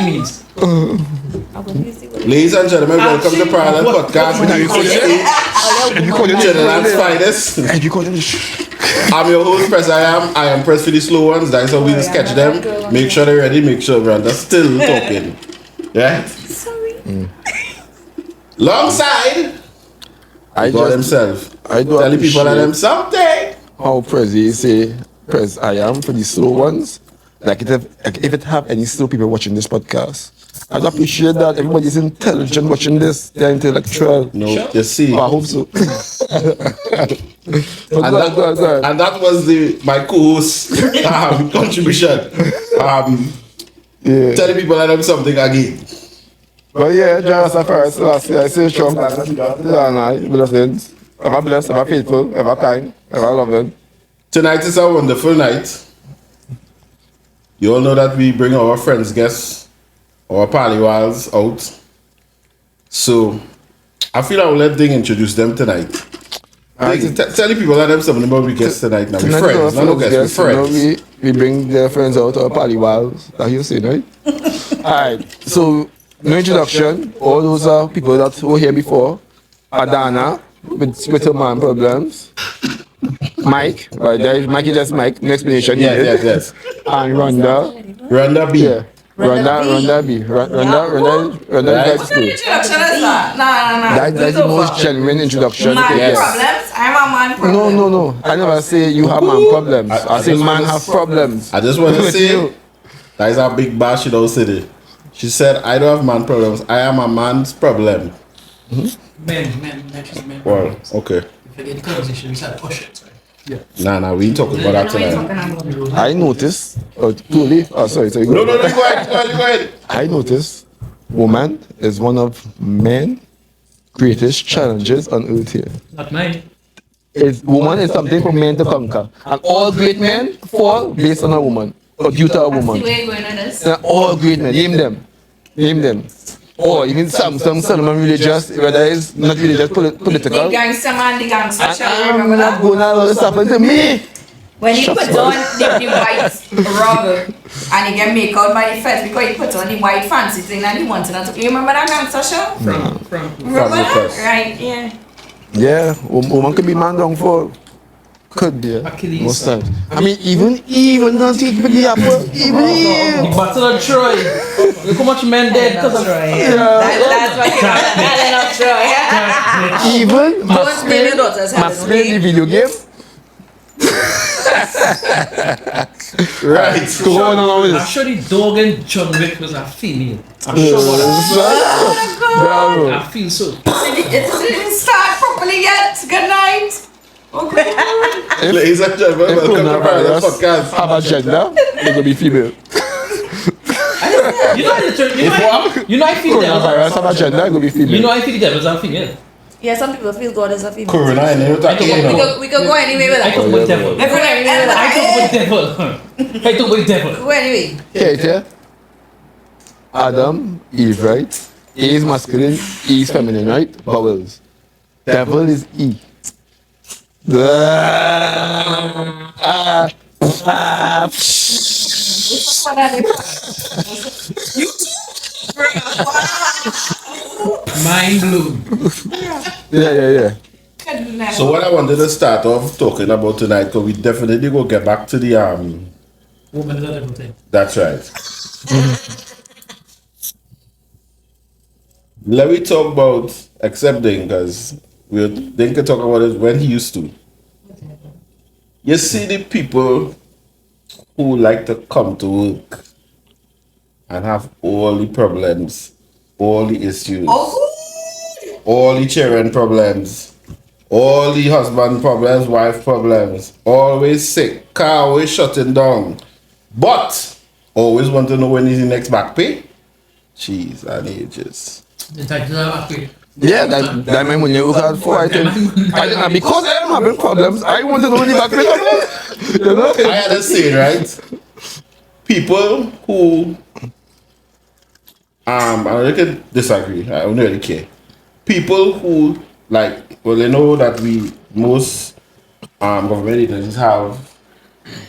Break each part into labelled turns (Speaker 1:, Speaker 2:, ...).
Speaker 1: it means.
Speaker 2: Ladies and gentlemen, welcome to Parallel Podcast. Trinidad's finest. I'm your host, Press. I am Press for the slow ones. That's how we just catch them. Make sure they're ready. Make sure Rhonda's still talking. Yeah.
Speaker 3: Sorry.
Speaker 2: Alongside, God himself.
Speaker 3: I do
Speaker 2: tell the people and them something.
Speaker 3: How Prezi say, Prez, I am for the slow ones. Like if it have any slow people watching this podcast, I'd appreciate that everybody's intelligent watching this. They're intellectual.
Speaker 2: No, you see.
Speaker 3: I hope so.
Speaker 2: And that was my co-host contribution. Tell the people and them something again.
Speaker 3: But yeah, just first, last year I say strong. Blessings. Ever blessed, ever faithful, ever kind, ever loving.
Speaker 2: Tonight is a wonderful night. You all know that we bring our friends, guests, our paliwals out. So, I feel I will let Ding introduce them tonight. Tell the people that them something about we guests tonight. Now, we're friends, not no guests, we're friends.
Speaker 3: We bring their friends out, our paliwals. That you say, right? Alright, so, no introduction. All those are people that were here before. Adana, with her man problems. Mike, Mike is just Mike, no explanation.
Speaker 2: Yes.
Speaker 3: And Rhonda
Speaker 2: B.
Speaker 3: Yeah. Rhonda B. Rhonda
Speaker 4: What kind of introduction is that? No.
Speaker 3: That's the most genuine introduction.
Speaker 4: Man problems? I'm a man problem.
Speaker 3: No. I never say you have man problems. I say man have problems.
Speaker 2: I just want to say, that is a big bash in our city. She said, I don't have man problems. I am a man's problem.
Speaker 1: Men, just men.
Speaker 2: Well, okay.
Speaker 1: Forget the conversation, we started pushing it.
Speaker 2: Yeah. Nah, we ain't talking about that tonight.
Speaker 3: I noticed, sorry.
Speaker 2: No, go ahead.
Speaker 3: I noticed, woman is one of men's greatest challenges on earth here.
Speaker 1: Not mine.
Speaker 3: Woman is something for men to conquer. And all great men fall based on a woman, or due to a woman. All great men, name them. Or even some religious, whether it's not religious, political.
Speaker 4: The gangster man, the gangster child,
Speaker 3: remember that? I'm gonna allow this happen to me.
Speaker 4: When he put on the white rug and he get make out by the fence because he put on the white fancy thing and he wanted to. You remember that gangster show? Remember that? Right, yeah.
Speaker 3: Yeah, woman could be man down for. Could be.
Speaker 1: Achilles.
Speaker 3: Most times. I mean, even don't take the apple.
Speaker 1: The Battle of Troy. Look how much men dead because of Troy.
Speaker 4: That's what you're Troy.
Speaker 3: Even must play the video game.
Speaker 2: Right.
Speaker 3: Go on with
Speaker 1: I'm sure the dog in John Wick was a female. I'm sure
Speaker 3: it.
Speaker 1: I feel so.
Speaker 4: It didn't start properly yet. Good night. Okay.
Speaker 2: Ladies and gentlemen, welcome to Parallel Podcast.
Speaker 3: Have a gender, they're gonna be female.
Speaker 1: You know I feel
Speaker 3: Coronavirus have a gender, they're gonna be female.
Speaker 1: You know I feel the devil's a female.
Speaker 4: Yeah, some people feel God is a female.
Speaker 2: Corona, and
Speaker 4: We could go anyway with
Speaker 1: I
Speaker 4: that.
Speaker 1: talk about devil.
Speaker 4: I
Speaker 1: talk about devil.
Speaker 4: Go anyway.
Speaker 3: Okay. Adam, Eve, right? A is masculine, E is feminine, right? Vowels. Devil is E.
Speaker 1: Mind blown.
Speaker 3: Yeah.
Speaker 2: So what I wanted to start off talking about tonight, because we definitely go get back to the
Speaker 1: Woman is a devil thing.
Speaker 2: That's right. Let me talk about accepting, because we think to talk about it when he used to. You see the people who like to come to work and have all the problems, all the issues, all the children problems, all the husband problems, wife problems, always sick, car always shutting down, but always want to know when is the next back pay. Jeez, and ages.
Speaker 3: Yeah, that meant when you look at for I think because I am having problems, I want to know the back pay. You know?
Speaker 2: I had to say, right? People who I really disagree. I don't really care. People who they know that we most government agencies have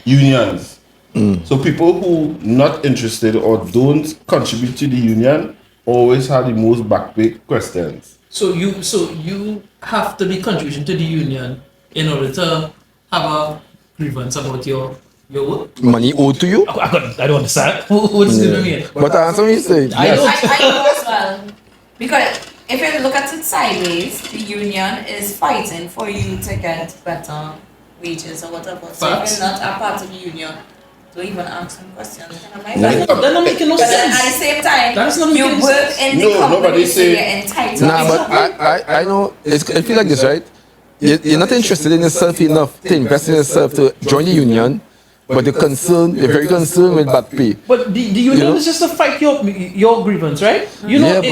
Speaker 2: unions. So people who not interested or don't contribute to the union always have the most backpack questions.
Speaker 1: So you have to be contributing to the union in order to have a grievance about your work.
Speaker 3: Money owed to you?
Speaker 1: I don't understand. What does it mean?
Speaker 3: But answer what you say.
Speaker 1: I don't.
Speaker 4: I know as well. Because if you look at it sideways, the union is fighting for you to get better wages or whatever. So if
Speaker 1: Facts.
Speaker 4: you're not a part of the union, don't even ask them questions.
Speaker 1: That's not making no
Speaker 4: But then at the
Speaker 1: sense.
Speaker 4: same time,
Speaker 1: That's not
Speaker 4: you
Speaker 1: making
Speaker 4: work
Speaker 1: sense.
Speaker 4: in the
Speaker 2: No,
Speaker 4: company,
Speaker 2: nobody
Speaker 4: so
Speaker 2: say-
Speaker 4: you're entitled.
Speaker 3: Nah, but I know, I feel like this, right? You're not interested in yourself enough to invest in yourself to join the union, but you're very concerned with back pay.
Speaker 1: But the union
Speaker 3: You know?
Speaker 1: is just to fight your grievance, right? You know,
Speaker 3: Yeah,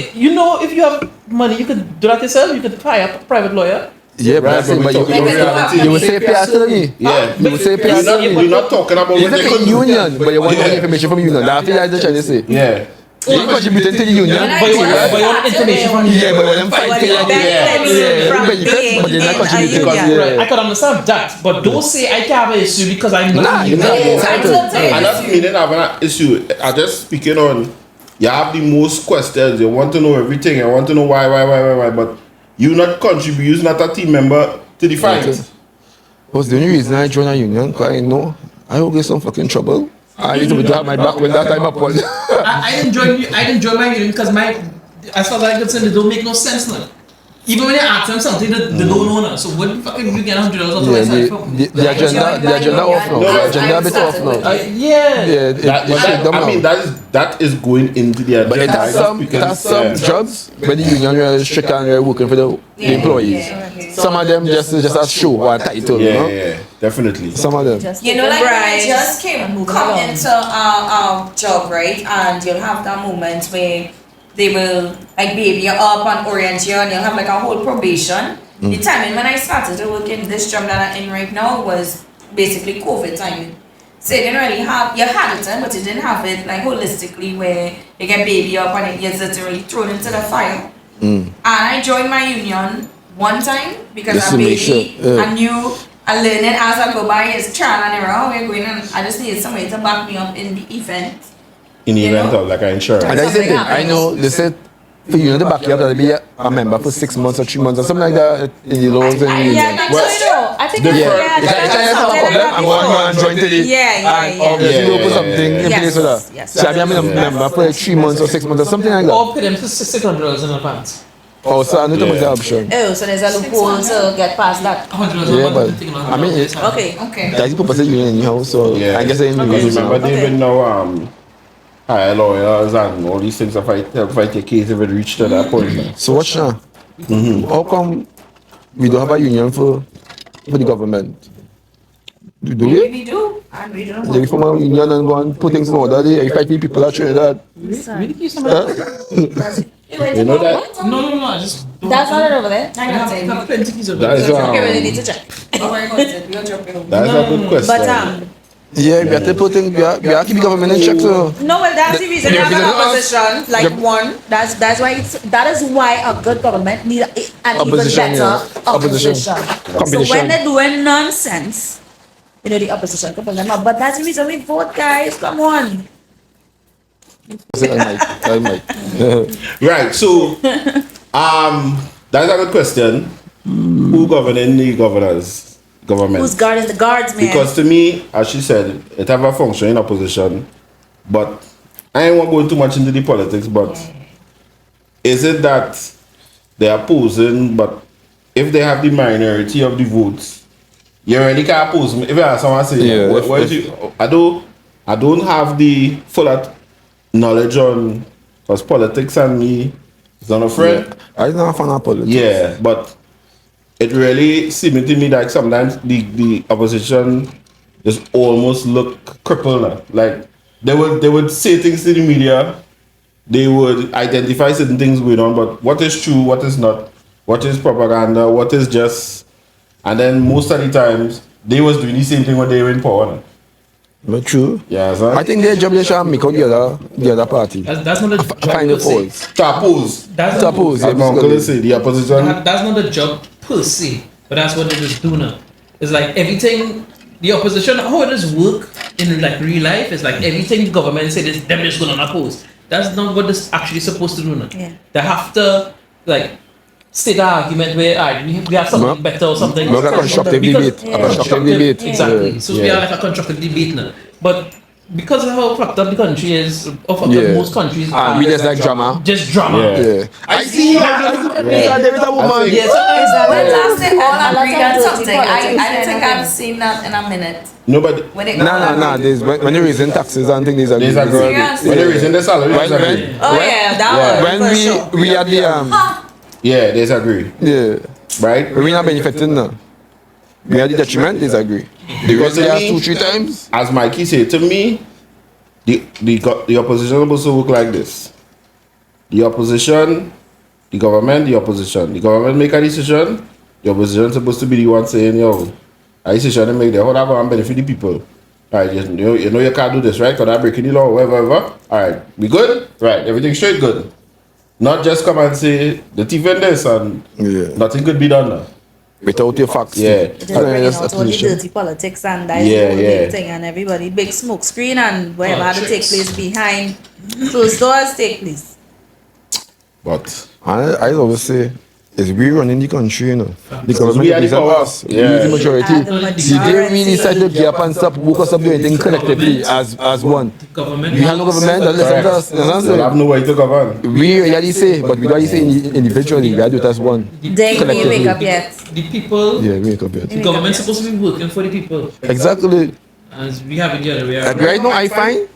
Speaker 1: if you have money, you could do that yourself. You could hire a private lawyer.
Speaker 3: Yeah,
Speaker 2: Right,
Speaker 3: but,
Speaker 2: but we
Speaker 3: but
Speaker 2: talking about reality.
Speaker 3: you will say pay after me.
Speaker 2: Yeah.
Speaker 3: You will say pay
Speaker 2: We're
Speaker 3: after
Speaker 2: not,
Speaker 3: me.
Speaker 2: we're not talking about
Speaker 3: You're
Speaker 2: what they
Speaker 3: not
Speaker 2: could
Speaker 3: in union, but you want
Speaker 2: Yeah.
Speaker 3: information from union. That's what I'm trying to say.
Speaker 2: Yeah.
Speaker 3: You're contributing to the union.
Speaker 4: Yeah,
Speaker 1: But you
Speaker 4: Yeah.
Speaker 1: want information from
Speaker 3: Yeah, but when I'm fighting,
Speaker 5: But it
Speaker 3: like,
Speaker 5: benefits
Speaker 3: yeah,
Speaker 5: from
Speaker 3: but you can't-
Speaker 5: being
Speaker 3: but you're not
Speaker 5: in a
Speaker 3: contributing.
Speaker 5: union.
Speaker 3: Yeah.
Speaker 1: I could understand that, but don't say I can't have an issue because I'm not
Speaker 3: Nah,
Speaker 1: in
Speaker 3: you're
Speaker 1: the
Speaker 3: not
Speaker 1: union.
Speaker 3: entitled.
Speaker 2: And that's meaning I have an issue. I just speaking on, you have the most questions. You want to know everything. You want to know why. But you not contribute. You're not a team member to the fight.
Speaker 3: Was the only reason I joined a union, because I know I will get some fucking trouble. I need to have my back when that time upon.
Speaker 1: I didn't join my union because as far as I'm concerned, it don't make no sense now. Even when you ask them something, they don't know now. So what the fuck if you get $100 out of my side from?
Speaker 3: The agenda off now.
Speaker 2: No,
Speaker 3: The agenda a bit off now.
Speaker 1: Yeah.
Speaker 3: Yeah,
Speaker 2: that is going into the agenda.
Speaker 3: But it has some jobs where the union are strict and they're working for the employees. Some of them just a show or a title, you know?
Speaker 2: Yeah, definitely.
Speaker 3: Some of them.
Speaker 5: Just
Speaker 4: You know, like when I
Speaker 5: bribes
Speaker 4: just
Speaker 5: and move
Speaker 4: come
Speaker 5: along.
Speaker 4: into a job, right? And you'll have that moment where they will like baby you up and orient you, and you'll have like a whole probation. The timing when I started to work in this job that I'm in right now was basically COVID timing. So you didn't really have, you had it, but you didn't have it like holistically where you get baby up and it gets literally thrown into the fire. And I joined my union one time because
Speaker 3: Just
Speaker 4: I
Speaker 3: to make
Speaker 4: baby,
Speaker 3: sure,
Speaker 4: I knew I learned it as I go by. It's trial and error. How we're going, and I just needed somebody to back me up in the event.
Speaker 2: In the
Speaker 4: You
Speaker 2: event
Speaker 4: know?
Speaker 2: of like an insurance.
Speaker 3: And that's the
Speaker 4: Something
Speaker 3: thing. I know they said for you to back you up, that'll be a member for 6 months or 3 months or something like that in the laws and
Speaker 5: Yeah,
Speaker 3: union.
Speaker 5: that's
Speaker 2: Well,
Speaker 5: true. I think
Speaker 2: different.
Speaker 5: yeah,
Speaker 3: If I have a problem, I'm going to join to the and obviously
Speaker 2: Yeah,
Speaker 3: they'll put
Speaker 2: yeah,
Speaker 3: something in
Speaker 5: Yes,
Speaker 3: place for that.
Speaker 5: yes.
Speaker 3: So I'll be a member for like 3 months or 6 months or something like that.
Speaker 1: Or pay them $600 in advance.
Speaker 3: Oh, so I need to put the
Speaker 2: Yeah.
Speaker 3: option.
Speaker 5: Oh, so there's a loophole to get past that.
Speaker 1: $100
Speaker 3: Yeah,
Speaker 1: a month.
Speaker 3: but I mean,
Speaker 5: Okay.
Speaker 4: Okay.
Speaker 3: that's the purpose of the union anyhow, so
Speaker 2: Yeah.
Speaker 3: I guess I ain't
Speaker 2: Because
Speaker 3: losing
Speaker 2: remember
Speaker 3: now.
Speaker 2: David now hire lawyers and all these things to help fight your case if it reached to that point.
Speaker 3: So watch now. How come we don't have a union for the government? Do we?
Speaker 4: We do. And we don't
Speaker 3: They form a union and go and put things in order. They fight people at Trinidad.
Speaker 1: Really keep somebody?
Speaker 2: You know that?
Speaker 1: No, I just don't
Speaker 5: That's not it over there.
Speaker 4: I'm not saying.
Speaker 1: have plenty keys over
Speaker 2: That is
Speaker 1: there.
Speaker 5: Okay, we need to check.
Speaker 4: Don't worry about it. We'll drop it.
Speaker 2: That's a good question.
Speaker 5: But
Speaker 3: Yeah, we have to put things, we have to keep the government in check, so.
Speaker 5: no, well that's the reason we
Speaker 3: Yeah,
Speaker 5: have an
Speaker 3: because
Speaker 5: opposition. Like
Speaker 3: Yeah.
Speaker 5: one, that is why a good government need an
Speaker 3: Opposition,
Speaker 5: even better
Speaker 3: yeah. Opposition.
Speaker 5: So
Speaker 3: Competition.
Speaker 5: when they're doing nonsense, you know the opposition can put them up. But that's the reason we vote, guys. Come on.
Speaker 3: I might.
Speaker 2: Right, so that's a good question. Who governing the government?
Speaker 5: Who's guarding the guards, man?
Speaker 2: Because to me, as she said, it have a function in opposition, but I ain't want to go too much into the politics, but is it that they're opposing, but if they have the minority of the votes, you already can't oppose me. If I have someone say,
Speaker 3: Yeah,
Speaker 2: where is you? I don't have the full knowledge on, because politics and me is not a friend.
Speaker 3: I don't know fan of politics.
Speaker 2: Yeah, but it really seemed to me like sometimes the opposition just almost look crippled now. Like they would say things to the media, they would identify certain things going on, but what is true, what is not, what is propaganda, what is just, and then most of the times they was doing the same thing when they were in power now.
Speaker 3: But true.
Speaker 2: Yeah, so
Speaker 3: I think their job they should make out the other party.
Speaker 1: That's not the job
Speaker 3: Find the
Speaker 1: per se.
Speaker 3: faults.
Speaker 2: to oppose.
Speaker 1: That's
Speaker 3: To
Speaker 1: not,
Speaker 3: oppose,
Speaker 2: As
Speaker 3: yeah,
Speaker 2: my uncle
Speaker 3: basically.
Speaker 2: would say, the opposition.
Speaker 1: that's not the job per se, but that's what they just do now. It's like everything, the opposition, how it just work in like real life, it's like everything the government said is them just gonna oppose. That's not what this actually supposed to do now.
Speaker 5: Yeah.
Speaker 1: They have to like state an argument where we have something better or something.
Speaker 3: Like a constructive
Speaker 1: Because-
Speaker 3: debate. A constructive debate.
Speaker 1: Exactly. So we
Speaker 2: Yeah.
Speaker 1: are like a constructive debate now. But because of how fucked up the country is, or fucked up most countries
Speaker 3: And we just like drama.
Speaker 1: just drama.
Speaker 2: Yeah.
Speaker 3: Yeah. I see you. There is a woman.
Speaker 2: think-
Speaker 1: Yeah, sometimes
Speaker 4: When last they all
Speaker 5: And a lot
Speaker 4: agreed
Speaker 5: of
Speaker 4: on
Speaker 5: dirty
Speaker 4: something, I
Speaker 5: politics
Speaker 4: don't think
Speaker 5: and
Speaker 4: I've
Speaker 5: everything.
Speaker 4: seen that in a minute.
Speaker 2: Nobody.
Speaker 4: When it
Speaker 3: No. There's when they're raising taxes and things, there's a
Speaker 2: There's a girl.
Speaker 4: Serious?
Speaker 2: When they're raising the salary,
Speaker 3: When-
Speaker 2: there's a
Speaker 3: when-
Speaker 2: agree.
Speaker 5: Oh yeah, that
Speaker 2: Yeah.
Speaker 5: one.
Speaker 3: When
Speaker 5: for sure.
Speaker 3: we had the
Speaker 2: Yeah, there's agree.
Speaker 3: yeah,
Speaker 2: Right?
Speaker 3: we not benefiting now. We had the detriment, disagree. They raised
Speaker 2: to
Speaker 3: gas
Speaker 2: me-
Speaker 3: 2-3 times.
Speaker 2: As Mikey said, to me, the opposition is supposed to work like this. The opposition, the government, the opposition. The government make a decision, the opposition is supposed to be the one saying, yo, a decision to make the whole have and benefit the people. Alright, you know you can't do this, right? Because I'm breaking the law, whatever. Alright, we good? Right, everything straight, good. Not just come and say the thief in this and
Speaker 3: Yeah.
Speaker 2: nothing could be done now.
Speaker 3: Without your facts.
Speaker 2: Yeah.
Speaker 5: Just bringing
Speaker 3: Just
Speaker 5: out all the
Speaker 3: attention.
Speaker 5: dirty politics and that
Speaker 2: Yeah,
Speaker 5: whole
Speaker 2: yeah.
Speaker 5: big thing and everybody big smoke screen and whatever had to take
Speaker 1: tricks.
Speaker 5: place behind closed doors take place.
Speaker 2: But
Speaker 3: I always say, it's we running the country, you know. The government
Speaker 2: we are the
Speaker 3: represent
Speaker 2: power.
Speaker 3: us. We
Speaker 2: Yeah.
Speaker 3: the majority.
Speaker 5: And the
Speaker 3: The day we decide to get up and stop, work us up doing things collectively as one.
Speaker 1: government.
Speaker 3: We have no government that listen to us. You know what I'm
Speaker 2: we'll have
Speaker 3: saying?
Speaker 2: no way to govern.
Speaker 3: We really say, but we don't say individually. We do it as one.
Speaker 5: Then you
Speaker 3: Collectively.
Speaker 5: wake up yet.
Speaker 1: The people,
Speaker 3: Yeah, we make up
Speaker 1: the
Speaker 3: it.
Speaker 1: government's supposed to be working for the people.
Speaker 3: Exactly.
Speaker 1: As we have it the other way
Speaker 3: And
Speaker 1: around.
Speaker 3: right now, I find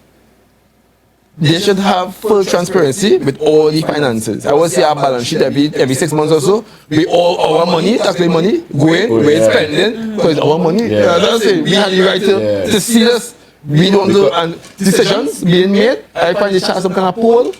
Speaker 3: they should have full transparency with all the finances. I would say our balance sheet every 6 months or so. We all our money, taxpayer money, going,
Speaker 2: Oh,
Speaker 3: we're
Speaker 2: yeah.
Speaker 3: spending, because it's our money.
Speaker 2: Yeah.
Speaker 3: That's what I'm saying. We have the right
Speaker 2: Yeah.
Speaker 3: to see this. We don't do and decisions being made. I find they should have some kind of poll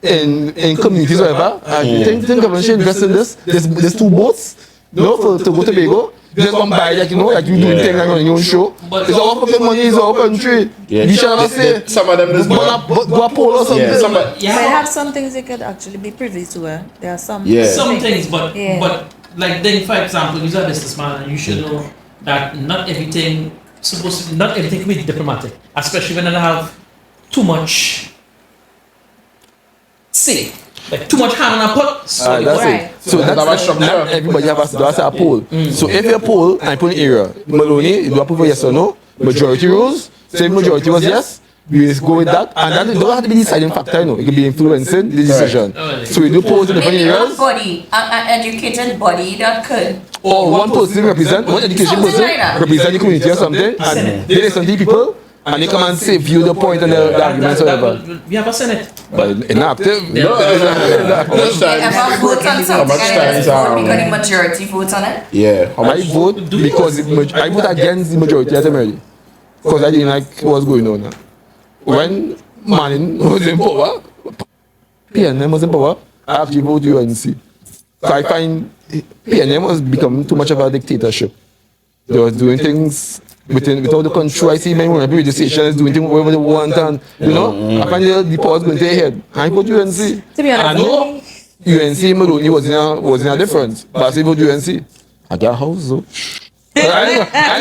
Speaker 3: in communities or whatever. I think government should invest in this. There's 2 boats, you know, for to go to Tobago. Just come by that, you know, like you doing
Speaker 2: Yeah.
Speaker 3: things on your own show.
Speaker 1: But-
Speaker 3: It's our fucking money, it's our country.
Speaker 2: Yeah.
Speaker 3: You should have say.
Speaker 2: Some of them is
Speaker 3: Go a poll or something.
Speaker 2: Yeah, some of,
Speaker 5: But have some things they could actually be privy to. There are some.
Speaker 2: Yeah.
Speaker 1: Some things, but
Speaker 5: Yeah.
Speaker 1: but like then, for example, you're a businessman and you should know that not everything can be diplomatic, especially when they have too much say, like too much hand on a pot. So
Speaker 3: That's
Speaker 5: Right.
Speaker 3: it. So
Speaker 2: That's our
Speaker 3: that's
Speaker 2: structure.
Speaker 3: not everybody has a poll. So if you poll and put an area, Maloney, do I put for yes or no? Majority rules. So if majority was yes, we just go with that. And that don't have to be the deciding factor, you know. It could be influencing the decision.
Speaker 1: Correct.
Speaker 3: So we do polls in different
Speaker 4: Maybe one
Speaker 3: areas.
Speaker 4: body, an educated body that could.
Speaker 3: Or one person represent, one education
Speaker 4: Something
Speaker 3: person
Speaker 4: like that.
Speaker 3: represent the community or something. And they listen to the people. And they come and say, view the point and the arguments or whatever.
Speaker 1: we have a Senate.
Speaker 3: But inactive.
Speaker 1: Yeah.
Speaker 2: how much
Speaker 4: They
Speaker 2: time?
Speaker 4: ever vote on something
Speaker 2: much
Speaker 4: and
Speaker 2: time
Speaker 4: it's
Speaker 2: is,
Speaker 4: vote because the majority votes on it.
Speaker 2: Yeah, how
Speaker 3: I
Speaker 2: much?
Speaker 3: vote because I vote against the majority at America. Because I didn't like what's going on now. When Manning was in power, PNM was in power, I actually vote UNC. So I find PNM was becoming too much of a dictatorship. They was doing things without the control. I see many women radio stations doing things whatever they want and, you know, I find the power was going to their head. I vote UNC.
Speaker 5: To be honest,
Speaker 3: I know UNC Maloney was in a difference, but I say vote UNC. I got a house though. I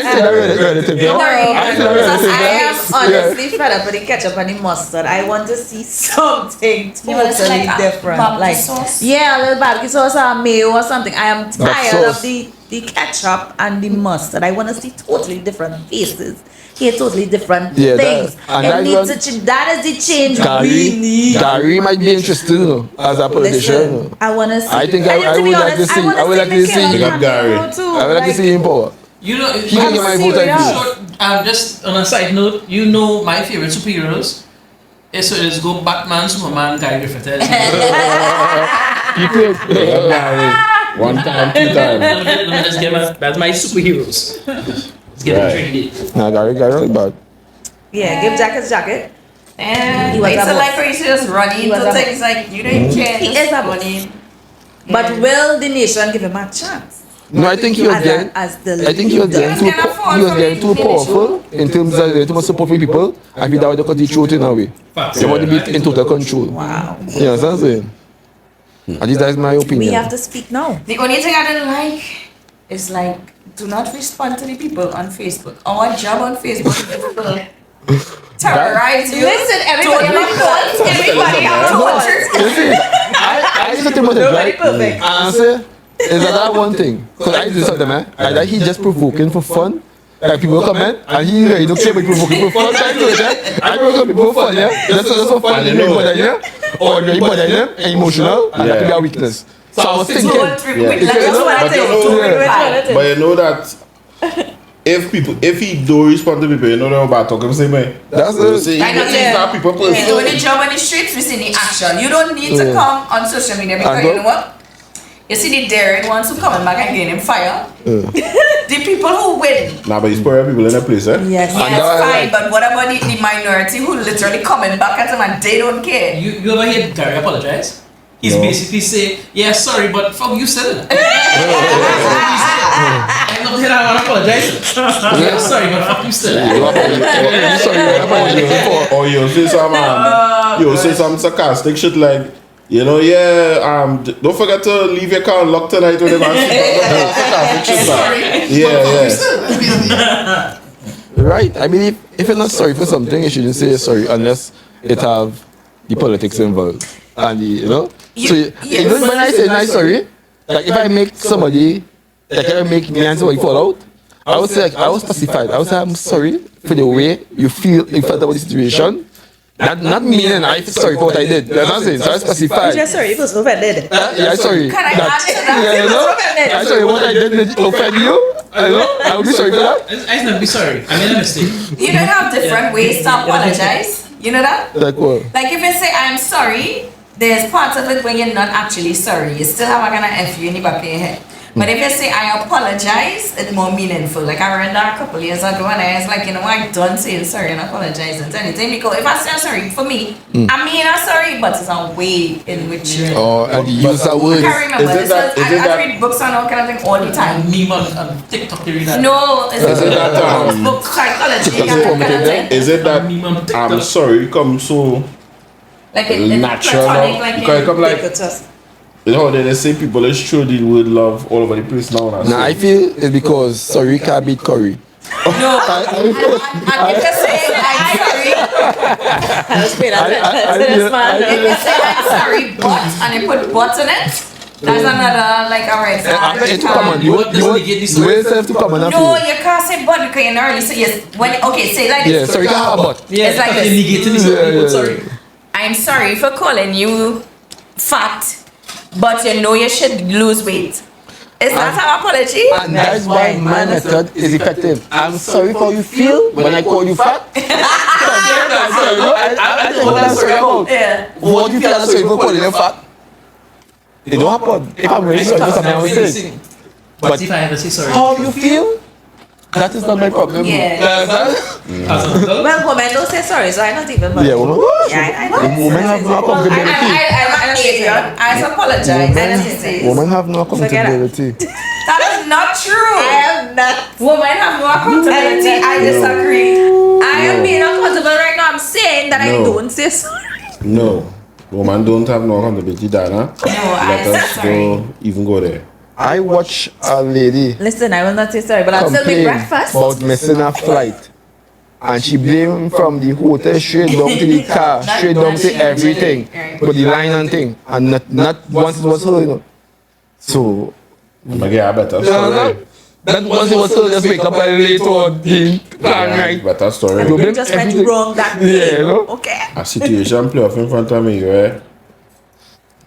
Speaker 3: say that relative.
Speaker 5: Don't worry,
Speaker 3: I say that
Speaker 5: because
Speaker 3: relative.
Speaker 5: I am
Speaker 3: Yeah.
Speaker 5: honestly fed up with the ketchup and the mustard. I want to see something
Speaker 4: You want to see
Speaker 5: totally
Speaker 4: like a
Speaker 5: different.
Speaker 4: barbecue
Speaker 5: Like,
Speaker 4: sauce?
Speaker 5: yeah, a little barbecue sauce or mayo or something. I am tired
Speaker 3: sauce.
Speaker 5: of the ketchup and the mustard. I want to see totally different faces. Hear totally different
Speaker 3: Yeah,
Speaker 5: things.
Speaker 3: and
Speaker 5: It
Speaker 3: that
Speaker 5: needs
Speaker 3: one-
Speaker 5: to change. That is the change we need.
Speaker 3: Gary might be interested, you know, as a politician. You know.
Speaker 5: Listen, I want to see.
Speaker 3: I think
Speaker 5: and
Speaker 3: I
Speaker 5: to be
Speaker 3: would like
Speaker 5: honest,
Speaker 3: to see-
Speaker 5: wanna
Speaker 3: I would like to
Speaker 5: the
Speaker 3: see-
Speaker 5: killer
Speaker 2: Big up
Speaker 5: cameo
Speaker 2: Gary.
Speaker 5: too,
Speaker 3: I would like to see him in power.
Speaker 1: You know,
Speaker 3: He can get my vote, I
Speaker 5: serious.
Speaker 3: feel.
Speaker 1: short, just on a side note, you know my favorite superheroes. So let's go Batman, Superman, Guy Griffith.
Speaker 3: You could.
Speaker 2: One time, 2 times.
Speaker 1: Let me just get that's my superheroes. Let's get
Speaker 2: Right.
Speaker 1: it trained.
Speaker 3: Nah, Gary really bad.
Speaker 5: Yeah, give Jack his jacket.
Speaker 4: And
Speaker 5: He was
Speaker 4: it's
Speaker 5: a
Speaker 4: like for you to just run
Speaker 5: He was
Speaker 4: into
Speaker 5: a-
Speaker 4: things like you don't care.
Speaker 5: He
Speaker 4: just
Speaker 5: is a
Speaker 4: running.
Speaker 5: But will the nation give him a chance?
Speaker 3: No, I think he was
Speaker 5: As
Speaker 3: getting.
Speaker 5: as the
Speaker 3: I think he was getting too.
Speaker 4: He was getting a
Speaker 3: He was getting too
Speaker 4: finish.
Speaker 3: powerful in terms of too much support from people. I think that was the cut the throat in a way.
Speaker 1: Facts.
Speaker 3: They want to be in total control.
Speaker 5: Wow.
Speaker 3: You know what I'm saying? At least that's my
Speaker 5: We
Speaker 3: opinion.
Speaker 5: have to speak now.
Speaker 4: The only thing I didn't like is like do not respond to the people on Facebook. Our job on Facebook is to terrorize you.
Speaker 5: Listen, everybody
Speaker 4: Don't
Speaker 5: have faults. Everybody have
Speaker 4: Don't
Speaker 5: faults.
Speaker 3: You see, I used to think about it,
Speaker 5: Nobody
Speaker 3: right?
Speaker 5: perfect.
Speaker 3: Answer is that one thing. Because I do something, man. That he just provoking for fun. Like people comment and he don't care about provoking for fun. I do it, yeah. I provoke people for fun, yeah. That's for fun. You know what, yeah? Or you bother them and emotional, and that could be a weakness. So I was thinking,
Speaker 4: Don't reply. That's what I
Speaker 2: But you
Speaker 4: think.
Speaker 2: know-
Speaker 4: Don't reply.
Speaker 2: But you know that if he do respond to people, you know they're about talking the same way.
Speaker 3: that's
Speaker 2: You
Speaker 3: it.
Speaker 2: see,
Speaker 4: I know,
Speaker 2: he's
Speaker 4: yeah.
Speaker 2: not people
Speaker 4: He's
Speaker 2: person.
Speaker 4: doing the job on the streets, we see the action. You don't need to come on social media because
Speaker 3: And
Speaker 4: you know what? You see the daring ones who coming back and getting fire. The people who win.
Speaker 2: Nah, but he's putting people in a place, eh?
Speaker 5: Yes.
Speaker 3: And
Speaker 4: Yes,
Speaker 3: that-
Speaker 4: fine, but what about the minority who literally coming back at them and they don't care?
Speaker 1: You ever hear Gary apologize? He's
Speaker 2: No.
Speaker 1: basically say, yeah, sorry, but fuck you said it. I'm not here to apologize. Yeah, sorry, but fuck you said it.
Speaker 2: Or you'll say some sarcastic shit like, you know, don't forget to leave your car unlocked tonight when they're sarcastic shit like. Yeah.
Speaker 3: Right. I mean, if you're not sorry for something, you shouldn't say sorry unless it have the politics involved. And the, so even when I say nice sorry, like if I make somebody, like if I make me and somebody fall out, I would say, like, I was pacified. I would say, I'm sorry for the way you felt about the situation. Not meaning I'm sorry for what I did. That's not saying. So I was pacified.
Speaker 5: You're sorry, it was offended.
Speaker 3: Yeah, sorry.
Speaker 4: Can I add to that?
Speaker 3: Yeah, I'm sorry, what I did offend you. I would be sorry for that.
Speaker 1: I just never be sorry. I made a mistake.
Speaker 4: You don't have different ways to apologize. You know that?
Speaker 3: Like what?
Speaker 4: Like if you say I'm sorry, there's parts of it when you're not actually sorry. You still have a kind of F you in the back of your head. But if you say I apologize, it's more meaningful. Like I read that a couple years ago and I was like, you know, I don't say sorry and apologizing to anything because if I say I'm sorry for me, I mean I'm sorry, but it's a way in which you
Speaker 3: And you use that
Speaker 4: I
Speaker 3: word.
Speaker 4: can't remember.
Speaker 2: Is it that- is it
Speaker 4: I
Speaker 2: that-
Speaker 4: read books and all kind of thing all the time.
Speaker 1: Meme on TikTok, you read that.
Speaker 4: No, it's
Speaker 2: Is it that,
Speaker 4: book psychology
Speaker 3: That's
Speaker 4: and that kind of
Speaker 3: informative,
Speaker 4: thing.
Speaker 2: Is it that
Speaker 1: Meme on
Speaker 2: I'm
Speaker 1: TikTok.
Speaker 2: sorry come so
Speaker 4: Like it's
Speaker 2: natural?
Speaker 4: platonic, like
Speaker 2: Because it come like,
Speaker 5: Just
Speaker 2: you know, they say people is sure the word love all over the place now.
Speaker 3: Nah, I feel it's because sorry can't beat curry.
Speaker 4: no. And if you say I'm sorry, if you say I'm sorry, but and you put but in it, that's another like alright.
Speaker 3: It's common. You
Speaker 1: What does
Speaker 3: want
Speaker 1: he get this
Speaker 3: you
Speaker 1: sorry?
Speaker 3: want yourself to come and
Speaker 4: No,
Speaker 3: feel.
Speaker 4: you can't say but because you never really say yes. When okay, say like
Speaker 3: Yeah,
Speaker 4: this.
Speaker 3: sorry can't have a but.
Speaker 1: Yeah,
Speaker 4: It's like
Speaker 1: you're
Speaker 4: this.
Speaker 1: negating me, sorry.
Speaker 4: I'm sorry for calling you fat, but you know you should lose weight. Is that an apology?
Speaker 3: And that's why my method is effective. I'm sorry for how you feel when I call you fat. I know what I'm sorry about.
Speaker 4: Yeah.
Speaker 3: What you feel I'm sorry for calling you fat? It don't happen. If I'm really sorry for something, I will say.
Speaker 1: But if I ever say sorry,
Speaker 3: How you feel? That is not my problem.
Speaker 4: Yeah.
Speaker 1: as an adult,
Speaker 5: well, women don't say sorry, so I don't even bother.
Speaker 3: Yeah, woman.
Speaker 5: Yeah, I know.
Speaker 3: Women have no accountability.
Speaker 4: I'm an alien. I apologize. I don't say
Speaker 3: Women have no accountability.
Speaker 4: that is not true.
Speaker 5: I am not.
Speaker 4: Women have no accountability. I disagree.
Speaker 5: I am being uncomfortable right now. I'm saying that I
Speaker 2: No.
Speaker 5: don't say sorry.
Speaker 2: No. Woman don't have no accountability, Dana.
Speaker 4: I
Speaker 2: Let
Speaker 4: said
Speaker 2: us
Speaker 4: sorry.
Speaker 2: go even go there.
Speaker 3: I watch a lady
Speaker 5: Listen, I will not say sorry, but I'll still make
Speaker 3: complain
Speaker 5: breakfast.
Speaker 3: about missing a flight. And she blamed from the hotel straight down to the car, straight down to everything. But the line and thing. And not once it was her, you know. So,
Speaker 2: I'm gonna get a better
Speaker 3: no,
Speaker 2: story.
Speaker 3: no. That once it was her, just wake up a little late or the plan right.
Speaker 2: Better story.
Speaker 3: You
Speaker 5: You
Speaker 3: blame
Speaker 5: just went
Speaker 3: everything.
Speaker 5: wrong that
Speaker 3: Yeah,
Speaker 5: day.
Speaker 3: you know.
Speaker 5: Okay.
Speaker 2: A situation play off in front of me where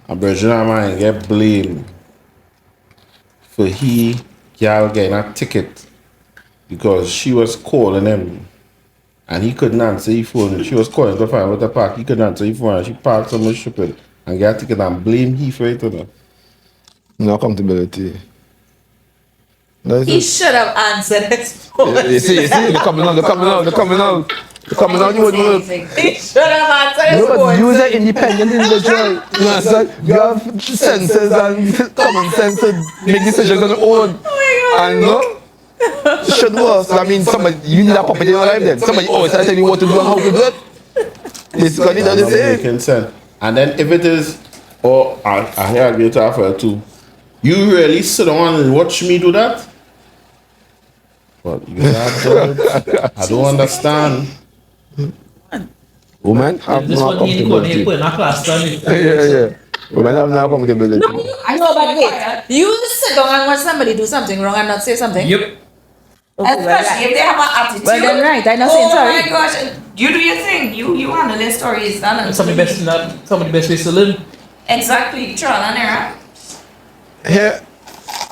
Speaker 2: a virgin of mine get blamed for y'all getting a ticket because she was calling him and he couldn't answer his phone. She was calling to find out the park. He couldn't answer his phone and she parked somewhere stupid and get a ticket and blame he for it. You know?
Speaker 3: No accountability. That's
Speaker 5: He
Speaker 3: it.
Speaker 5: should have answered his phone.
Speaker 3: You see, they're coming out. You would know.
Speaker 5: He should have answered his
Speaker 3: No, but
Speaker 5: phone.
Speaker 3: you are an independent individual. You understand? You have senses and common sense to make decisions on your own. And no, it should work. So, I mean, somebody, you need a puppet in your life then. Somebody always tell you what to do and how to do it. It's going to do the
Speaker 2: Not
Speaker 3: same.
Speaker 2: making sense. And then if it is, or I hear a great offer too, you really sit down and watch me do that? But you adult, I don't understand.
Speaker 3: Women have
Speaker 1: This
Speaker 3: no
Speaker 1: one he put
Speaker 3: accountability.
Speaker 1: in a class done.
Speaker 3: Yeah. Women have no accountability.
Speaker 5: No, but wait. You sit down and watch somebody do something wrong and not say something?
Speaker 1: Yep.
Speaker 5: Okay, well,
Speaker 4: Especially if they have an attitude.
Speaker 5: Well, then right, I'm not saying sorry.
Speaker 4: Oh my gosh, you do your thing. You handle their stories.
Speaker 1: Some of the best ways to live.
Speaker 4: Exactly, trial and error.
Speaker 3: Here,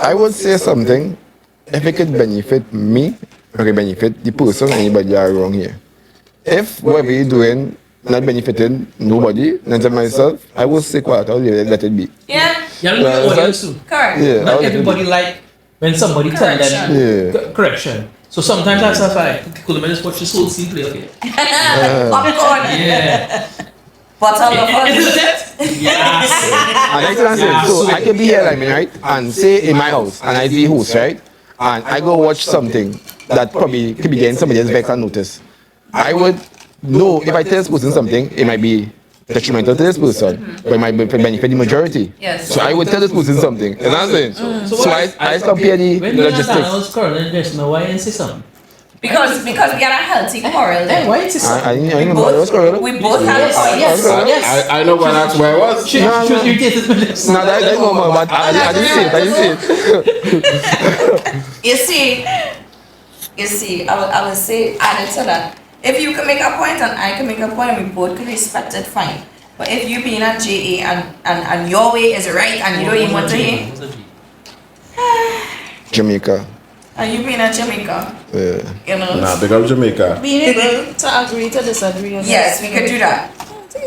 Speaker 3: I would say something. If it could benefit me, or it benefit the person, anybody around here. If whatever you're doing not benefiting nobody, not just myself, I will stay quiet. I'll let it be.
Speaker 4: Yeah,
Speaker 1: You know the audience too.
Speaker 4: correct.
Speaker 3: Yeah,
Speaker 1: Not
Speaker 3: I'll let it
Speaker 1: everybody
Speaker 3: be.
Speaker 1: like when somebody tell them
Speaker 3: Yeah.
Speaker 1: correction. So sometimes I say, like, could I just watch this whole scene play? Okay.
Speaker 4: Popcorn.
Speaker 1: Yeah.
Speaker 4: Bottle of
Speaker 1: Isn't it? Yes.
Speaker 3: And I can say,
Speaker 1: Yeah,
Speaker 3: so
Speaker 1: so-
Speaker 3: I can be here like me, right? And say in my house, and I be host, right? And I go watch something that probably could be getting somebody else vex and notice. I would know if I tell this person something, it might be detrimental to this person, but it might benefit the majority.
Speaker 4: Yes.
Speaker 3: So I would tell this person something. You know what I'm saying? So
Speaker 1: what-
Speaker 3: I compare the
Speaker 1: When me and Adana
Speaker 3: logistics.
Speaker 1: was quarreling just now, why didn't say something?
Speaker 4: Because we got a healthy quarrel.
Speaker 1: Hey, why didn't say something?
Speaker 3: I didn't know what I was correct.
Speaker 4: We both had
Speaker 1: Yes,
Speaker 4: points.
Speaker 1: yes, yes.
Speaker 2: I know when that's where I was.
Speaker 1: She was irritated with this.
Speaker 3: No, that no, but I didn't say it. I didn't say it.
Speaker 4: You see, I will say, added to that. If you can make a point and I can make a point, we both can respect it, fine. But if you being at JA and your way is right and you don't even want to hear,
Speaker 3: Jamaica.
Speaker 4: and you being at Jamaica,
Speaker 3: Yeah.
Speaker 4: you know.
Speaker 2: Nah, big up Jamaica.
Speaker 5: Being able to agree to disagree. on
Speaker 4: Yes,
Speaker 5: that.
Speaker 4: we could do that.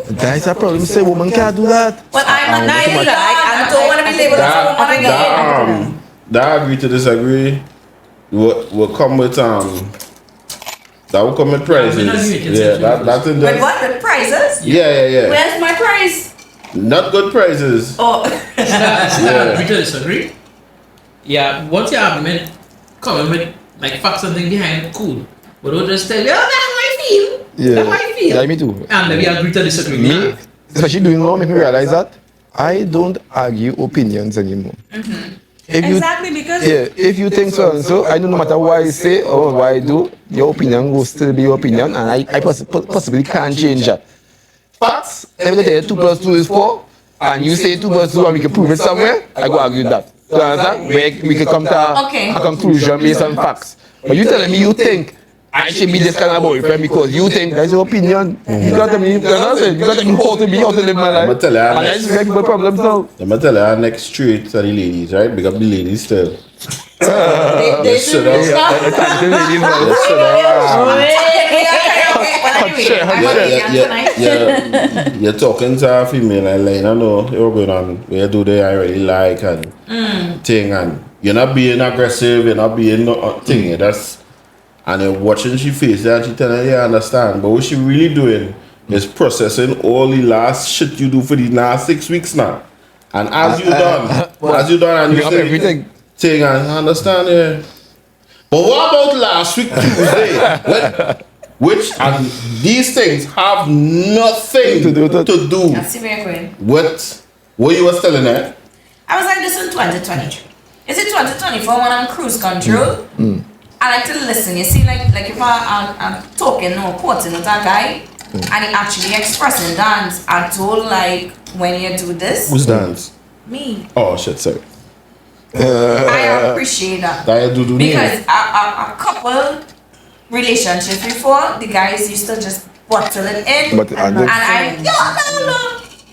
Speaker 3: That's a problem. Say woman can't do that.
Speaker 4: But I'm not
Speaker 3: too much.
Speaker 4: neither. I don't want to be labeled as a woman again.
Speaker 2: That agree to disagree will come with that will come with prizes. Yeah, that's in
Speaker 4: With
Speaker 2: the
Speaker 4: what? With prizes?
Speaker 2: yeah.
Speaker 4: Where's my prize?
Speaker 2: Not good prizes.
Speaker 4: Oh.
Speaker 1: Agree to disagree. Yeah, once your argument coming with like facts and things behind, cool. But don't just tell you, oh, that's how I feel.
Speaker 3: Yeah.
Speaker 1: That's how I feel.
Speaker 3: Yeah, me too.
Speaker 1: And then we agree to disagree.
Speaker 3: Me, especially doing law, make me realize that I don't argue opinions anymore. If you,
Speaker 5: Exactly, because
Speaker 3: yeah, if you think so and so, I know no matter what I say or what I do, your opinion will still be your opinion, and I possibly can't change that. Facts, if they tell you 2 plus 2 is 4, and you say 2 plus 2 and we can prove it somewhere, I go argue that. So understand? We can come to
Speaker 4: Okay.
Speaker 3: a conclusion based on facts. But you telling me you think I should be this kind of boyfriend because you think that's your opinion. You got to me, you got to me how to be, how to live my life.
Speaker 2: I'ma tell you,
Speaker 3: And that's make my problems now.
Speaker 2: I'm gonna tell you our next street to the ladies, right? Big up the ladies still.
Speaker 5: they
Speaker 2: Yes,
Speaker 5: do
Speaker 2: sir.
Speaker 5: reach now.
Speaker 3: Thank you, ladies.
Speaker 2: Yes,
Speaker 3: Hot shit.
Speaker 2: you're talking to a female and like, I know you're going on where do they I really like and thing, and you're not being aggressive, you're not being thing. That's and you're watching she face and she telling you, yeah, I understand. But what she really doing is processing all the last shit you do for the last 6 weeks now. And as you done and you
Speaker 3: You have
Speaker 2: say
Speaker 3: everything.
Speaker 2: thing, and I understand, yeah. But what about last week Tuesday? Which and these things have nothing
Speaker 3: To do with it.
Speaker 2: to do
Speaker 4: That's where you're going.
Speaker 2: with what you was telling her.
Speaker 4: I was like this in 2023. Is it 2024 when I'm cruise control? I like to listen. You see, like if I'm talking or quoting with that guy, and he actually expressing dance, I told like when you do this,
Speaker 2: Who's dance?
Speaker 4: me.
Speaker 2: Oh shit, sorry.
Speaker 4: I appreciate that.
Speaker 2: That you do
Speaker 4: Because a couple relationships before, the guys used to just bottle it in,
Speaker 3: But
Speaker 4: and no,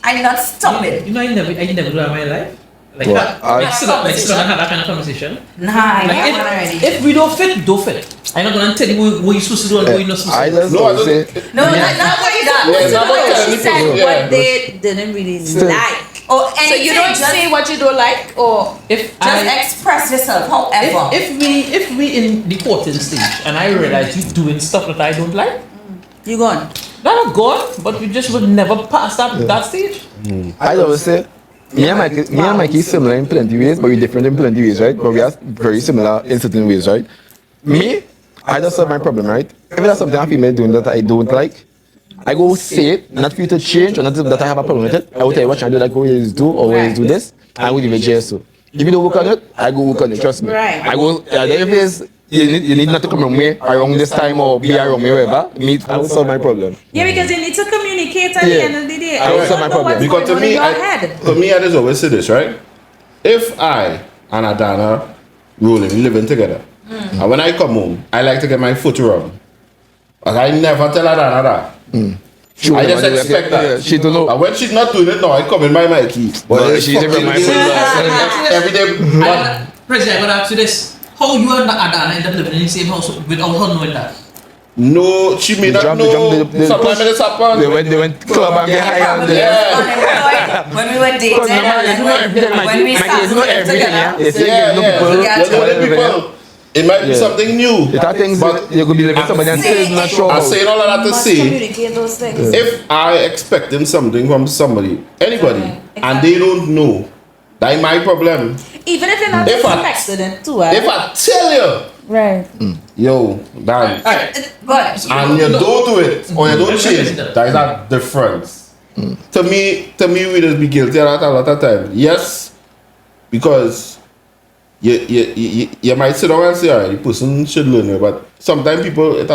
Speaker 4: I'm not stopping.
Speaker 1: You know, I never do that in my life. Like
Speaker 3: What?
Speaker 1: that. Like sit down and have that kind of conversation.
Speaker 4: Nah, I
Speaker 1: Like
Speaker 4: have one already.
Speaker 1: if we don't fit, don't fit. I'm not gonna tell you what you're supposed to do and what you're not supposed
Speaker 3: I
Speaker 1: to do.
Speaker 3: just
Speaker 2: No, I
Speaker 3: don't say.
Speaker 4: No, not like that.
Speaker 2: Yeah, it's not like that.
Speaker 5: She said
Speaker 2: Yeah.
Speaker 5: what they didn't really
Speaker 3: Still.
Speaker 5: like.
Speaker 4: Oh,
Speaker 5: So you don't say what you don't like, or
Speaker 1: If
Speaker 4: Just
Speaker 1: I
Speaker 4: express yourself, however.
Speaker 1: if we in the courting stage and I realize you doing stuff that I don't like,
Speaker 5: you gone.
Speaker 1: not gone, but we just would never pass that stage.
Speaker 3: I always say, me and Mikey is similar in plenty ways, but we're different in plenty ways, right? But we are very similar in certain ways, right? Me, I just have my problem, right? If there's something a female doing that I don't like, I go say it, not for you to change or not that I have a problem with it. I will tell you what I do, like always do, always do this, and I will leave it just so. If you don't work on it, I go work on it, trust me.
Speaker 5: Right.
Speaker 3: I go, if you need not to come around this time or be around me wherever. I will solve my problem.
Speaker 5: Yeah, because you need to communicate at the end of the day.
Speaker 3: I will solve my problem.
Speaker 2: Because to me, I just always say this, right? If I and Adana rolling, living together, and when I come home, I like to get my foot rubbed. But I never tell Adana that. I just expect that.
Speaker 3: Yeah, she don't know.
Speaker 2: And when she's not doing it now, I come in my Mikey.
Speaker 3: But she's in my
Speaker 2: every day.
Speaker 1: President, I gotta ask you this. How you and Adana end up living in the same house without her knowing that?
Speaker 2: No, she may not know. Sometimes it happens.
Speaker 3: They went club and get high on there.
Speaker 4: When we were dating, when we started together.
Speaker 2: People. It might be something new.
Speaker 3: That things but you could be living somebody and still not sure.
Speaker 2: I'm saying all of that to say,
Speaker 5: communicate those things.
Speaker 2: if I expecting something from somebody, anybody, and they don't know, that's my problem.
Speaker 5: Even if you're not expecting it too,
Speaker 2: If I tell you,
Speaker 5: right?
Speaker 2: yo, man,
Speaker 4: But
Speaker 2: and you don't do it or you don't change, that is a difference. To me, we just be guilty of that a lot of time. Yes, because you might sit down and say, the person should learn it, but sometimes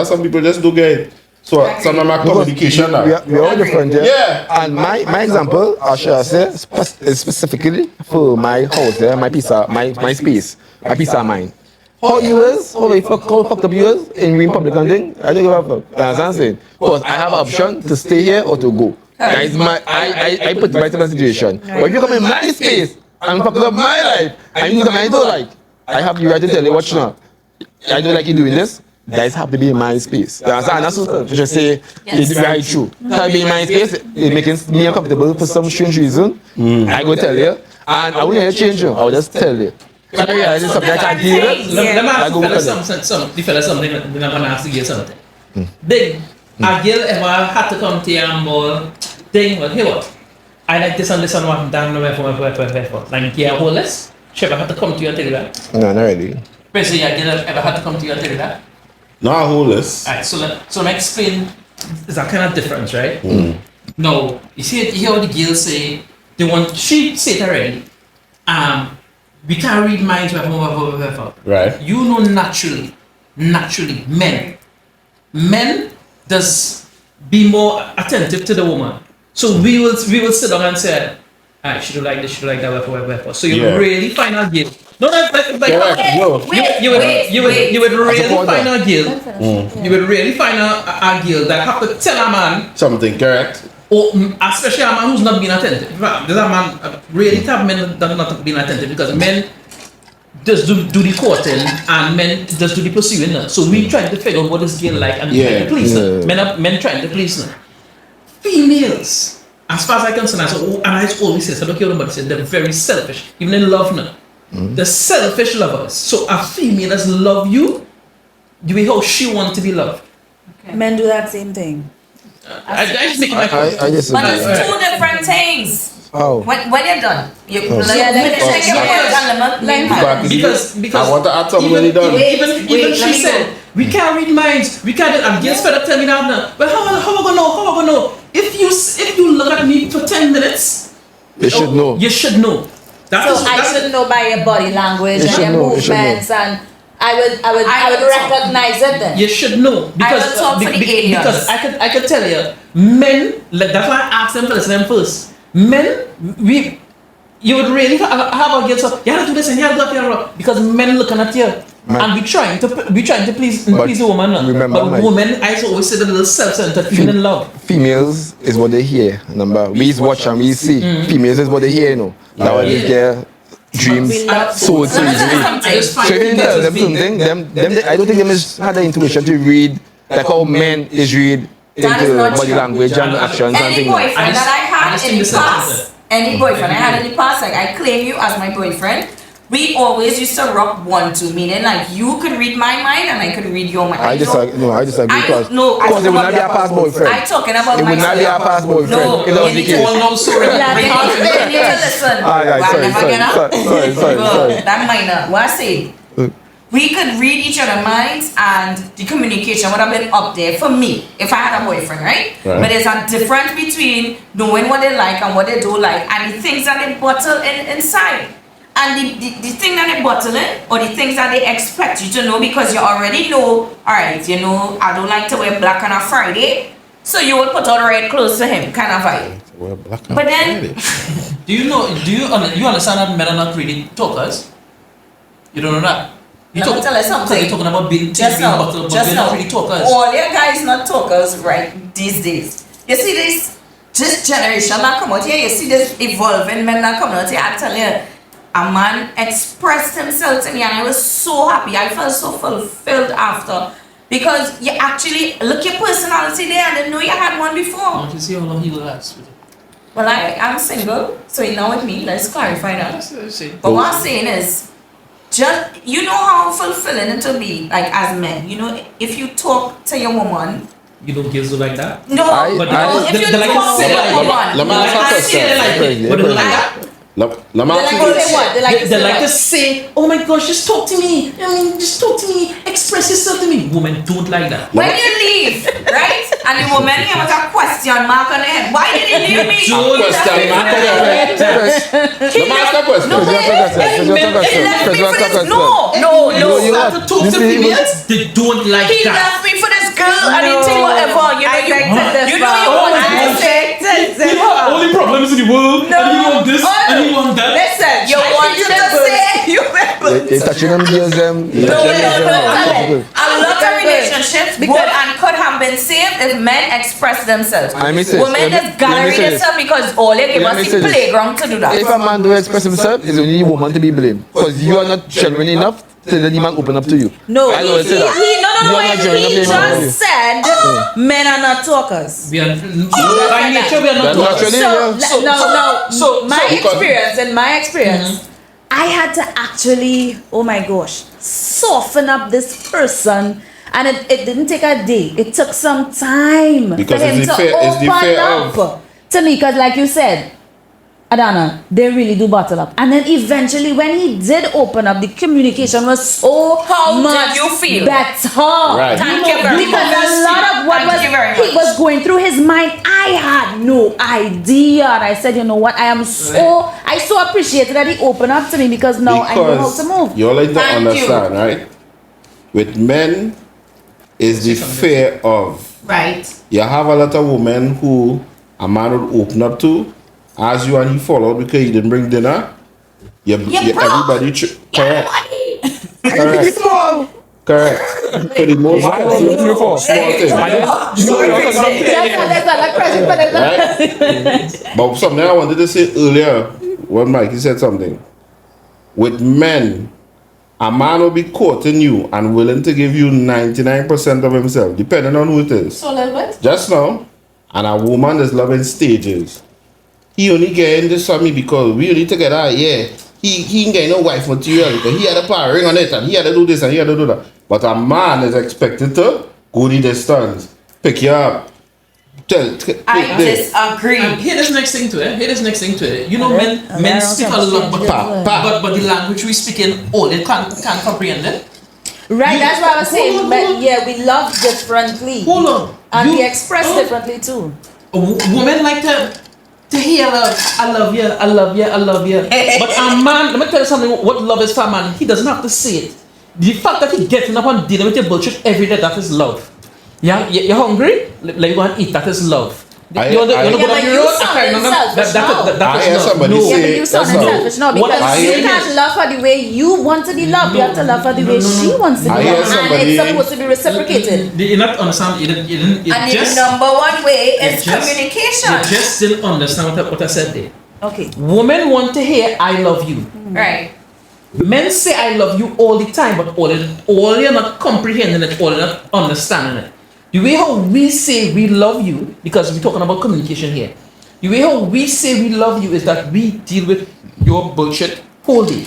Speaker 2: some people just don't get it. So sometimes my communication
Speaker 3: we are all different,
Speaker 2: yeah.
Speaker 3: And my example, I should say, is specifically for my house, my piece of my space, my piece of mind. How you is, how fucked up you is in green public and thing, I don't give a fuck. You understand what I'm saying? Because I have an option to stay here or to go. That is I put myself in a situation. But if you come in my space and fuck up my life, and you do something I don't like, I have the right to tell you what you know. I don't like you doing this. Guys have to be in my space. You understand? That's what I just say. It's very true. To be in my space, it making me uncomfortable for some strange reason. I go tell you, and I won't change you. I will just tell you. I realize it's something I can't deal with.
Speaker 1: Let me ask the fella something. I'm gonna ask the girl something. Big, a girl ever had to come to you and more thing? Well, hey, what? I like this and this and what. Damn, wherefore. Like, yeah, whole list. She ever had to come to you and tell you that?
Speaker 3: No, not really.
Speaker 1: Basically, a girl ever had to come to you and tell you that?
Speaker 2: Not a whole list.
Speaker 1: Alright, so let me explain. There's a kind of difference, right? No, you hear what the girls say. She said it already. We can't read minds, whatever.
Speaker 2: Right.
Speaker 1: You know, naturally, men does be more attentive to the woman. So we will sit down and say, alright, she do like this, she do like that, whatever. So you really find out girl. No, you would really find a girl. You would really find a girl that have to tell a man
Speaker 2: something, correct?
Speaker 1: Or especially a man who's not being attentive. There's a man really have men that are not being attentive because men just do the courting and men just do the pursuing. So we trying to figure out what this girl like and trying to please her. Men trying to please her. Females, as far as I can say, and I always say, I don't care about it, they're very selfish, even in love now. The selfish lovers. So a female does love you the way how she wants to be loved.
Speaker 5: Okay. Men do that same thing.
Speaker 1: I just make my point.
Speaker 4: But it's two different things.
Speaker 3: Oh.
Speaker 4: When you're done, because
Speaker 2: I want to add something when you're done.
Speaker 1: Even she said, we can't read minds, we can't, and girls fed up tell me that now. But how am I gonna know? If you look at me for 10 minutes,
Speaker 3: you should know.
Speaker 1: You should know.
Speaker 5: I should know by your body language and your movements, and I would recognize it then.
Speaker 1: You should know because I could tell you, men. That's why I asked them to listen them first. Men, you would really have a girl so you have to do this and you have to do that because men looking at you. And we trying to please the woman. But women, I always say the little self-centered, feeling in love.
Speaker 3: Females is what they hear. Number we watch and we see. Females is what they hear, you know. That why they get dreams so easily. So if you tell them something, I don't think they had the intuition to read like how men is read into body language and actions and things.
Speaker 4: Any boyfriend that I had in the past, like I claim you as my boyfriend. We always used to rock 1-2, meaning like you could read my mind and I could read your mind.
Speaker 3: I disagree because it would not be a past boyfriend.
Speaker 4: I'm talking about
Speaker 3: it would not be a past boyfriend.
Speaker 4: No,
Speaker 3: it was the case.
Speaker 4: You need to listen.
Speaker 3: Sorry.
Speaker 4: That minor. What I say? We could read each other's minds and the communication would have been up there for me if I had a boyfriend, right? But there's a difference between knowing what they like and what they don't like and the things that they bottle inside. And the thing that they bottle it, or the things that they expect you to know, because you already know, alright, you know, I don't like to wear black on a Friday, so you will put on red clothes for him, kind of vibe.
Speaker 2: Wear black on
Speaker 4: But then,
Speaker 2: Friday.
Speaker 1: Do you understand that men are not really talkers? You don't know that?
Speaker 4: let me tell you something.
Speaker 1: You're talking about being
Speaker 4: Just
Speaker 1: being
Speaker 4: now,
Speaker 1: bottled, but
Speaker 4: just
Speaker 1: they're
Speaker 4: now,
Speaker 1: not really talkers.
Speaker 4: all your guys not talkers right these days. You see this generation that come out here, you see this evolving men that come out here. I tell you, a man expressed himself to me and I was so happy. I felt so fulfilled after. Because you actually look your personality there and I didn't know you had one before.
Speaker 1: I want to see how long he will last with it.
Speaker 4: Well, I'm single, so you're not with me. Let's clarify that.
Speaker 1: Let's see.
Speaker 4: But what I'm saying is, just you know how fulfilling it will be, like as men. You know, if you talk to your woman.
Speaker 1: You don't give so like that?
Speaker 4: No,
Speaker 1: But
Speaker 4: if you
Speaker 1: they like
Speaker 4: talk
Speaker 1: to
Speaker 4: to
Speaker 1: say
Speaker 4: your
Speaker 1: like
Speaker 4: woman,
Speaker 2: let me ask
Speaker 4: and
Speaker 2: a
Speaker 4: say
Speaker 2: question.
Speaker 4: like,
Speaker 1: But they don't like that?
Speaker 2: Let me
Speaker 5: They like
Speaker 2: ask
Speaker 5: to
Speaker 2: you
Speaker 5: say
Speaker 2: this.
Speaker 5: what? They like to
Speaker 1: They
Speaker 5: say
Speaker 1: like
Speaker 5: what?
Speaker 1: to say, oh my gosh, just talk to me. I mean, just talk to me. Express yourself to me. Women don't like that.
Speaker 4: when you leave, right? And the woman here with a question mark on the head. Why did he leave me?
Speaker 1: Don't
Speaker 2: Question mark on your head. Let me ask a question.
Speaker 4: No,
Speaker 1: You have to talk to females. They don't like
Speaker 4: He
Speaker 1: that.
Speaker 4: left me for this girl and he think whatever. You know, you want to say.
Speaker 1: You have all the problems in the world, and you want this, and you want that.
Speaker 5: Listen,
Speaker 4: You want to say.
Speaker 3: They touching them girls them. They touching them girls.
Speaker 4: A lot of relationships would and could have been saved if men express themselves.
Speaker 3: I may say-
Speaker 4: Women
Speaker 3: let me-
Speaker 4: just gallery
Speaker 3: let me say this.
Speaker 4: themselves because all they give
Speaker 3: Let me
Speaker 4: us
Speaker 3: say
Speaker 4: the
Speaker 3: this.
Speaker 4: playground to do that.
Speaker 3: If a man don't express himself, it's only the woman to be blamed. Because you are not genuine enough to let the man open up to you.
Speaker 5: No,
Speaker 3: I don't say that.
Speaker 5: no,
Speaker 3: You are not genuine
Speaker 5: he
Speaker 3: enough to be
Speaker 5: just said men are not talkers.
Speaker 1: We are, by nature, we are not
Speaker 3: That's
Speaker 1: talkers.
Speaker 3: naturally-
Speaker 5: So, my
Speaker 2: because-
Speaker 5: experience, in my experience, I had to actually, oh my gosh, soften up this person. And it didn't take a day. It took some time
Speaker 2: Because
Speaker 5: for him
Speaker 2: it's
Speaker 5: to
Speaker 2: the fear- it's the
Speaker 5: open
Speaker 2: fear
Speaker 5: up
Speaker 2: of-
Speaker 5: to me. Because like you said, Adana, they really do bottle up. And then eventually when he did open up, the communication was so
Speaker 4: How
Speaker 5: much
Speaker 4: did you feel?
Speaker 5: better.
Speaker 2: Right.
Speaker 4: Thank you very
Speaker 5: Because
Speaker 4: much.
Speaker 5: a lot of what
Speaker 4: Thank you very
Speaker 5: he
Speaker 4: much.
Speaker 5: was going through his mind, I had no idea. And I said, you know what? I so appreciated that he opened up to me because now I know how to move.
Speaker 2: You all like to
Speaker 4: Thank you.
Speaker 2: understand, right? With men, is the fear of.
Speaker 4: Right.
Speaker 2: You have a lot of women who a man would open up to, as you and he fall out because he didn't bring dinner. Everybody. Correct. Correct. Correct. For the most part, small thing. Right? But something I wanted to say earlier, when Mike he said something. With men, a man will be courting you and willing to give you 99% of himself, depending on who it is.
Speaker 4: So a little bit.
Speaker 2: Just now, and a woman is loving stages. He only getting this from me because we only together, yeah. He ain't getting no wife material because he had to put a ring on it and he had to do this and he had to do that. But a man is expected to go the distance, pick you up.
Speaker 4: I disagree.
Speaker 1: Here this next thing to it. You know, men speak a lot, but the language we speak in, they can't comprehend it.
Speaker 5: Right, that's what I was saying. But yeah, we love differently.
Speaker 1: Hold on.
Speaker 5: And we express differently too.
Speaker 1: Women like to hear love. I love you, I love you, I love you. But a man, let me tell you something, what love is for a man, he doesn't have to say it. The fact that he getting up and dealing with your bullshit every day, that is love. Yeah, you're hungry? Let you go and eat, that is love. You want to go down the road?
Speaker 2: I hear somebody say,
Speaker 5: You sound selfish now because you can't love her the way you want to be loved. You have to love her the way she wants to be loved. And it's supposed to be reciprocated.
Speaker 1: You not understand. You didn't.
Speaker 4: And the number one way is communication.
Speaker 1: You just didn't understand what I said there.
Speaker 5: Okay.
Speaker 1: Women want to hear "I love you."
Speaker 4: Right.
Speaker 1: Men say "I love you" all the time, but all you're not comprehending it, all you're not understanding it. The way how we say we love you, because we're talking about communication here. The way how we say we love you is that we deal with your bullshit whole day.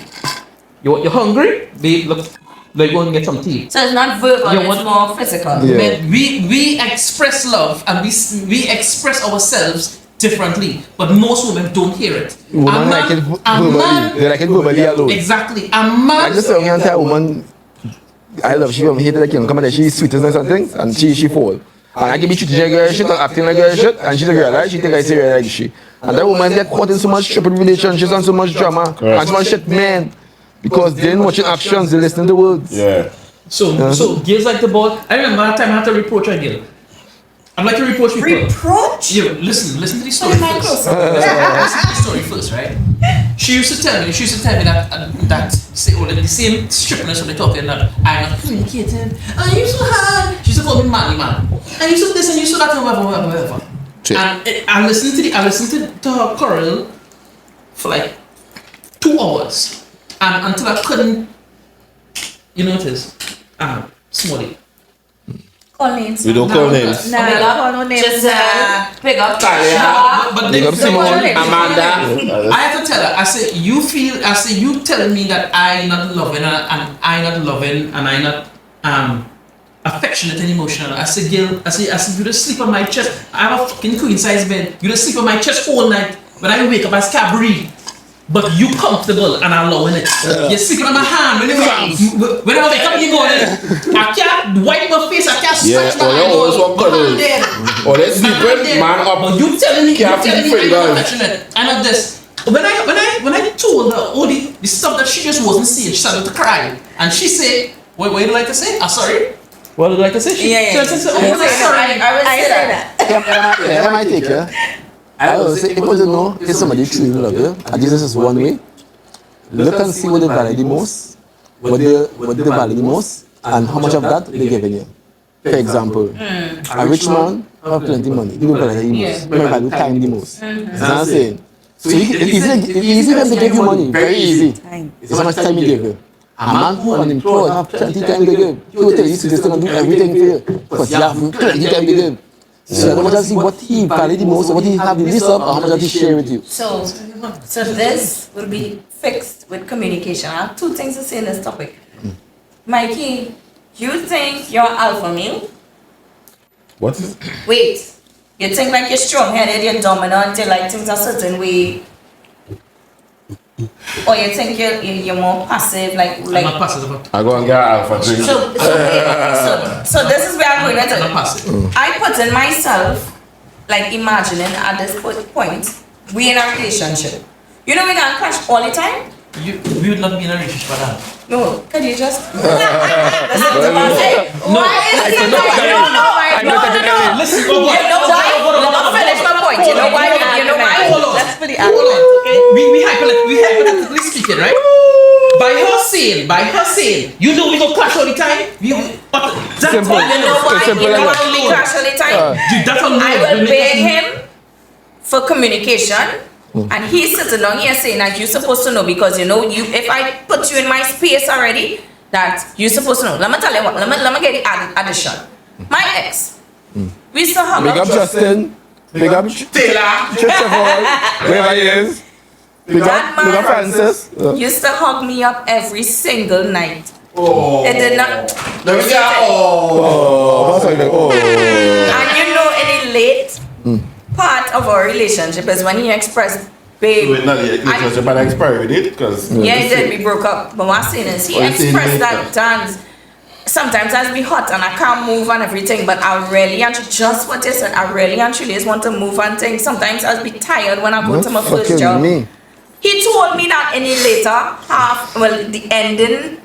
Speaker 1: You're hungry? Babe, look, let's go and get some tea.
Speaker 4: So it's not verbal, it's more physical.
Speaker 3: Yeah.
Speaker 1: Men, we express love and we express ourselves differently, but most women don't hear it.
Speaker 3: Women like it verbally. They like it verbally alone.
Speaker 1: Exactly. A man.
Speaker 3: I just say, a woman, I love she hate it like come and she's sweet and something and she fall. And I can be treating like girl shit or acting like girl shit, and she's a girl, right? She think I serious like shit. And that woman get caught in so much stupid relationships and so much drama and so much shit, man. Because they didn't watch actions, they listen to words.
Speaker 2: Yeah.
Speaker 1: So girls like the ball. I remember that time I had to reproach a girl. I'm like to reproach people.
Speaker 4: Reproach?
Speaker 1: Yeah, listen to the story first. Listen to the story first, right? She used to tell me that say, the same strictness when they talking that I'm not communicating. And you so hard. She used to call me man. And you so this and you so that and whatever. And I listened to her quarrel for like 2 hours. And until I couldn't, you know what it is? Small.
Speaker 4: Call names.
Speaker 2: We don't call names.
Speaker 5: Nah,
Speaker 4: Big up.
Speaker 5: call no names.
Speaker 4: Just pick up
Speaker 1: Talia. But
Speaker 3: Big up Simone,
Speaker 1: Amanda. I have to tell her, I say, you telling me that I not loving and I not affectionate and emotional. I say, girl, I say, you just sleep on my chest. I have a fucking queen size bed. You just sleep on my chest all night. When I wake up, I can't breathe. But you comfortable and allowing it. You're sleeping on my hand. When I wake up, you go in. I can't wipe my face. I can't scratch my hand.
Speaker 2: Or let's sleep man up.
Speaker 1: But you telling me
Speaker 2: Can't
Speaker 1: I'm
Speaker 2: feel free, guys.
Speaker 1: affectionate. I know this. When I told her all the stuff that she just wasn't saying, she started to cry. And she said, what would you like to say? Sorry. What would you like to say? She said,
Speaker 4: I would say that.
Speaker 3: Yeah, I might take her. I will say, if you don't know if somebody truly love you, and this is one way, look and see what they value the most, what they value the most, and how much of that they're giving you. For example, a rich man have plenty of money, he will value the most, he will value time the most. You know what I'm saying? So it's easy for them to give you money, very easy. It's how much time you give you. A man who is unemployed have plenty time to give. He will tell you, this going to do everything for you, because you have plenty time to give. So I want to see what he value the most, what he have the list of, or how much does he share with you.
Speaker 4: So this will be fixed with communication. I have 2 things to say in this topic. Mikey, you think you're alpha male?
Speaker 2: What is
Speaker 4: Wait, you think like you're strong-headed, you're dominant, you like things a certain way? Or you think you're more passive, like
Speaker 1: I'm not passive about it.
Speaker 2: I go and get alpha drink.
Speaker 4: So this is where I'm going
Speaker 1: I'm not
Speaker 4: to.
Speaker 1: passive.
Speaker 4: I put in myself, like imagining at this point, we in a relationship. You know we can clash all the time?
Speaker 1: We would not be in a relationship for that.
Speaker 4: No, could you just listen to what I say?
Speaker 1: No.
Speaker 4: No.
Speaker 1: Listen,
Speaker 4: You know why? Let me finish my point. You know why?
Speaker 1: Hold on.
Speaker 5: That's for the
Speaker 1: Hold
Speaker 5: argument,
Speaker 1: on.
Speaker 5: okay?
Speaker 1: We hypothetically speaking, right? By her saying, you know we go clash all the time. That's
Speaker 3: Simple.
Speaker 1: all
Speaker 4: You know why?
Speaker 3: Simple
Speaker 4: You know
Speaker 3: like
Speaker 4: why we clash all the time?
Speaker 1: Dude, that's all
Speaker 4: I will beg him for communication. And he's sitting down here saying that you're supposed to know because you know if I put you in my space already, that you're supposed to know. Let me tell you what, let me get the addition. My ex, we still have
Speaker 3: Big up Justin, big up
Speaker 1: Taylor.
Speaker 3: Trevor, wherever he is. Big up Francis.
Speaker 4: used to hug me up every single night.
Speaker 2: Oh.
Speaker 4: It did not.
Speaker 2: Let me get
Speaker 3: Oh,
Speaker 4: And you know, any late part of our relationship is when he expressed, babe.
Speaker 2: Wait, not yet. Because you're about to expire with it, because
Speaker 4: Yeah, he did. We broke up. But what I'm saying is, he
Speaker 2: Oh, you saying
Speaker 4: expressed
Speaker 2: later.
Speaker 4: that dance. Sometimes I'll be hot and I can't move and everything, but I really and just what you said, I really and truly just want to move and things. Sometimes I'll be tired when I go to my first job.
Speaker 3: Me.
Speaker 4: He told me that in the later the ending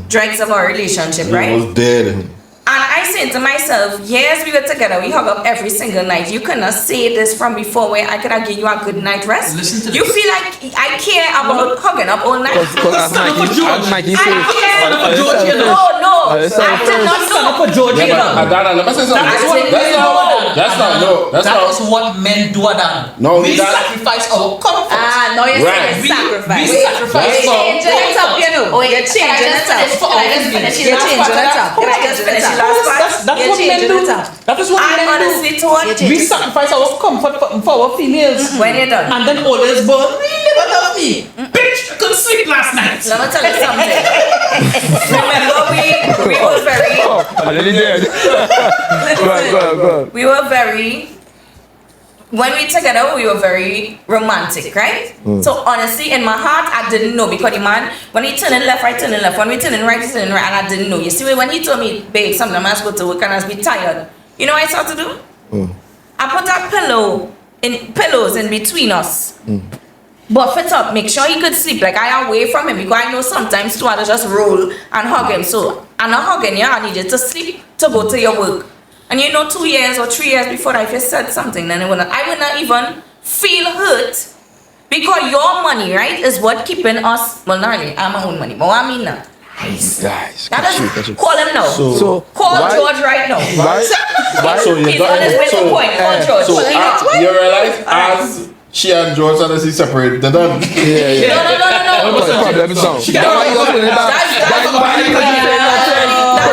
Speaker 4: dregs of our relationship,
Speaker 2: he
Speaker 4: right?
Speaker 2: was dead.
Speaker 4: And I said to myself, yes, we were together, we hug up every single night. You cannot say this from before where I could have give you a good night rest.
Speaker 1: Listen to
Speaker 4: You
Speaker 1: this.
Speaker 4: feel like I care about hugging up all night.
Speaker 3: Because as Mikey
Speaker 4: I
Speaker 3: said,
Speaker 4: care.
Speaker 1: George, you know.
Speaker 4: No, I
Speaker 3: Listen,
Speaker 4: did not
Speaker 1: Stand up
Speaker 4: know.
Speaker 1: for George, you know.
Speaker 2: Adana, let me say something.
Speaker 1: That's what men do, Adana. That is what men do, Adana.
Speaker 2: No,
Speaker 1: we
Speaker 2: that-
Speaker 1: sacrifice our comfort.
Speaker 5: Now you're
Speaker 2: Right.
Speaker 5: saying sacrifice.
Speaker 1: We sacrifice
Speaker 5: You're
Speaker 1: our
Speaker 5: changing it up, you know.
Speaker 4: Wait,
Speaker 5: You're changing it up.
Speaker 1: for
Speaker 4: Can I
Speaker 1: our
Speaker 4: just finish
Speaker 1: feelings.
Speaker 4: the
Speaker 5: You're
Speaker 4: last
Speaker 5: changing
Speaker 4: part?
Speaker 5: it up.
Speaker 4: Can I just finish the last part?
Speaker 1: That's
Speaker 5: You're
Speaker 1: what men
Speaker 5: changing
Speaker 1: do.
Speaker 5: it up.
Speaker 1: That is what
Speaker 4: I
Speaker 1: men
Speaker 4: honestly
Speaker 1: do.
Speaker 4: thought
Speaker 5: You're
Speaker 1: We sacrifice our comfort for our females.
Speaker 4: when you're done.
Speaker 1: And then always born, you never love me. Bitch, I couldn't sleep last night.
Speaker 4: Let me tell you something. Remember, we were very,
Speaker 3: I really did. Go.
Speaker 4: we were very. When we together, we were very romantic, right? So honestly, in my heart, I didn't know because the man, when he turned left, I turned left. When we turned right, he turned right, and I didn't know. You see, when he told me, babe, sometimes I must go to work and I must be tired. You know what I start to do? I put a pillows in between us. Buff it up, make sure he could sleep. Like I away from him because I know sometimes two others just roll and hug him. So I'm not hugging you, I need you to sleep to go to your work. And you know 2 years or 3 years before that, if you said something, then I would not even feel hurt. Because your money, right, is what keeping us, well not really, I'm my own money, but what I mean now.
Speaker 3: Guys,
Speaker 4: That is, call him now.
Speaker 3: So
Speaker 4: call
Speaker 3: why-
Speaker 4: George right now.
Speaker 3: Why?
Speaker 2: So you
Speaker 4: He's
Speaker 2: got
Speaker 4: on his way to
Speaker 2: so,
Speaker 4: point. Call George.
Speaker 2: so
Speaker 4: Call him.
Speaker 2: you realize as she and George are separate, they're done.
Speaker 3: Yeah.
Speaker 4: No.
Speaker 3: What's the problem now? That's why you got to it back.
Speaker 4: That's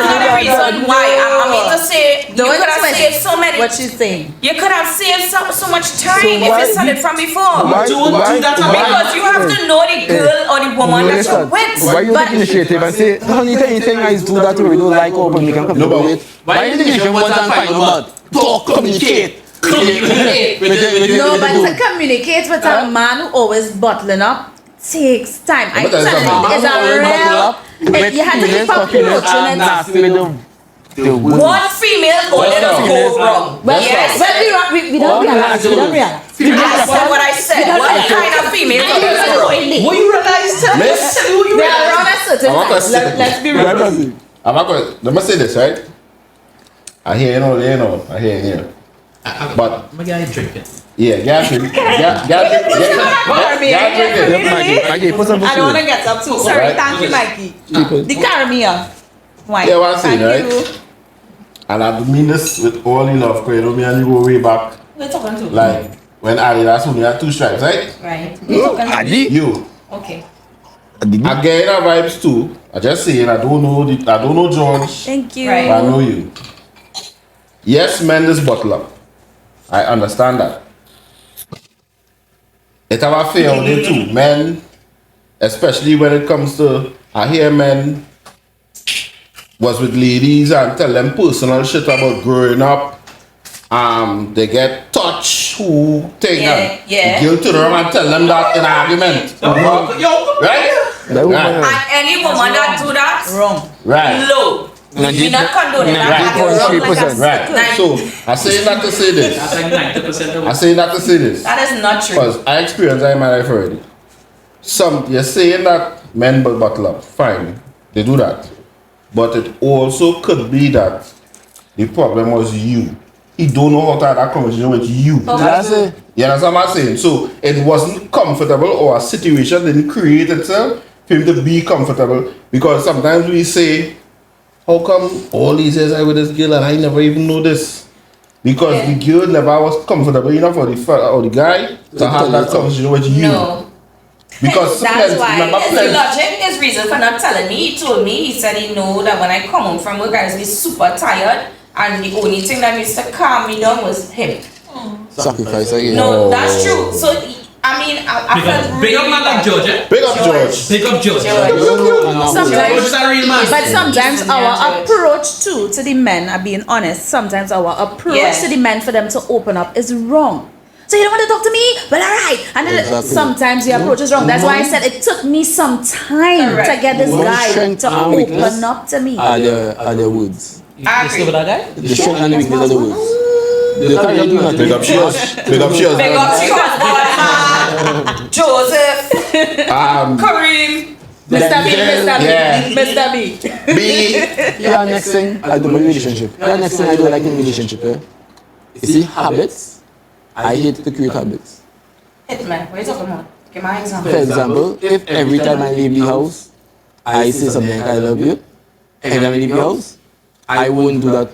Speaker 4: not the reason why. I mean to say, you
Speaker 5: Don't
Speaker 4: could have
Speaker 5: twist
Speaker 4: saved so many.
Speaker 5: what she's saying.
Speaker 4: You could have saved so much time
Speaker 3: So
Speaker 4: if
Speaker 3: why
Speaker 4: you started from before.
Speaker 3: Why?
Speaker 4: Because you have to know the girl or the woman that you're with.
Speaker 3: Why you take initiative and say, honey, anything I do that we don't like or we can come
Speaker 2: No, but-
Speaker 3: with? Why you take initiative once and find out? Talk, communicate.
Speaker 5: No, but to communicate with a man who always bottling up takes time. I
Speaker 2: But that's
Speaker 5: tell you, it's a real. You have to keep approaching it.
Speaker 4: One female only does go wrong.
Speaker 5: Well,
Speaker 4: Yes.
Speaker 5: well, we don't realize. We don't realize.
Speaker 4: I said what I said. What kind of female does go wrong?
Speaker 1: What you realize?
Speaker 2: Miss?
Speaker 1: Tell me what you
Speaker 5: We are
Speaker 1: realize.
Speaker 5: around a certain
Speaker 2: I want
Speaker 5: time.
Speaker 2: to say-
Speaker 5: Let's be real.
Speaker 2: I'm not going to, let me say this, right? I hear you know, I hear you. But,
Speaker 1: My guy drinking.
Speaker 2: yeah, get drink.
Speaker 3: Maggie, put some
Speaker 5: I don't want to get up too. Sorry,
Speaker 2: Right.
Speaker 5: thank you, Mikey. The Caribbean. Why?
Speaker 2: Yeah, what I'm saying,
Speaker 5: Thank
Speaker 2: right?
Speaker 5: you.
Speaker 2: And I mean this with all the love, because you know me and you go way back.
Speaker 4: We're talking to.
Speaker 2: Like, when Adidas only had 2 stripes, right?
Speaker 4: Right. We're talking to.
Speaker 3: Adi.
Speaker 2: You.
Speaker 4: Okay.
Speaker 2: I get that vibes too. I just saying, I don't know George,
Speaker 5: Thank you.
Speaker 4: Right.
Speaker 2: but I know you. Yes, men this bottle up. I understand that. It have a fair on it too. Men, especially when it comes to, I hear men was with ladies and tell them personal shit about growing up. They get touched, who thing,
Speaker 4: Yeah, yeah.
Speaker 2: Guilt to them and tell them that in an argument. Right?
Speaker 4: And any woman that do that,
Speaker 5: Wrong.
Speaker 2: Right.
Speaker 4: low. We're not condoning that. You're wrong.
Speaker 3: 90.3%.
Speaker 2: Right. So I say that to say this.
Speaker 1: That's like 90% of
Speaker 2: I say that to say this.
Speaker 4: That is not true.
Speaker 2: Because I experienced that in my life already. You're saying that men will bottle up. Fine. They do that. But it also could be that the problem was you. He don't know how to have that conversation with you.
Speaker 3: That's it.
Speaker 2: You understand what I'm saying? So it wasn't comfortable, or a situation didn't create itself for him to be comfortable. Because sometimes we say, how come all these years I with this girl and I never even know this? Because the girl never was comfortable enough for the fella or the guy to have that conversation with you.
Speaker 4: No.
Speaker 2: Because
Speaker 5: That's why
Speaker 2: remember
Speaker 4: His
Speaker 2: plenty-
Speaker 4: logic, his reason for not telling me, he told me, he said he know that when I come home from work, I was be super tired, and the only thing that used to calm me down was him.
Speaker 3: Sacrifice again.
Speaker 4: No, that's true. So, I mean, I felt
Speaker 1: Big up man like George, eh?
Speaker 2: Big up George.
Speaker 1: Big up George.
Speaker 4: George.
Speaker 1: George is a real man.
Speaker 5: But sometimes
Speaker 4: Yeah,
Speaker 5: our
Speaker 4: George.
Speaker 5: approach too to the men, are being honest, sometimes our approach
Speaker 4: Yeah.
Speaker 5: to the men for them to open up is wrong. So you don't want to talk to me? Well, alright. And then
Speaker 3: Exactly.
Speaker 5: sometimes the approach is wrong. That's why I said it took me some time
Speaker 4: Correct.
Speaker 5: to get this
Speaker 3: One
Speaker 5: guy
Speaker 3: strength
Speaker 5: to
Speaker 3: and weakness
Speaker 5: open up to me.
Speaker 3: Are the woods.
Speaker 1: You still with that guy?
Speaker 3: The strength and the weakness are the woods. The time you do nothing.
Speaker 2: Big up Cheers. Big up Cheers.
Speaker 4: Big up to husband, Joseph, Kareem.
Speaker 5: Mr. B, Mr. B,
Speaker 2: Yeah.
Speaker 5: Mr. B.
Speaker 2: B.
Speaker 3: Yeah, next thing I do my relationship. Yeah, next thing I do like in relationship. You see, habits. I hate to create habits.
Speaker 4: Hitman, what are you talking about? Give my example.
Speaker 3: For example, if every time I leave the house, I say something like I love you, every time I leave the house, I won't do that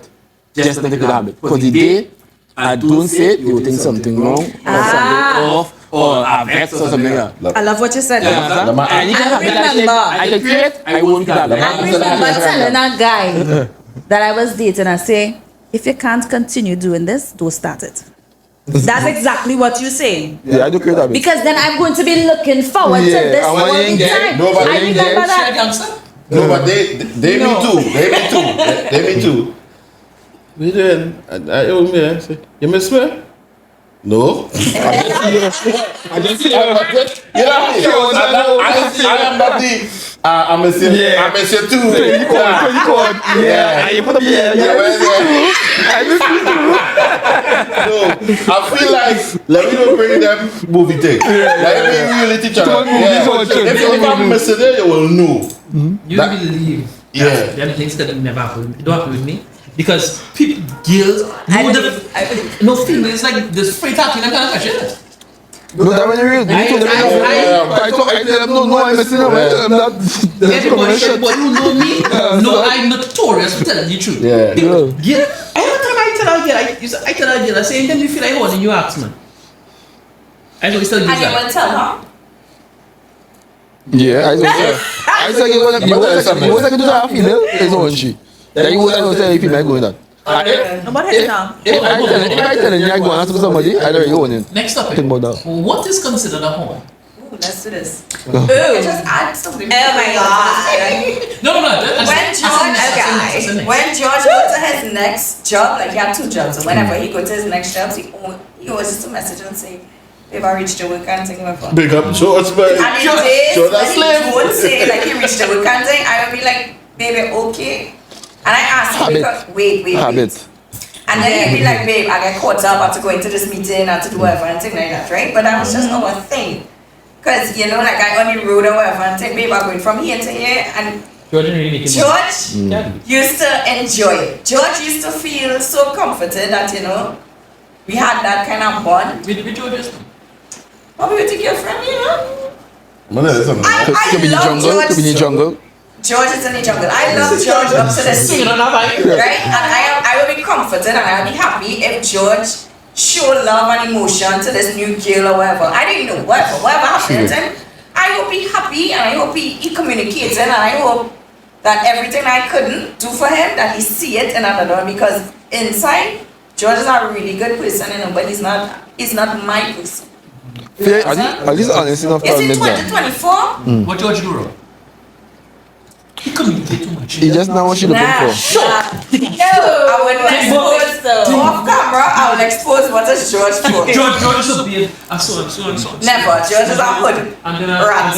Speaker 3: just not to create a habit. Because the day I don't say it, you will think something wrong, or something off, or a vex or something like that.
Speaker 5: I love what you said.
Speaker 3: You understand?
Speaker 2: Lama-
Speaker 3: I need a habit
Speaker 5: remember.
Speaker 3: I can create, I won't create a habit.
Speaker 5: I remember telling a guy that I was dating, I say, if you can't continue doing this, don't start it. That's exactly what you're saying.
Speaker 3: Yeah, I do create a habit.
Speaker 5: Because then I'm going to be looking forward to
Speaker 3: Yeah,
Speaker 5: this
Speaker 3: and
Speaker 5: all
Speaker 3: when you
Speaker 5: the
Speaker 3: ain't get-
Speaker 5: time.
Speaker 2: nobody
Speaker 5: I
Speaker 2: ain't
Speaker 5: remember
Speaker 2: get-
Speaker 5: that.
Speaker 2: No, but they me too. They me too. We doing? I owe me. I say, you miss me? No.
Speaker 3: I just see
Speaker 2: You know, I am not the I miss you. I miss you too.
Speaker 3: 20 chord. Yeah. And you put up
Speaker 2: Yeah,
Speaker 3: I miss you too.
Speaker 2: So I feel like let me not bring them movie thing. Like we really teach us. If I'm missing it, you will know.
Speaker 1: You believe that them things that never happen. It don't happen with me. Because people, girls, no females like this free talking and kind of shit.
Speaker 3: No, that was real. I tell them, no, I'm missing them. I tell them that.
Speaker 1: Everybody should, but you know me. No, I'm notorious for telling the truth.
Speaker 2: Yeah.
Speaker 1: Every time I tell a girl, I say, anytime you feel like holding, you ask me. I know we still use
Speaker 4: And you
Speaker 1: that.
Speaker 4: will tell her.
Speaker 3: Yeah, I said you want to do that female. It's not she. That you want to tell if you might go in that.
Speaker 5: About head now.
Speaker 3: If I tell you I go and ask for somebody, I don't own it.
Speaker 1: Next topic.
Speaker 3: Think about that.
Speaker 1: What is considered a home?
Speaker 4: Ooh, let's do this. Just add something. Oh my god.
Speaker 1: No.
Speaker 4: When George goes to his next job, like he had 2 jobs, so whenever he goes to his next job, he always just a message and say, babe, I reached the work and take my phone.
Speaker 2: Big up George, man.
Speaker 4: And in days
Speaker 2: George,
Speaker 4: when he won't say like he reached the work and thing, I would be like, baby, okay. And I asked him because wait. And then he'd be like, babe, I get caught up, I have to go into this meeting, I have to do whatever and things like that, right? But that was just our thing. Because, you know, like I on the road or whatever and think, babe, I'm going from here to here. And George used to enjoy it. George used to feel so comforted that, you know, we had that kind of bond.
Speaker 1: With George?
Speaker 4: Probably with your friend, you know?
Speaker 3: Could be the jungle.
Speaker 4: George is in the jungle. I love George up to the sea, right? And I will be comforted and I will be happy if George showed love and emotion to this new girl or whatever. I didn't know whatever happened to him. I hope he happy and I hope he communicates and I hope that everything I couldn't do for him, that he see it in another, because inside George is a really good person, you know, but he's not my person.
Speaker 3: At least honest enough to
Speaker 4: Is it
Speaker 3: admit that.
Speaker 4: 2024?
Speaker 1: What George grew up? He communicate too much.
Speaker 3: He just know what she looking for.
Speaker 4: I would expose off camera. I would expose what is George for.
Speaker 1: George should be a so.
Speaker 4: Never. George is a hood. Rat.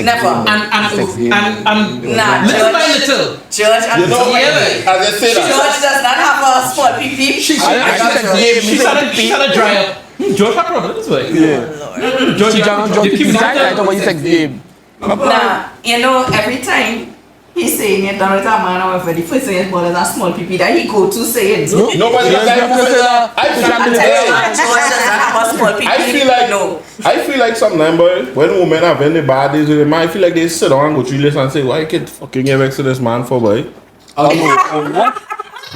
Speaker 4: Never. Nah,
Speaker 1: little.
Speaker 4: George and
Speaker 2: You know, as I say that.
Speaker 4: George does not have a small pee.
Speaker 1: She started dry up. George had problems, right?
Speaker 3: Yeah. George,
Speaker 4: Nah, you know, every time he's saying it, down with a man or whatever, the first thing is, but there's a small pee that he go to say it.
Speaker 2: Nobody has that. I feel like sometimes, boy, when women have any bad days with them, I feel like they sit down and go through this and say, why you can't fucking get back to this man for, boy?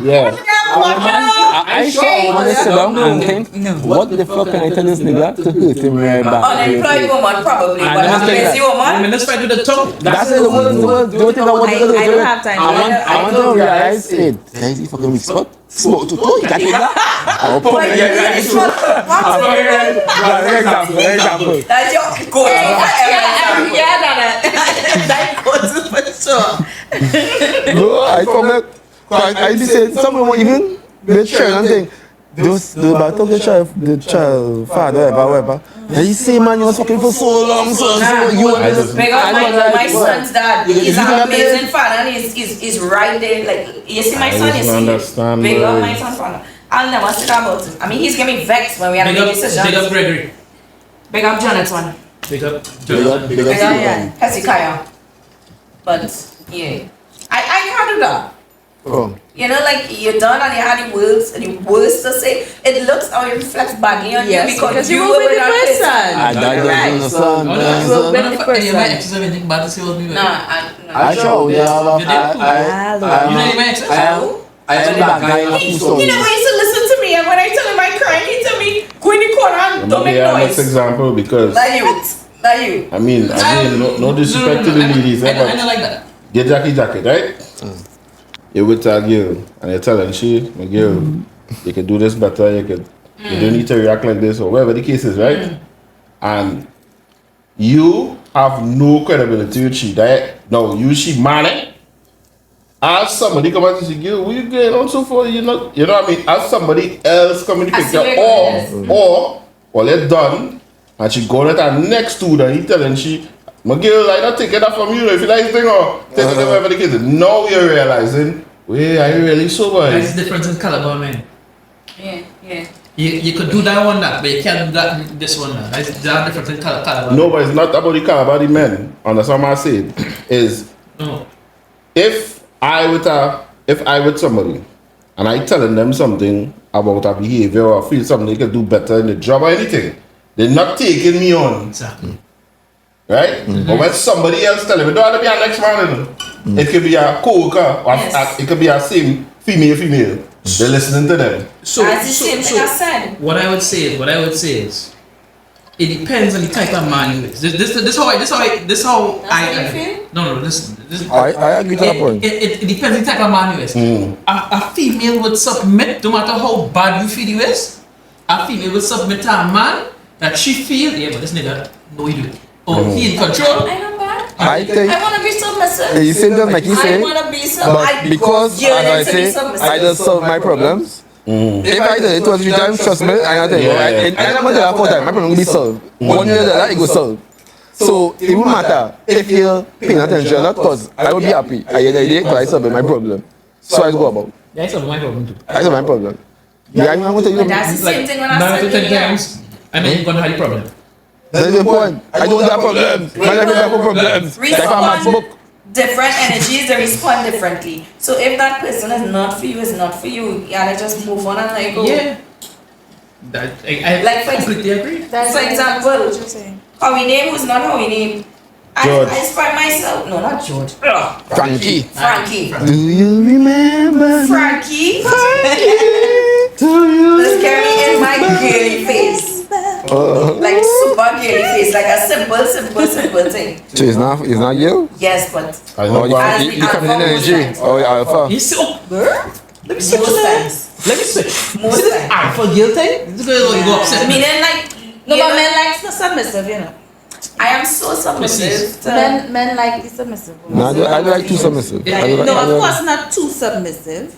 Speaker 2: Yeah.
Speaker 3: I saw one sit down and think, what the fuck can I tell this nigga to hurt him right back?
Speaker 4: Unemployed woman, probably, but a busy woman.
Speaker 1: Let's fight with the tongue.
Speaker 3: That's the word. Don't think about what
Speaker 5: I don't have time.
Speaker 3: I want to realize it. Is he fucking with spot? Smoke to toe, you can't take that? I'll put it in example.
Speaker 4: That's your go-to.
Speaker 5: That goes for sure.
Speaker 3: No, I come back. I be saying someone even with children and thing. Those about talk the child father whatever. And you say man you was fucking for so long so you
Speaker 4: because my son's dad is an amazing father and he's right there, like you see my son, you see big up my son's father. I'll never say that about it. I mean he's getting me vexed when we have to make decisions.
Speaker 1: Big up Gregory.
Speaker 4: Big up Jonathan.
Speaker 1: Big up
Speaker 4: Hezekiah. But yeah. I can't do that.
Speaker 3: Oh.
Speaker 4: You know, like you're done and you had the words to say. It looks or it reflects badly on you because you were with that person.
Speaker 3: I don't understand.
Speaker 5: You were with the person.
Speaker 1: You might actually have anything bad to say about me.
Speaker 3: I show you know
Speaker 1: my exes?
Speaker 3: I am that guy in a few songs.
Speaker 4: He never used to listen to me, and when I tell him I cry, he tell me go in the corner and don't make noise.
Speaker 2: Next example because
Speaker 4: That you.
Speaker 2: I mean, no disrespect to the ladies,
Speaker 1: I don't like that.
Speaker 2: Get jacket, right? You would tell girl, and you tell her, my girl, you can do this better, you don't need to react like this, or whatever the case is, right? And you have no credibility with she, right? No, you man. As somebody come out and say, girl, what you getting on so far? You know what I mean? As somebody else come in the picture, or they're done, and she go at her next to her, he telling she, My girl, I don't take it up from you. If you like thing or take it whatever the case is. Now you're realizing, wait, are you really sober?
Speaker 1: That's the difference in caliber, man.
Speaker 4: Yeah.
Speaker 1: You could do that one that, but you can't do that this one that. That's the difference in caliber.
Speaker 2: No, but it's not about the caliber of the men. Understand what I said? Is
Speaker 1: No.
Speaker 2: if I with somebody and I telling them something about a behavior or feel something they can do better in the job or anything, they're not taking me on.
Speaker 1: Exactly.
Speaker 2: Right? But when somebody else telling me, don't have to be an next man, it could be a co-worker or it could be a same female. They're listening to them.
Speaker 1: So,
Speaker 4: That's the same thing I said.
Speaker 1: what I would say is, it depends on the type of man you is. This how
Speaker 4: That's how you feel?
Speaker 1: No, this.
Speaker 3: I agree to that point.
Speaker 1: It depends on the type of man you is. A female would submit no matter how bad you feel you is. A female would submit to a man that she feel, yeah, but this nigga, no you do. Oh, he in control.
Speaker 4: I know bad.
Speaker 3: I think
Speaker 4: I wanna be submissive.
Speaker 3: you say just like you
Speaker 4: I
Speaker 3: say,
Speaker 4: wanna be submissive.
Speaker 3: but because as I say, I just solve my problems. If I do it 2 or 3 times, trust me, I tell you, and I'm gonna do that 4 times, my problem will be solved. 1 year that it go solve. So it won't matter if you're paying attention or not, cause I will be happy at the end of the day because I solve my problem. So I go about.
Speaker 1: Yeah, it's my problem too.
Speaker 3: I solve my problem. Yeah, I'm gonna tell you.
Speaker 4: But that's the same thing when I
Speaker 1: 9
Speaker 4: said
Speaker 1: to 10
Speaker 4: earlier.
Speaker 1: times, and then you're gonna have the problem.
Speaker 3: That's the point. I don't have problems. Man, I don't have problems. Like a man's book.
Speaker 4: Different energies, they respond differently. So if that person is not for you, is not for you, you gotta just move on and like go.
Speaker 1: Yeah. That, I
Speaker 4: Like for-
Speaker 1: completely agree.
Speaker 4: For example, how we name who's not how we name.
Speaker 2: George.
Speaker 4: I find myself, no, not George.
Speaker 3: Frankie.
Speaker 4: Frankie.
Speaker 3: Do you remember?
Speaker 4: Frankie.
Speaker 3: Do you
Speaker 4: Let's carry in my girly face. Like super girly face, like a simple thing.
Speaker 3: So it's not you?
Speaker 4: Yes, but
Speaker 2: I
Speaker 3: Or
Speaker 2: know
Speaker 4: As
Speaker 3: you
Speaker 4: the
Speaker 3: come in
Speaker 4: alpha
Speaker 3: energy?
Speaker 4: most
Speaker 3: Or alpha?
Speaker 1: You see, oh,
Speaker 4: girl,
Speaker 1: let me switch
Speaker 4: most
Speaker 1: it.
Speaker 4: times.
Speaker 1: Let me switch.
Speaker 4: Most
Speaker 1: See this
Speaker 4: times.
Speaker 1: alpha guilt thing? This girl you go upset.
Speaker 4: Meaning like,
Speaker 5: No,
Speaker 4: you
Speaker 5: but
Speaker 4: know,
Speaker 5: men like the submissive, you know.
Speaker 4: I am so submissive. to-
Speaker 5: Men like the submissive.
Speaker 3: No, I don't like too submissive. I don't like-
Speaker 5: No,
Speaker 3: I
Speaker 5: of
Speaker 3: don't like-
Speaker 5: course not too submissive,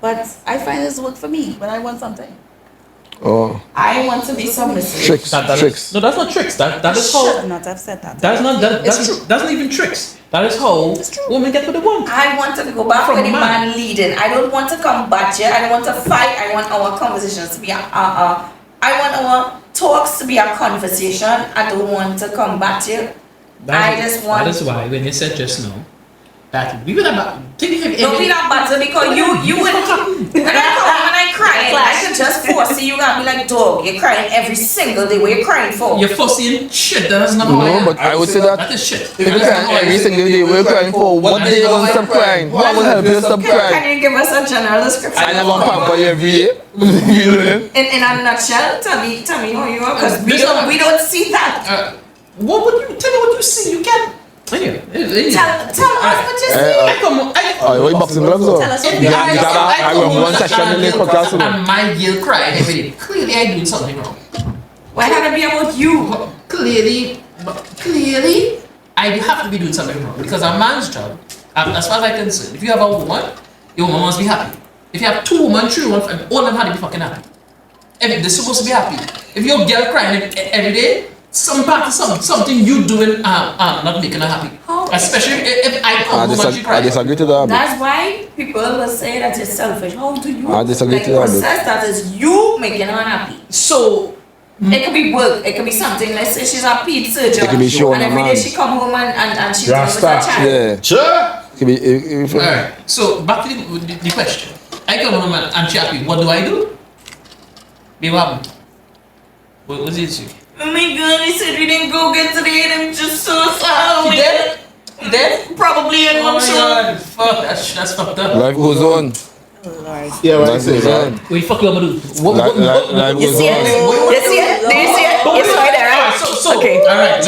Speaker 5: but I find this work for me when I want something.
Speaker 3: Oh,
Speaker 4: I want to be submissive.
Speaker 3: tricks. Tricks.
Speaker 1: No, that's not tricks. That is
Speaker 5: Should
Speaker 1: how.
Speaker 5: not have said that.
Speaker 1: That's not
Speaker 5: It's true.
Speaker 1: that's not even tricks. That is how women get what they want.
Speaker 4: I want to go back
Speaker 1: From
Speaker 4: with the
Speaker 1: man.
Speaker 4: man leading. I don't want to come back here. I don't want to fight. I want our conversations to be I want our talks to be a conversation. I don't want to come back here. I just want.
Speaker 1: That is why when you said just now that we would have taking
Speaker 4: Don't be that better because you would when I cry, I could just foresee you gonna be like dog. You're crying every single day. What you're crying for?
Speaker 1: You're forcing shit. That's not how I
Speaker 3: No,
Speaker 1: am.
Speaker 3: but I would say that
Speaker 1: That is shit.
Speaker 3: if you cry every single day, we're crying for one day you're gonna stop crying. What will help you stop crying?
Speaker 4: Can you give us a general description?
Speaker 3: I never pamper you every day. You know?
Speaker 4: In a nutshell, tell me how you are because
Speaker 1: This
Speaker 4: we don't see that.
Speaker 1: What would you tell me what you see? You can. Anyway.
Speaker 4: Tell us what you see.
Speaker 1: I come on.
Speaker 3: Oh, what boxing gloves on?
Speaker 5: Tell us
Speaker 1: If
Speaker 5: what
Speaker 1: you
Speaker 5: you
Speaker 3: Yeah,
Speaker 1: are-
Speaker 3: you gotta- I
Speaker 1: come
Speaker 3: run one
Speaker 1: on
Speaker 3: session in the
Speaker 1: and
Speaker 3: podcast room.
Speaker 1: and my girl crying every day. Clearly, I doing something wrong.
Speaker 4: Why had it be about you?
Speaker 1: Clearly, I have to be doing something wrong because a man's job, as far as I'm concerned, if you have a woman, your woman must be happy. If you have 2 women, 3 women, all of them have to be fucking happy. They're supposed to be happy. If your girl crying every day, something you doing not making her happy.
Speaker 4: How?
Speaker 1: Especially if I come home and she
Speaker 3: I
Speaker 1: cries.
Speaker 3: disagree to that.
Speaker 4: That's why people will say that you're selfish. How do you?
Speaker 3: I disagree
Speaker 4: like
Speaker 3: to that, but-
Speaker 4: process that is you making her unhappy.
Speaker 1: So
Speaker 4: It could be work. It could be something. Let's say she's a ped surgeon.
Speaker 3: It could be showing
Speaker 4: and
Speaker 3: her
Speaker 4: every day
Speaker 3: man.
Speaker 4: she come home and she's doing with her
Speaker 2: Rasta.
Speaker 4: child.
Speaker 3: Yeah.
Speaker 2: Sure.
Speaker 3: Could be, if,
Speaker 1: alright. So back to the question. I come home and I'm happy. What do I do? Be what happened? What's the issue?
Speaker 4: Oh my god, he said we didn't go get today and I'm just so
Speaker 1: You
Speaker 4: sorry.
Speaker 1: dead? You dead?
Speaker 4: Probably in
Speaker 1: Oh
Speaker 4: one
Speaker 1: my
Speaker 4: show.
Speaker 1: god, fuck, that's fucked up.
Speaker 3: life goes on.
Speaker 2: Yeah, what I
Speaker 3: Life
Speaker 2: say,
Speaker 3: goes
Speaker 2: man.
Speaker 3: on.
Speaker 1: What you fuck you gonna do?
Speaker 3: Life
Speaker 4: You
Speaker 3: goes
Speaker 4: see it?
Speaker 3: on.
Speaker 4: You see it? Do you see it? You saw it, right?
Speaker 1: So,
Speaker 4: Okay.
Speaker 1: alright, let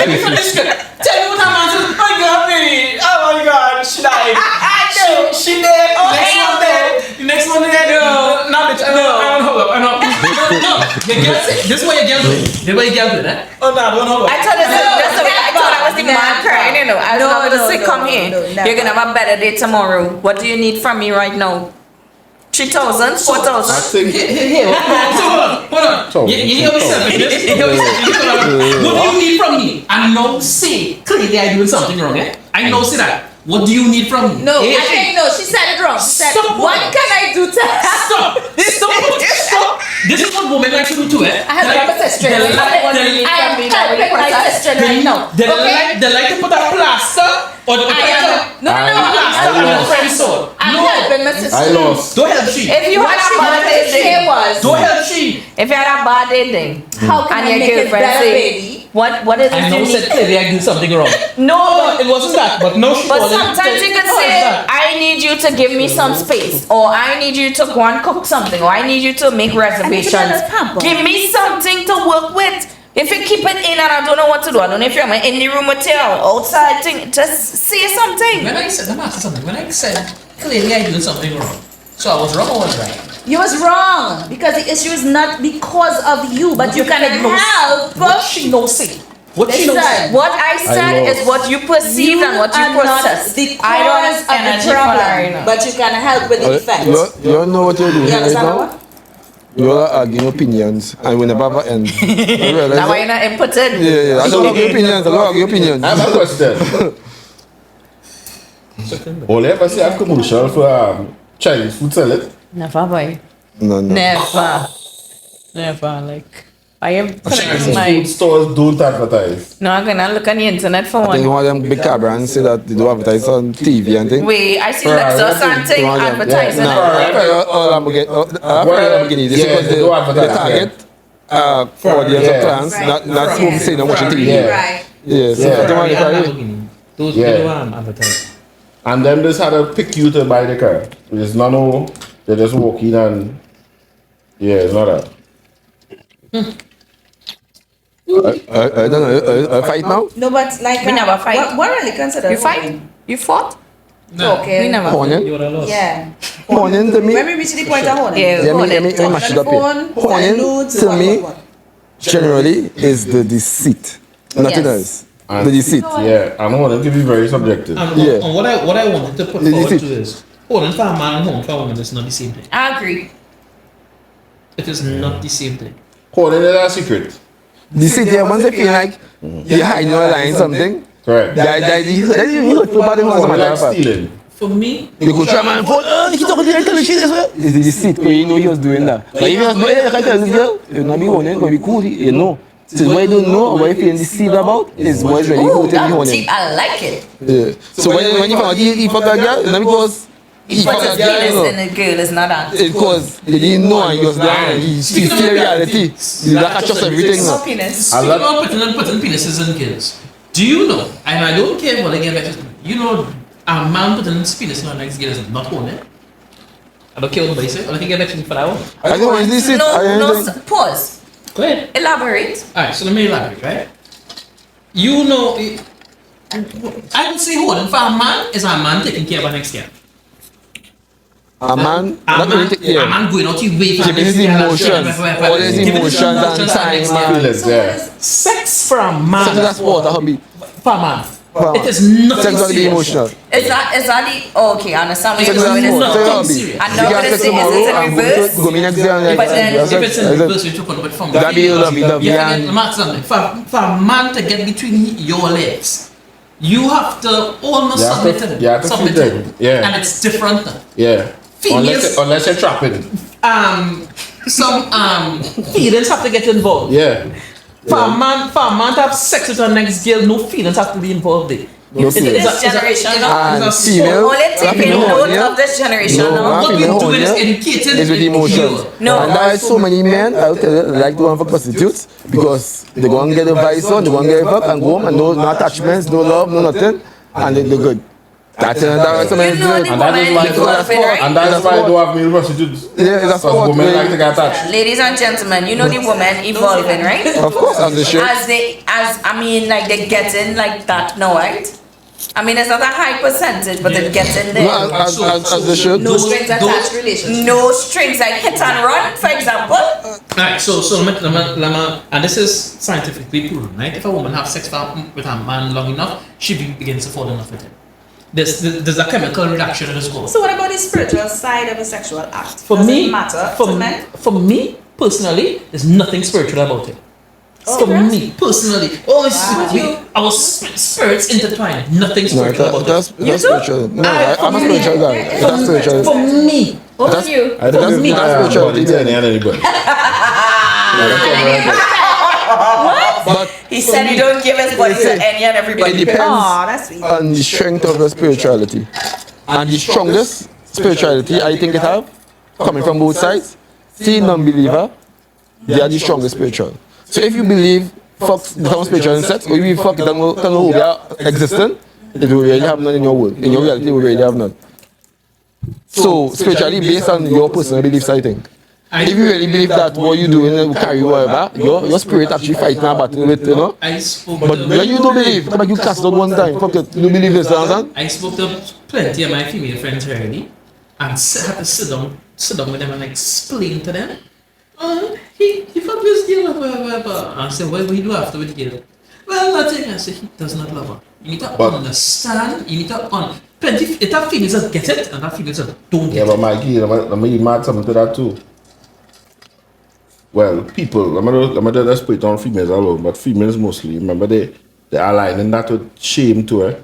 Speaker 1: me finish. Tell me what I'm answering. My god, baby. Oh my god, she died.
Speaker 4: I know.
Speaker 1: She dead.
Speaker 4: Oh,
Speaker 1: Next
Speaker 4: hell
Speaker 1: one dead. The next one dead. No, nah, bitch. I don't hold up. I know. No, this is what you're doing. This is what you're doing, eh? Oh, no, don't hold up.
Speaker 4: I thought I was the man crying, you know. I was not going to say, come here.
Speaker 5: never.
Speaker 4: You're going to have a better day tomorrow. What do you need from me right now? 3,000? 4,000?
Speaker 2: I think
Speaker 1: Here. So, hold
Speaker 2: So,
Speaker 1: You hear me selfishness? You hear me selfishness? What do you need from me? I know say clearly I'm doing something wrong, eh? I know say that. What do you need from me?
Speaker 5: No,
Speaker 1: Eh,
Speaker 5: I think no. She said it wrong. She said,
Speaker 1: Stop.
Speaker 5: "What can I do to
Speaker 1: Stop! Stop! This is what women like to do too, eh?
Speaker 5: I have
Speaker 1: Like,
Speaker 5: my sister.
Speaker 1: they like-
Speaker 5: I
Speaker 1: they-
Speaker 5: am helping my sister right now.
Speaker 1: They
Speaker 5: Okay?
Speaker 1: like to put a plaster or the
Speaker 5: No,
Speaker 1: plaster on your friend's sword.
Speaker 5: I'm
Speaker 1: No,
Speaker 5: helping my sister.
Speaker 2: I lost.
Speaker 1: don't help she.
Speaker 4: If you
Speaker 5: What
Speaker 4: had
Speaker 5: she
Speaker 4: a bad
Speaker 5: wanted to say
Speaker 4: ending,
Speaker 5: was,
Speaker 1: Don't help she.
Speaker 4: if you had a bad ending,
Speaker 5: how can
Speaker 4: and
Speaker 5: I
Speaker 4: your
Speaker 5: make it
Speaker 4: girlfriend
Speaker 5: better,
Speaker 4: say,
Speaker 5: baby?
Speaker 4: what is
Speaker 1: I
Speaker 4: it
Speaker 1: know
Speaker 4: you
Speaker 1: said
Speaker 4: need?
Speaker 1: clearly I did something wrong.
Speaker 4: No,
Speaker 1: It wasn't that, but no she
Speaker 4: but
Speaker 1: wasn't.
Speaker 4: sometimes you can
Speaker 1: How is
Speaker 4: say,
Speaker 1: that?
Speaker 4: I need you to give me some space, or I need you to go and cook something, or I need you to make reservations.
Speaker 5: better pamper.
Speaker 4: Give me something to work with. If you keep it in and I don't know what to do, I don't know if you're in the room with you, outside thing, just say something.
Speaker 1: When I said, I'm asking something. When I said clearly I did something wrong, so I was wrong or was right?
Speaker 5: You was wrong because the issue is not because of you, but you can help.
Speaker 1: What she knows say. What she knows say.
Speaker 5: Listen,
Speaker 4: What I said
Speaker 2: know.
Speaker 4: is what you perceive and what you
Speaker 5: are not
Speaker 4: process.
Speaker 5: the
Speaker 4: I don't
Speaker 5: cause of
Speaker 4: energy
Speaker 5: the
Speaker 4: for that right
Speaker 5: problem,
Speaker 4: now.
Speaker 5: but you can help with the effect.
Speaker 3: You don't know what you're doing
Speaker 5: You
Speaker 3: right
Speaker 5: understand
Speaker 3: now?
Speaker 5: what?
Speaker 3: You are arguing opinions and we never ever end. You realize
Speaker 4: Now why
Speaker 3: that?
Speaker 4: you're not inputted?
Speaker 3: Yeah, I don't argue opinions, I don't argue opinions.
Speaker 2: I have a question. Will you ever see a commercial for Chinese food salad?
Speaker 4: Never, boy.
Speaker 3: No.
Speaker 4: Never. Never. Like, I am
Speaker 2: Chinese
Speaker 4: putting my.
Speaker 2: food stores don't advertise.
Speaker 4: No, I'm gonna look on the internet for
Speaker 3: I think
Speaker 4: one.
Speaker 3: one of them big car brands say that they do advertise on TV and things.
Speaker 4: Wait, I see
Speaker 2: Right,
Speaker 4: Lexus
Speaker 2: I
Speaker 4: and thing
Speaker 3: One of them.
Speaker 4: advertising.
Speaker 3: No, all Lamborghini. This is
Speaker 2: Yeah,
Speaker 3: because
Speaker 2: they do
Speaker 3: they
Speaker 2: advertise,
Speaker 3: target audience
Speaker 2: Yeah.
Speaker 3: of clients, not who say them watching TV.
Speaker 2: Yeah.
Speaker 5: Right.
Speaker 3: Yeah, so
Speaker 2: Yeah.
Speaker 3: that's why
Speaker 1: Ferrari
Speaker 3: if
Speaker 1: and Lamborghini. Those
Speaker 2: Yeah.
Speaker 1: people advertise.
Speaker 2: And them just had to pick you to buy the car. It's not no, they just walk in and, yeah, it's not that.
Speaker 3: I don't know, a fight now?
Speaker 5: No, but like
Speaker 4: We never fight.
Speaker 5: What really considered?
Speaker 4: You fight? You fought?
Speaker 5: Okay.
Speaker 4: We never.
Speaker 3: Horning?
Speaker 1: You would have lost.
Speaker 5: Yeah.
Speaker 3: Horning to me,
Speaker 5: When we reach the point of holding.
Speaker 4: Yeah.
Speaker 3: let me mash it up here. Horning to me generally is the deceit, nothing
Speaker 5: Yes.
Speaker 3: else.
Speaker 2: And,
Speaker 3: The deceit.
Speaker 2: Yeah, and hold on, it can be very subjective.
Speaker 1: And
Speaker 3: Yeah.
Speaker 1: and what I wanted to put
Speaker 3: Is
Speaker 1: forward
Speaker 3: it?
Speaker 1: to is hold on for a man and home for a woman is not the same thing.
Speaker 4: I agree.
Speaker 1: It is not the same thing.
Speaker 2: Hold on, it's a secret.
Speaker 3: Deceit, yeah, once they feel like you're hiding or lying something,
Speaker 2: Correct.
Speaker 3: that you hurt for body
Speaker 2: Hold
Speaker 3: as a
Speaker 2: on,
Speaker 3: matter
Speaker 2: like
Speaker 3: of fact.
Speaker 2: stealing.
Speaker 1: For me,
Speaker 3: You could try man, he talking to the tell she this way. It's the deceit, because you know he was doing that. But if you was doing it, I tell this girl, you'll not be honest, going to be cool, you know. So what you don't know, what you feeling deceived about, is what is really
Speaker 4: Ooh,
Speaker 3: good to be
Speaker 4: that's
Speaker 3: honest.
Speaker 4: deep. I like it.
Speaker 3: Yeah. So when you found out he fucked that girl, it's not because he
Speaker 4: But
Speaker 3: fucked
Speaker 4: his
Speaker 3: that girl, you
Speaker 4: penis
Speaker 3: know.
Speaker 4: in a girl is not that.
Speaker 3: It's because he didn't know and he was there and he still see reality. He that catch us everything now.
Speaker 4: Penis.
Speaker 1: speaking of putting penises in kills, do you know, and I don't care what I get back to, you know, a man putting his penis in our next girl is not horny. I don't care what nobody say, I can get back to me for that one.
Speaker 3: I think when this is,
Speaker 4: No, pause.
Speaker 1: Go ahead.
Speaker 4: Elaborate.
Speaker 1: Alright, so let me elaborate, right? You know, I would say holding for a man is a man taking care of a next girl.
Speaker 3: a man,
Speaker 1: A
Speaker 3: not
Speaker 1: man,
Speaker 3: really,
Speaker 1: a
Speaker 3: yeah.
Speaker 1: man going out to wait for
Speaker 3: Giving his emotions, all his emotions and time, man.
Speaker 2: Feelings, yeah.
Speaker 1: Sex for a man.
Speaker 3: So that's sport, a hobby.
Speaker 1: For a man.
Speaker 3: For-
Speaker 1: It is not
Speaker 3: Sex got to be
Speaker 1: serious.
Speaker 3: emotional.
Speaker 4: Is that the okay? I understand what
Speaker 3: Sex
Speaker 4: you're
Speaker 3: got to be
Speaker 4: doing.
Speaker 3: emotional.
Speaker 1: not
Speaker 3: Sex
Speaker 1: serious.
Speaker 3: got
Speaker 4: I'm
Speaker 3: to be.
Speaker 4: not
Speaker 3: You
Speaker 4: gonna
Speaker 3: can sex
Speaker 4: say, is
Speaker 3: tomorrow
Speaker 4: it in
Speaker 3: and
Speaker 4: reverse?
Speaker 3: go me next day and like,
Speaker 4: But then-
Speaker 3: that's
Speaker 1: If it's in
Speaker 3: it.
Speaker 1: reverse, we're talking about from
Speaker 3: That be lovey-dovey
Speaker 1: Yeah,
Speaker 3: and-
Speaker 1: let me ask something. For a man to get between your legs, you have to almost
Speaker 2: You have
Speaker 1: submit
Speaker 2: to-
Speaker 1: to
Speaker 2: you have to
Speaker 1: submit
Speaker 2: feed
Speaker 1: to
Speaker 2: them, yeah.
Speaker 1: And it's different.
Speaker 2: Yeah.
Speaker 1: Females-
Speaker 2: Unless you're trapping.
Speaker 1: Some feelings have to get involved.
Speaker 2: Yeah.
Speaker 1: For a man to have sex with her next girl, no feelings have to be involved there.
Speaker 3: No feelings.
Speaker 4: This generation, you know?
Speaker 3: And
Speaker 1: it's a
Speaker 3: female,
Speaker 4: Only taking
Speaker 3: female
Speaker 4: note
Speaker 3: horny,
Speaker 4: of this generation
Speaker 3: No,
Speaker 4: now.
Speaker 3: man.
Speaker 1: What we're
Speaker 3: female
Speaker 1: doing is
Speaker 3: horny
Speaker 1: educating
Speaker 3: is with emotions.
Speaker 1: you.
Speaker 4: No.
Speaker 3: And that's so many men I'll tell you, like to go for prostitutes because they go and get a vice on, they go and get a fuck and go home and no attachments, no love, no nothing, and they're good. That's so many
Speaker 4: You know
Speaker 3: do.
Speaker 4: the
Speaker 2: And that is
Speaker 4: woman
Speaker 2: why
Speaker 4: evolving, right?
Speaker 2: and that is why I don't have male prostitutes.
Speaker 3: Yeah, it's a
Speaker 2: Because
Speaker 3: sport.
Speaker 2: women like to get attached.
Speaker 4: Ladies and gentlemen, you know the woman evolving, right?
Speaker 3: Of course, as they should.
Speaker 4: Like they're getting like that now, right? I mean, it's not a high percentage, but they're getting there.
Speaker 3: No, as they should.
Speaker 5: No strings attached relationship.
Speaker 4: No strings, like hit and run, for example.
Speaker 1: Alright, so let me, and this is scientifically proven, right? If a woman have sex with a man long enough, she begins to fall in love with him. There's a chemical reaction that is going.
Speaker 5: So what about the spiritual side of a sexual act?
Speaker 1: For
Speaker 5: Does
Speaker 1: me,
Speaker 5: it matter
Speaker 1: for
Speaker 5: to men?
Speaker 1: For me, personally, there's nothing spiritual about it. For me, personally, our spirits intertwine. Nothing
Speaker 3: No,
Speaker 1: spiritual about
Speaker 3: that's
Speaker 1: it.
Speaker 3: spiritual. No, I'm a spiritual guy. That's spiritual.
Speaker 1: For me,
Speaker 5: What about you?
Speaker 2: I don't
Speaker 3: me,
Speaker 2: think
Speaker 3: that's
Speaker 2: I am
Speaker 3: spirituality.
Speaker 2: body to anybody.
Speaker 3: But
Speaker 4: He said he don't give his body to any and
Speaker 3: it
Speaker 4: everybody.
Speaker 3: depends
Speaker 5: Oh, that's sweet.
Speaker 3: on the strength of the spirituality. And the strongest spirituality I think it have, coming from both sides, see non-believer, they are the strongest spiritual. So if you believe fuck become spiritual in sex, or you believe fuck it and existent, it will really have none in your world. In your reality, it will really have none. So spiritually based on your personal beliefs, I think. If you really believe that what you doing will carry you whatever, your spirit actually fighting a battle with, you know.
Speaker 1: I spoke
Speaker 3: But
Speaker 1: to
Speaker 3: when you don't believe, like you cast out one time, fuck it, you don't believe this, understand?
Speaker 1: I spoke to plenty of my female friends already, and had to sit down with them and explain to them. He fucked with his girl, blah. I said, what do you do after with the girl? Well, nothing. I said, he does not love her. You need to understand. You need to plenty. If that females that get it, and that females that don't
Speaker 2: Yeah,
Speaker 1: get
Speaker 2: but
Speaker 1: it.
Speaker 2: Maggie, let me add something to that too. Well, people, I'm not just put it on females alone, but females mostly. Remember, they are aligning that with shame too, eh?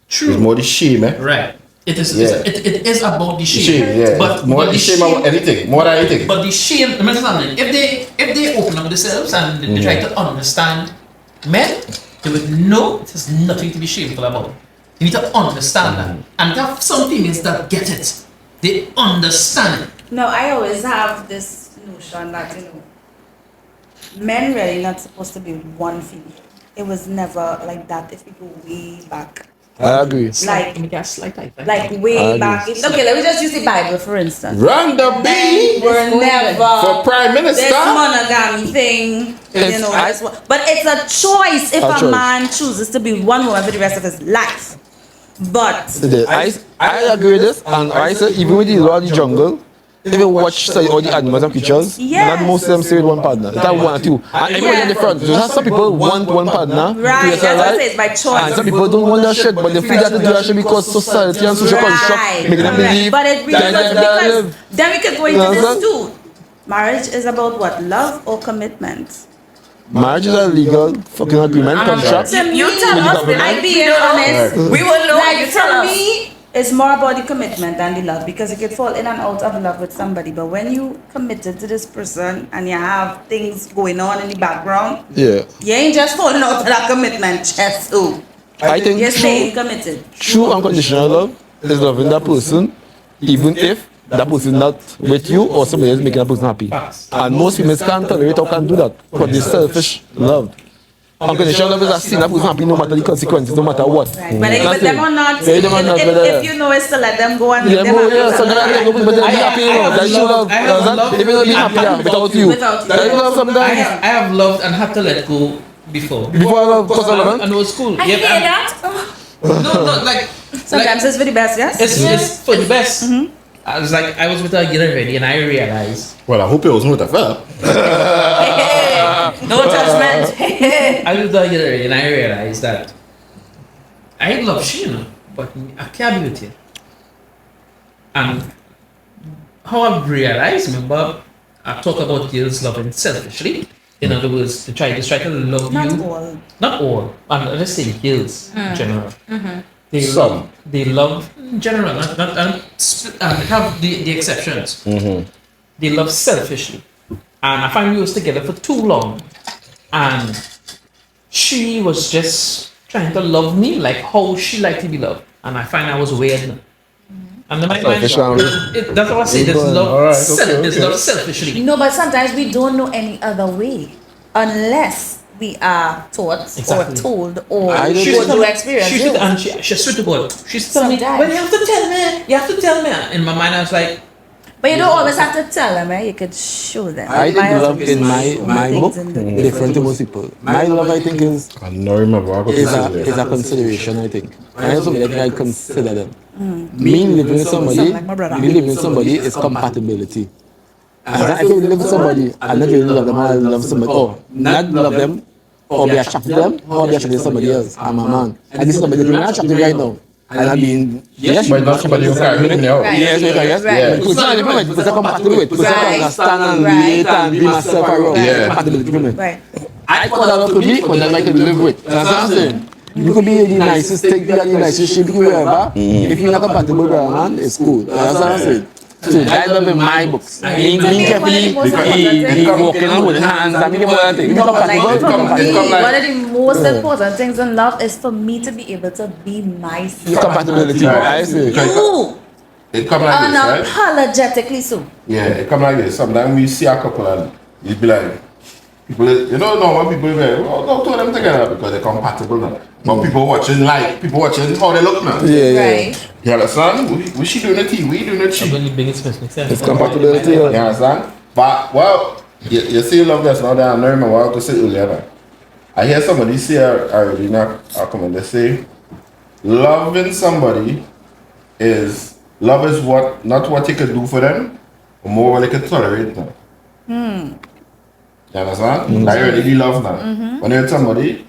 Speaker 1: True.
Speaker 2: It's more the shame, eh?
Speaker 1: Right. It is.
Speaker 2: Yeah.
Speaker 1: It is about the shame.
Speaker 2: Shame, yeah.
Speaker 1: But
Speaker 2: More the shame about anything. More than anything.
Speaker 1: But the shame, understand, if they open up themselves and they try to understand men, they would know there's nothing to be shameful about. You need to understand that. And there are some females that get it. They understand it.
Speaker 5: No, I always have this notion that, men really not supposed to be one female. It was never like that if we go way back.
Speaker 3: I agree.
Speaker 5: Like
Speaker 3: I
Speaker 5: way
Speaker 3: agree.
Speaker 5: back. Okay, let me just use the Bible for instance.
Speaker 2: Rhonda B
Speaker 5: We're never
Speaker 2: for Prime
Speaker 5: this
Speaker 2: Minister.
Speaker 5: monogamy thing,
Speaker 3: It's-
Speaker 5: but it's a choice if
Speaker 3: A
Speaker 5: a
Speaker 3: choice.
Speaker 5: man chooses to be one woman for the rest of his life. But
Speaker 3: I agree with this, and I say even with the law of the jungle, if you watch say, all the animals and creatures,
Speaker 5: Yes.
Speaker 3: not most of them stay with one partner. It's not one or two. And everybody in the front. So that's some people want one partner.
Speaker 5: right,
Speaker 3: to
Speaker 5: that's what I
Speaker 3: life,
Speaker 5: say, it's by
Speaker 3: and
Speaker 5: choice.
Speaker 3: some people don't want that shit, but they feel that to do that shit because society and social construct making them believe
Speaker 5: But it
Speaker 3: that they
Speaker 5: because
Speaker 3: live.
Speaker 5: then we could go into
Speaker 3: You
Speaker 5: this
Speaker 3: understand?
Speaker 5: too. Marriage is about what? Love or commitment?
Speaker 3: Marriage is a legal fucking agreement contract.
Speaker 5: To me,
Speaker 4: You tell
Speaker 3: With the
Speaker 4: us,
Speaker 3: government.
Speaker 5: I being honest.
Speaker 2: Right.
Speaker 4: we will know.
Speaker 5: Like
Speaker 4: You
Speaker 5: for
Speaker 4: tell us.
Speaker 5: me, it's more about the commitment than the love because you could fall in and out of love with somebody. But when you committed to this person and you have things going on in the background,
Speaker 3: Yeah.
Speaker 5: you ain't just falling out of that commitment just so.
Speaker 3: I think
Speaker 5: You're staying committed.
Speaker 3: true unconditional love is loving that person even if that person is not with you or somebody else making that person happy. And most females can't tolerate or can't do that. But they selfish love. Unconditional love is a seeing that person happy no matter the consequences, no matter what.
Speaker 5: Right. But with them or not,
Speaker 3: Yeah, them or not, but,
Speaker 5: if you know it's to let them go and
Speaker 3: Yeah,
Speaker 5: make them
Speaker 3: but
Speaker 5: happy.
Speaker 3: yeah, sometimes I think, but they'll be happy, you know. That's true love.
Speaker 1: I have loved-
Speaker 3: If they'll be happier without you.
Speaker 5: Without you.
Speaker 3: That's love
Speaker 1: I
Speaker 3: sometimes.
Speaker 1: have loved and had to let go before.
Speaker 3: Before I love, cause I love,
Speaker 1: And it was cool.
Speaker 5: I
Speaker 1: Yeah,
Speaker 5: hear
Speaker 1: and-
Speaker 5: that.
Speaker 1: No, like
Speaker 5: Sometimes it's for the best, yes?
Speaker 1: it's for the best. I was with a girl already, and I realized
Speaker 2: Well, I hope it wasn't with a fella.
Speaker 4: No judgment.
Speaker 1: I was with a girl already, and I realized that I love you, but I can't be with you. And how I've realized, remember, I talk about girls loving selfishly. In other words, to try to love
Speaker 5: Not
Speaker 1: you.
Speaker 5: all.
Speaker 1: Not all. And let's say girls in general. They
Speaker 2: Some.
Speaker 1: love in general, not have the exceptions. They love selfishly. And I find we was together for too long. And she was just trying to love me like how she liked to be loved. And I find I was weird now. And the mind,
Speaker 3: Selfish,
Speaker 1: that's what I say. There's love,
Speaker 2: Alright, okay,
Speaker 1: there's
Speaker 2: okay.
Speaker 1: love selfishly.
Speaker 5: No, but sometimes we don't know any other way unless we are taught
Speaker 1: Exactly.
Speaker 5: or told or
Speaker 3: I don't
Speaker 5: go
Speaker 3: know.
Speaker 5: through experience.
Speaker 1: She should, and she swear to God, she's telling me,
Speaker 5: Sometimes.
Speaker 1: well, you have to tell me, you have to tell me. In my mind, I was like,
Speaker 5: But you don't always have to tell them, eh? You could show them.
Speaker 3: I think
Speaker 5: My
Speaker 3: love
Speaker 5: husband
Speaker 3: in
Speaker 5: used to
Speaker 3: my
Speaker 5: do
Speaker 3: book
Speaker 5: things in the-
Speaker 3: different to most people. My love, I think, is
Speaker 2: I don't remember. I got to
Speaker 3: is a consideration. I think. I also like I consider them. Me living with somebody,
Speaker 5: Sound like my brother.
Speaker 3: me living with somebody is compatibility. And I can live with somebody and not really love them. I love somebody, or not love them, or be attracted to them, or be attracted to somebody else. I'm a man, and this is somebody that I'm not attracted right now. And I mean, yes,
Speaker 2: But not somebody who can't really know.
Speaker 5: Right.
Speaker 3: yes, yes.
Speaker 5: Right.
Speaker 3: Because some people might be compatible with, because I
Speaker 5: Right.
Speaker 3: understand and
Speaker 5: Right.
Speaker 3: relate and be myself around.
Speaker 2: Yeah.
Speaker 3: Compatibility for me.
Speaker 5: Right.
Speaker 3: I thought that could be, but then I could live with. That's what I'm saying. You could be the nicest thing, be the nicest shape, whoever. If you're not compatible with a man, it's cool. That's what I'm saying. So that love in my books. He carefully, he walking on with hands, and he more than thing. Be
Speaker 5: Like
Speaker 3: compatible,
Speaker 5: for me,
Speaker 3: compatible.
Speaker 5: one of the most important things in love is for me to be able to be myself.
Speaker 3: Compatibility, I see.
Speaker 5: You
Speaker 2: It come like this, right?
Speaker 5: unapologetically so.
Speaker 2: Yeah, it come like this. Sometimes we see a couple and you'd be like, people, you know, normal people be like, oh, don't throw them together because they're compatible now. But people watching how they look now.
Speaker 3: Yeah.
Speaker 5: Right.
Speaker 2: You understand? We she doing the tea, we doing the
Speaker 1: I'm
Speaker 2: tea.
Speaker 1: going to bring it makes sense.
Speaker 3: It's compatibility.
Speaker 2: You understand? But, well, you see love that's not there. I remember what I was saying earlier. Now. I hear somebody say, I really not comment, they say, loving somebody is, love is what, not what you could do for them, but more what you could tolerate them. You understand? That you really love now. When you're with somebody,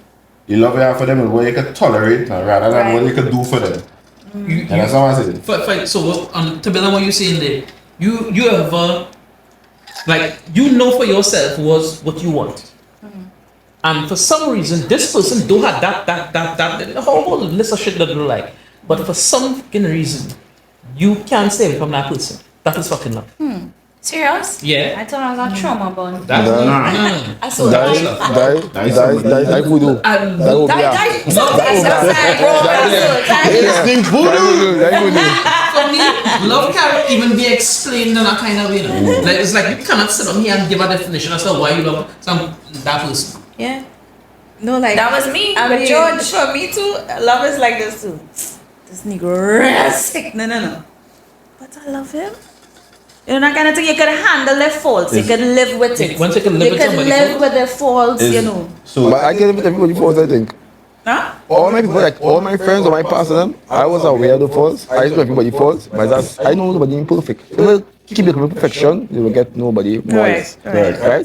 Speaker 2: you love you for them and what you could tolerate now, rather than what you could do for them. You understand what I'm saying?
Speaker 1: So to build on what you're saying there, you ever, like, you know for yourself was what you want. And for some reason, this person don't have that whole list of shit that they don't like. But for some fucking reason, you can't stay away from that person. That is fucking love.
Speaker 4: Serious?
Speaker 1: Yeah.
Speaker 4: I thought I was on trauma bond.
Speaker 1: That's
Speaker 5: I saw
Speaker 3: Die voodoo. Die will be out.
Speaker 1: For me, love can't even be explained in a kind of way. Like, it's like you cannot sit on here and give a definition as to why you love that person.
Speaker 5: Yeah. No, like
Speaker 4: That was me,
Speaker 5: I
Speaker 4: but
Speaker 5: mean,
Speaker 4: George.
Speaker 5: for me too, love is like this too. This nigga real sick. No. But I love him. You know, that kind of thing. You can handle their faults. You can live with it.
Speaker 1: Once you can live with somebody
Speaker 5: live
Speaker 1: fault.
Speaker 5: with their faults. You know.
Speaker 2: So,
Speaker 3: But I get it with everybody faults, I think.
Speaker 5: Huh?
Speaker 3: All my people, like all my friends or my past of them, I was aware of the faults. I used to everybody faults, but that's, I know nobody imperfect. They will keep the perfection, they will get nobody more. Right?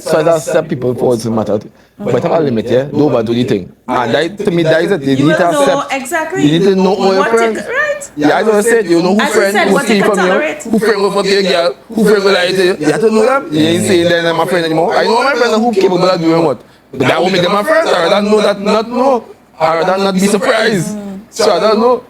Speaker 3: So I just accept people faults in matter. But have a limit, yeah? Nobody do the thing. And that, to me, that is it. You
Speaker 5: You
Speaker 3: need to
Speaker 5: will know
Speaker 3: accept.
Speaker 5: exactly.
Speaker 3: You need to know all your
Speaker 5: what you
Speaker 3: friends.
Speaker 5: right.
Speaker 3: Yeah, I just said, you know who
Speaker 5: As you
Speaker 3: friend,
Speaker 5: said,
Speaker 3: who
Speaker 5: what you
Speaker 3: steal
Speaker 5: can
Speaker 3: from you,
Speaker 5: tolerate.
Speaker 3: who friend will fuck your girl, who friend will lie to you. You have to know them. You ain't saying they're not my friend anymore. I know my friends are who capable of doing what. But that won't make them my friends. I rather know that not know. I rather not be surprised. So I don't know.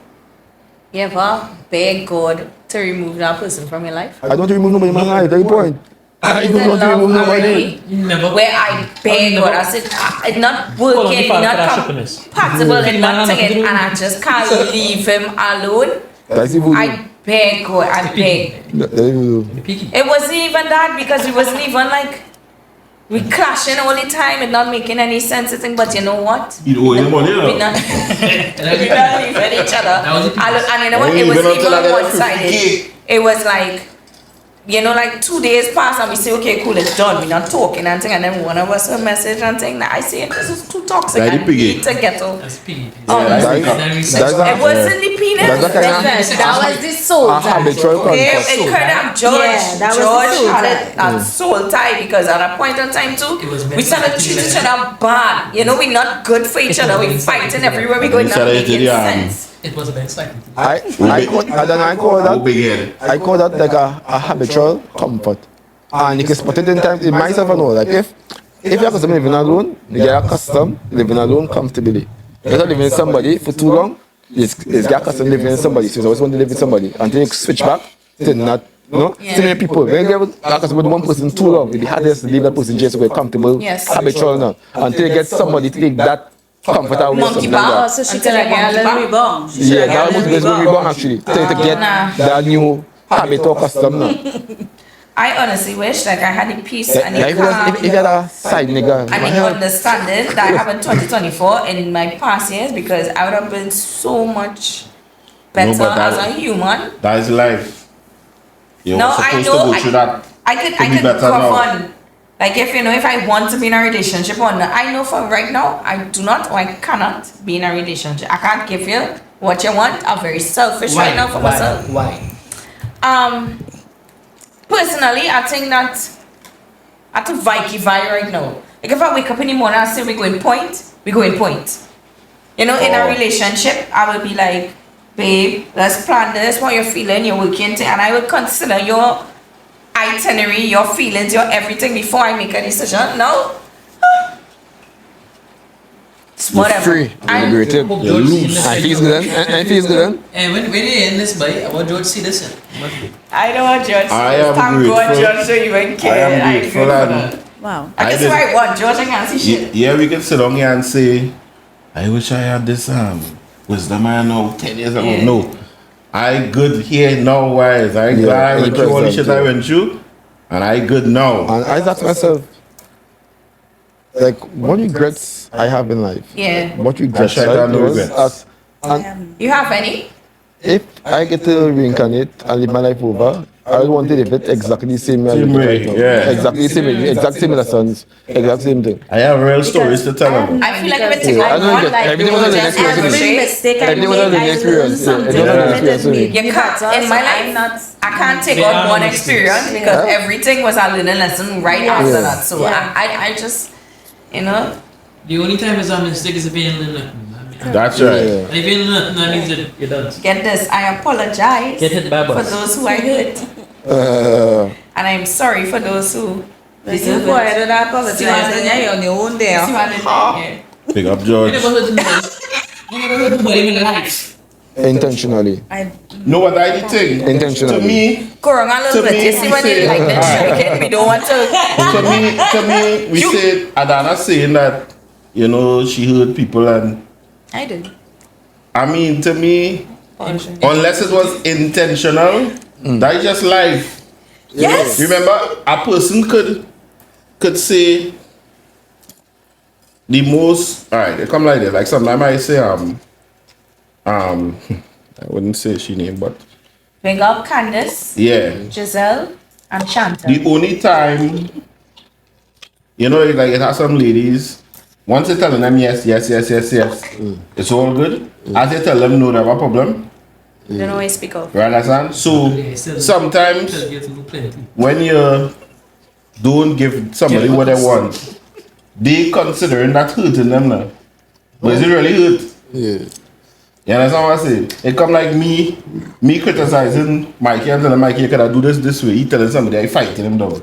Speaker 4: You ever beg God to remove that person from your life?
Speaker 3: I don't remove nobody in my life, that's the point. I
Speaker 4: Is
Speaker 3: do
Speaker 4: it
Speaker 3: not
Speaker 4: love
Speaker 3: remove nobody.
Speaker 4: already?
Speaker 1: Never.
Speaker 4: Where I beg God, I said, it's not working,
Speaker 1: Hold on,
Speaker 4: not
Speaker 1: that happiness.
Speaker 4: compatible, and not
Speaker 1: No,
Speaker 4: taking, and I just can't leave him alone.
Speaker 3: That's the voodoo.
Speaker 4: I beg God, I beg.
Speaker 3: That's the voodoo.
Speaker 1: Picky.
Speaker 4: It wasn't even that because it wasn't even like we clashing all the time and not making any sense. But you know what?
Speaker 2: you owe him money
Speaker 4: We
Speaker 2: now.
Speaker 4: not, we not leaving each other.
Speaker 1: That was the peace.
Speaker 4: And you know what? It
Speaker 2: Only
Speaker 4: was
Speaker 2: even until I
Speaker 4: even
Speaker 2: get a
Speaker 4: one sided.
Speaker 2: 50K.
Speaker 4: It was like, you know, like 2 days pass and we say, okay, cool, it's done. We're not talking and thing. And then one of us a message and thing that I say, this is too toxic.
Speaker 2: Daddy
Speaker 4: I
Speaker 2: piggy.
Speaker 4: need to get out.
Speaker 1: That's piggy.
Speaker 4: Oh,
Speaker 3: That's
Speaker 4: it wasn't the penis.
Speaker 3: That's the kind of-
Speaker 5: That was the soul.
Speaker 3: a habitual
Speaker 4: It
Speaker 3: contact.
Speaker 4: could have George.
Speaker 5: Yeah, that was the
Speaker 4: George
Speaker 5: soul
Speaker 4: had
Speaker 5: tie.
Speaker 4: it at soul tie because at a point in time too,
Speaker 1: It was
Speaker 4: we started
Speaker 1: meant to be
Speaker 4: treating each
Speaker 1: like
Speaker 4: other bad. You know, we're not good for each
Speaker 1: It
Speaker 4: other.
Speaker 1: was
Speaker 4: We're
Speaker 1: meant to be
Speaker 4: fighting
Speaker 1: like
Speaker 4: everywhere we go. Not
Speaker 2: Inside
Speaker 4: making
Speaker 2: the
Speaker 4: sense.
Speaker 1: It was a bit exciting.
Speaker 3: I call
Speaker 2: Who big head?
Speaker 3: I call that like a habitual comfort. And you can spot it in time, in myself and all. Like if you're accustomed living alone, you get accustomed living alone comfortably. You're not living with somebody for too long, it's get accustomed living with somebody. So you always want to live with somebody until you switch back to not, too many people. When you get accustomed with one person too long, it'll be hardest to leave that person just to get comfortable,
Speaker 4: Yes.
Speaker 3: habitual now. Until you get somebody to take that comfort away,
Speaker 4: Monkey
Speaker 3: something
Speaker 4: bar.
Speaker 3: like
Speaker 5: Oh,
Speaker 3: that.
Speaker 5: so she
Speaker 4: Until
Speaker 5: could
Speaker 4: I
Speaker 5: have got a
Speaker 4: get
Speaker 5: little
Speaker 4: back.
Speaker 5: rebound. She should
Speaker 3: Yeah,
Speaker 5: have got
Speaker 3: that
Speaker 5: a
Speaker 3: was
Speaker 5: little
Speaker 3: the rebound actually. To get
Speaker 4: Nah.
Speaker 3: that new habit or custom now.
Speaker 4: I honestly wish like I had the peace and the
Speaker 3: Like if you had a side nigga,
Speaker 4: and the understanding that I have in 2024 in my past years because I would have been so much better
Speaker 2: No, but that-
Speaker 4: as a human.
Speaker 2: That is life. You're
Speaker 4: No,
Speaker 2: supposed
Speaker 4: I
Speaker 2: to
Speaker 4: know.
Speaker 2: go through that.
Speaker 4: I
Speaker 2: to
Speaker 4: could
Speaker 2: be better
Speaker 4: come
Speaker 2: now.
Speaker 4: on. Like if I want to be in a relationship or not, I know for right now I do not or I cannot be in a relationship. I can't give you what you want. I'm very selfish right now for myself.
Speaker 1: Why?
Speaker 4: Personally, I think that I have to vibe right now. Like if I wake up in the morning and say we go in point, we go in point. You know, in a relationship, I will be like, babe, let's plan this, what you're feeling, you're working, and I will consider your itinerary, your feelings, your everything before I make a decision. No? It's
Speaker 3: You're
Speaker 4: whatever.
Speaker 3: free. You're liberated.
Speaker 1: Hope George see this.
Speaker 3: And feels good, and feels good.
Speaker 1: And when you end this, boy, I want George to see this.
Speaker 4: I don't want George to
Speaker 2: I
Speaker 4: see this.
Speaker 2: am
Speaker 4: Thank God
Speaker 2: grateful.
Speaker 4: George don't even care.
Speaker 2: I am
Speaker 4: I'm
Speaker 2: grateful
Speaker 4: good for
Speaker 2: and-
Speaker 4: that.
Speaker 5: Wow.
Speaker 4: I just
Speaker 2: did-
Speaker 4: write one George and can see shit.
Speaker 2: Yeah, we can sit down here and say, I wish I had this wisdom I know 10 years ago.
Speaker 4: Yeah.
Speaker 2: No. I good here now, wise. I
Speaker 3: Yeah,
Speaker 2: glad I went through all the
Speaker 3: present,
Speaker 2: shit I
Speaker 3: yeah.
Speaker 2: went through. And I good now.
Speaker 3: And I thought to myself, like, what regrets I have in life?
Speaker 4: Yeah.
Speaker 3: What regrets
Speaker 2: I
Speaker 3: I
Speaker 2: no
Speaker 3: was
Speaker 2: regrets.
Speaker 3: and
Speaker 4: You have any?
Speaker 3: if I get to reincarnate and live my life over, I want to live it exactly the same way I live it right now.
Speaker 2: yeah.
Speaker 3: Exactly the same way, exact same lessons, exact same thing.
Speaker 2: I have real stories to tell them.
Speaker 4: I feel like if it's
Speaker 3: Yeah, I
Speaker 4: one,
Speaker 3: know you get-
Speaker 4: like,
Speaker 3: everything was a learning experience for me.
Speaker 5: Every mistake I
Speaker 3: Everything was a
Speaker 5: made,
Speaker 3: learning
Speaker 5: I learned
Speaker 3: experience, yeah.
Speaker 5: something.
Speaker 3: Everything was a learning
Speaker 5: And it
Speaker 3: experience for me.
Speaker 5: made me
Speaker 4: You can't,
Speaker 5: better,
Speaker 4: in my
Speaker 5: so I'm
Speaker 4: life,
Speaker 5: not.
Speaker 4: I can't take
Speaker 1: They
Speaker 4: out
Speaker 1: are
Speaker 4: one
Speaker 1: not
Speaker 4: experience
Speaker 1: mistakes.
Speaker 4: because
Speaker 3: Yeah.
Speaker 4: everything was a learning lesson right
Speaker 5: Yes.
Speaker 4: after
Speaker 3: Yeah.
Speaker 4: that. So
Speaker 5: Yeah.
Speaker 4: I just, you know,
Speaker 1: The only time is a mistake is if you didn't learn nothing.
Speaker 2: That's right.
Speaker 3: Yeah.
Speaker 1: If you didn't learn nothing, that means that you're done.
Speaker 4: get this. I apologize
Speaker 1: Get hit by a
Speaker 4: for
Speaker 1: bus.
Speaker 4: those who I hurt, and I'm sorry for those who
Speaker 5: You
Speaker 4: deserve
Speaker 5: go
Speaker 4: it.
Speaker 5: ahead and apologize, and you're on your own
Speaker 4: See
Speaker 5: there.
Speaker 4: what I did there? Yeah.
Speaker 2: Pick up
Speaker 1: You
Speaker 2: George.
Speaker 1: never hurt nobody. You never hurt nobody in life.
Speaker 3: Intentionally.
Speaker 5: I
Speaker 2: No, what I did think.
Speaker 3: Intentionally.
Speaker 2: To me,
Speaker 4: Go wrong a little
Speaker 2: To
Speaker 4: bit.
Speaker 2: me,
Speaker 4: You see what they
Speaker 2: say-
Speaker 4: like the trick. We don't want to.
Speaker 2: to me, we said Adana saying that, you know, she hurt people, and
Speaker 4: I do.
Speaker 2: I mean, to me, unless it was intentional, that's just life.
Speaker 4: Yes.
Speaker 2: Remember, a person could say the most. All right, they come like that. Like sometimes I say I wouldn't say she name, but
Speaker 4: Bring up Candace,
Speaker 2: yeah,
Speaker 4: Giselle, and Chantal.
Speaker 2: the only time, you know, like it has some ladies. Once you tell them yes, it's all good. As you tell them no, they have a problem.
Speaker 4: Don't always speak up.
Speaker 2: You understand? So sometimes when you don't give somebody what they want, they considering that hurting them now. But is it really hurt?
Speaker 3: Yeah.
Speaker 2: You understand what I say? It come like me criticizing Mikey and telling Mikey, you could do this way. He telling somebody I fighting him down.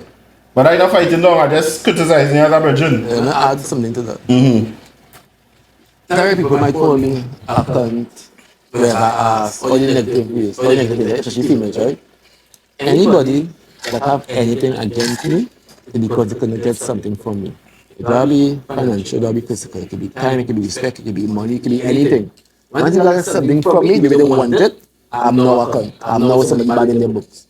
Speaker 2: But I not fighting down, I just criticizing as a virgin.
Speaker 3: And I add something to that.
Speaker 2: Mm-hmm.
Speaker 3: Very people might call me a cunt, where I ask, all the negative ways, all the negative ways, especially females, right? Anybody that have anything against me, it's because they couldn't get something from me. It will be financial, it will be physical, it could be time, it could be respect, it could be money, it could be anything. Once you get something from me, maybe they want it, I'm now a cunt. I'm now something bad in their books.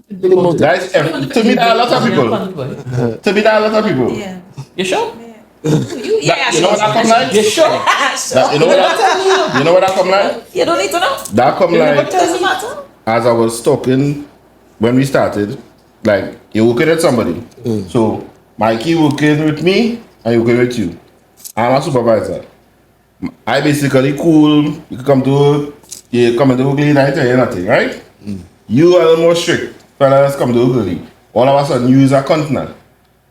Speaker 3: Think about it.
Speaker 2: That's to me that a lot of people. To me that a lot of people.
Speaker 5: yeah.
Speaker 1: You sure?
Speaker 4: You, yeah,
Speaker 2: You know what that come like?
Speaker 1: You sure?
Speaker 2: That, you know what that come like?
Speaker 4: You don't need to know.
Speaker 2: That come like
Speaker 4: Doesn't matter.
Speaker 2: as I was talking when we started, like you're working at somebody. So Mikey working with me and you working with you. I'm a supervisor. I basically cool, you can come to work, you come to work late, I tell you nothing, right? You are a little more strict. Fellas come to work early. All of a sudden you is a cunt now.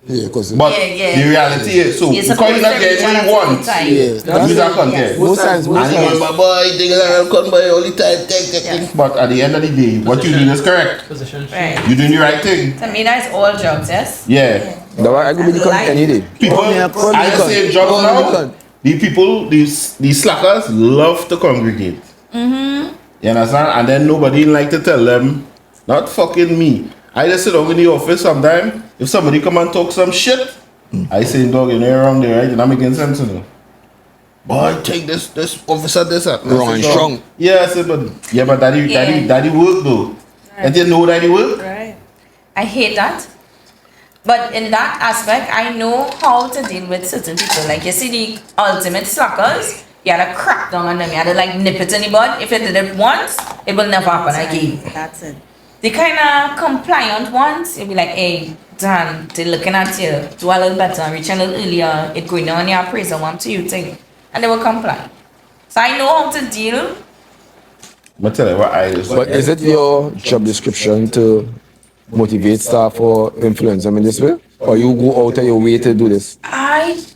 Speaker 3: Yeah, because
Speaker 2: But
Speaker 4: Yeah.
Speaker 2: the reality is, so
Speaker 4: You're
Speaker 2: because
Speaker 4: supposed
Speaker 2: you're not
Speaker 4: to
Speaker 2: getting what you want,
Speaker 3: yeah,
Speaker 2: you is a cunt, yeah.
Speaker 3: most times,
Speaker 2: And you want my boy, things like come by all the time, take. But at the end of the day, what you doing is correct.
Speaker 1: Position.
Speaker 4: Right.
Speaker 2: You're doing the right thing.
Speaker 4: To me, that's all jobs, yes?
Speaker 2: Yeah.
Speaker 3: that's why I go be the cunt any day.
Speaker 2: People,
Speaker 3: Call me a cunt,
Speaker 2: I
Speaker 3: cunt.
Speaker 2: say jobs
Speaker 3: Call me the
Speaker 2: now.
Speaker 3: cunt.
Speaker 2: The people, these slackers love to congregate. You understand? And then nobody like to tell them, not fucking me. I just sit down in the office sometime. If somebody come and talk some shit, I say, dog, you're not wrong there, right? You're not making sense to me. Boy, take this officer this up.
Speaker 3: Wrong and strong.
Speaker 2: Yeah, I said, but daddy work though. And you know daddy work?
Speaker 5: Right.
Speaker 4: I hate that. But in that aspect, I know how to deal with certain people. Like you see the ultimate slackers, you had to crack down on them. You had to like nip it in the bud. If you did it once, it will never happen again.
Speaker 5: That's it.
Speaker 4: The kind of compliant ones, you'll be like, hey, Dan, they're looking at you. Do a little better, reach a little earlier. It going on your appraisal, one to you thing. And they will comply. So I know how to deal.
Speaker 2: But tell you what I is.
Speaker 3: But is it your job description to motivate staff or influence them in this way? Or you go out of your way to do this?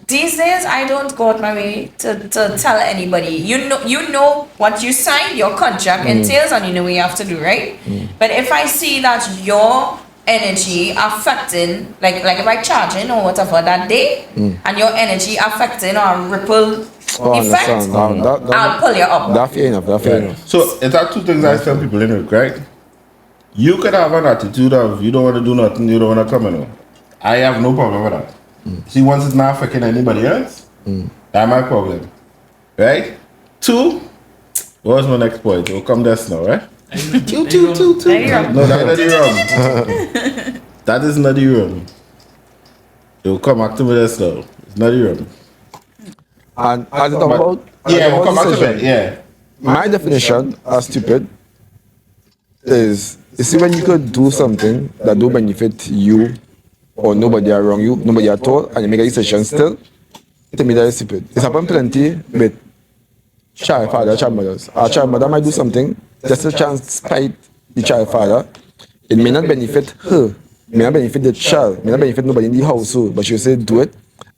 Speaker 4: These days I don't go out my way to tell anybody. You know what you signed, your contract entails, and you know what you have to do, right? But if I see that your energy affecting, like if I charging or whatever that day, and your energy affecting or ripple effect, I'll pull you up.
Speaker 3: That's fair enough.
Speaker 2: So it's are two things I tell people in it, right? You could have an attitude of you don't want to do nothing, you don't want to come in. I have no problem with that. See, once it's not affecting anybody else, that's my problem. Right? 2, what was my next point? We'll come this now, right? Two.
Speaker 4: There you go.
Speaker 2: No, that's not the rum. That is not the rum. You'll come back to me this now. It's not the rum.
Speaker 3: And as I talk about,
Speaker 2: We'll come back to it, yeah.
Speaker 3: my definition of stupid is, you see, when you could do something that do benefit you or nobody around you, nobody at all, and you make a decision still, to me that is stupid. It's happened plenty with child father, child mothers. Our child mother might do something just to try and spite the child father. It may not benefit her, it may not benefit the child, it may not benefit nobody in the household, but she will say do it,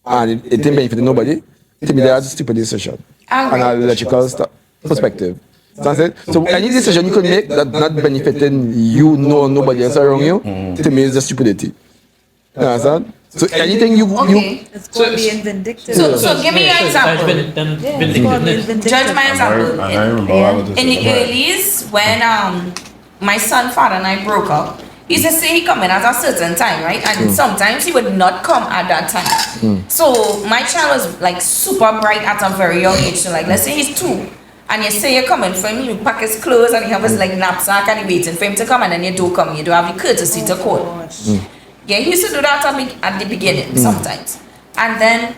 Speaker 3: and it didn't benefit nobody. To me that's a stupid decision. And a logical perspective. So any decision you could make that not benefiting you nor nobody else around you, to me is just stupidity. You understand? So anything you
Speaker 5: It's called being vindictive.
Speaker 4: So give me an example.
Speaker 5: It's called being vindictive.
Speaker 4: Judge my example.
Speaker 2: I remember I was just
Speaker 4: In the 80s, when my son, father, and I broke up, he used to say he come in at a certain time, right? And sometimes he would not come at that time. So my child was like super bright at a very young age. So like, let's say he's 2. And you say you're coming for him, you pack his clothes and he have his like knapsack and he waiting for him to come, and then you do come, you do have the courtesy to call. Yeah, he used to do that at the beginning sometimes. And then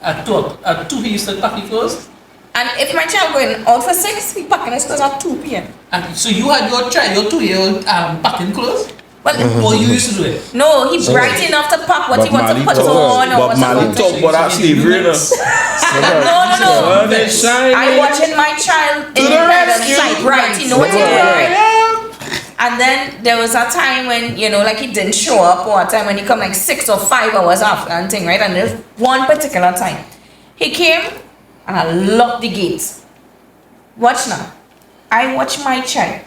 Speaker 1: At 2 he used to pack his clothes.
Speaker 4: and if my child going out for 6, he packing his clothes at 2 p.m.
Speaker 1: And so you had your child, your 2-year-old, packing clothes?
Speaker 4: Well,
Speaker 1: Or you used to do it?
Speaker 4: no, he bright enough to pack what he wants to put on or
Speaker 2: But Mali
Speaker 4: whatever.
Speaker 2: talk about that slavery, no?
Speaker 4: No. I watching my child independent, bright, he know what he doing. And then there was a time when, like he didn't show up, or a time when he come like 6 or 5 hours after and thing, right? And there's one particular time. He came and I locked the gates. Watch now. I watch my child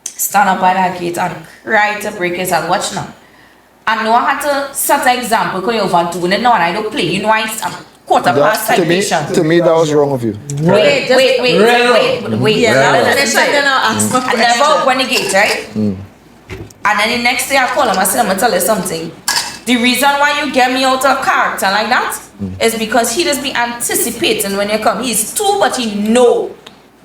Speaker 4: stand up by that gate and cry to break his heart. Watch now. I know I had to set an example because you're overdoing it now and I don't play. I'm quarter past
Speaker 3: to me,
Speaker 4: citation.
Speaker 3: to me that was wrong of you.
Speaker 4: Wait. I never open the gate, right? And then the next day I call him, I said, I'm going to tell you something. The reason why you get me out of character like that is because he just be anticipating when you come. He's 2, but he know.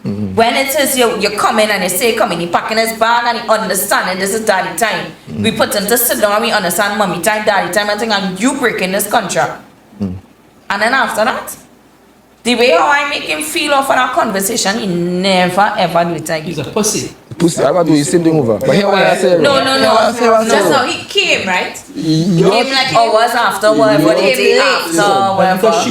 Speaker 4: When it is you come in and you say come in, he packing his bag and he understand and this is daddy time. We put him to sit down and we understand mommy time, daddy time and thing, and you breaking this contract. And then after that, the way how I make him feel off of our conversation, he never ever do it again.
Speaker 1: He's a pussy.
Speaker 3: Pussy, I gotta do the same thing over. But here what I say.
Speaker 4: No.
Speaker 5: Just now, he came, right?
Speaker 4: Came like hours after, whatever, the day after, whatever. And because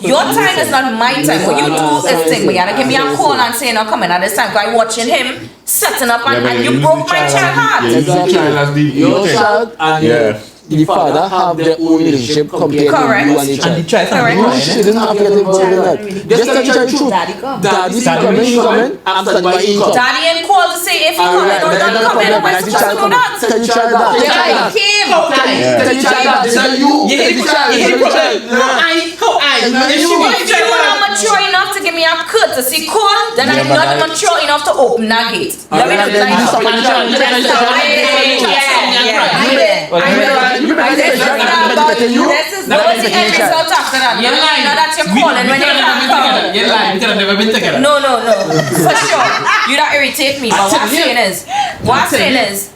Speaker 4: your time is not my time. What you do is thing, but you gotta give me a call and say, no, come in at this time. Because I'm watching him setting up and you broke my child heart.
Speaker 3: Your child and the father have their own relationship compared to you and the child. You shouldn't have to get involved in that. Just tell the child the truth. Daddy's coming, you coming, I'm standing by you.
Speaker 4: Daddy ain't called to say if he coming or not coming. Am I supposed to do that?
Speaker 3: Tell the child that.
Speaker 4: Yeah, he came.
Speaker 3: Tell the child that. Tell you.
Speaker 4: If you're not mature enough to give me a courtesy call, then I'm not mature enough to open that gate. Let me know. This is what the end result after that. You know that you're calling when you can't call.
Speaker 1: You're lying. We could have never been together.
Speaker 4: No. For sure. You don't irritate me. But what I'm saying is,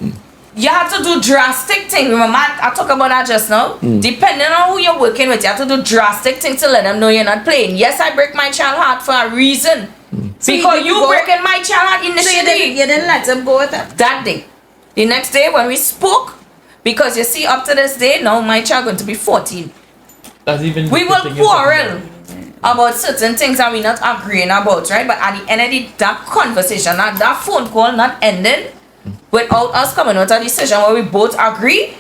Speaker 4: you have to do drastic things. Remember, I talked about that just now. Depending on who you're working with, you have to do drastic things to let them know you're not playing. Yes, I break my child heart for a reason. Because you breaking my child heart initially.
Speaker 5: You didn't let him go with it?
Speaker 4: That day. The next day when we spoke, because you see, up to this day, now my child going to be 14. We will quarrel about certain things that we're not agreeing about, right? But at the end of that conversation, that phone call not ending without us coming out a decision where we both agree,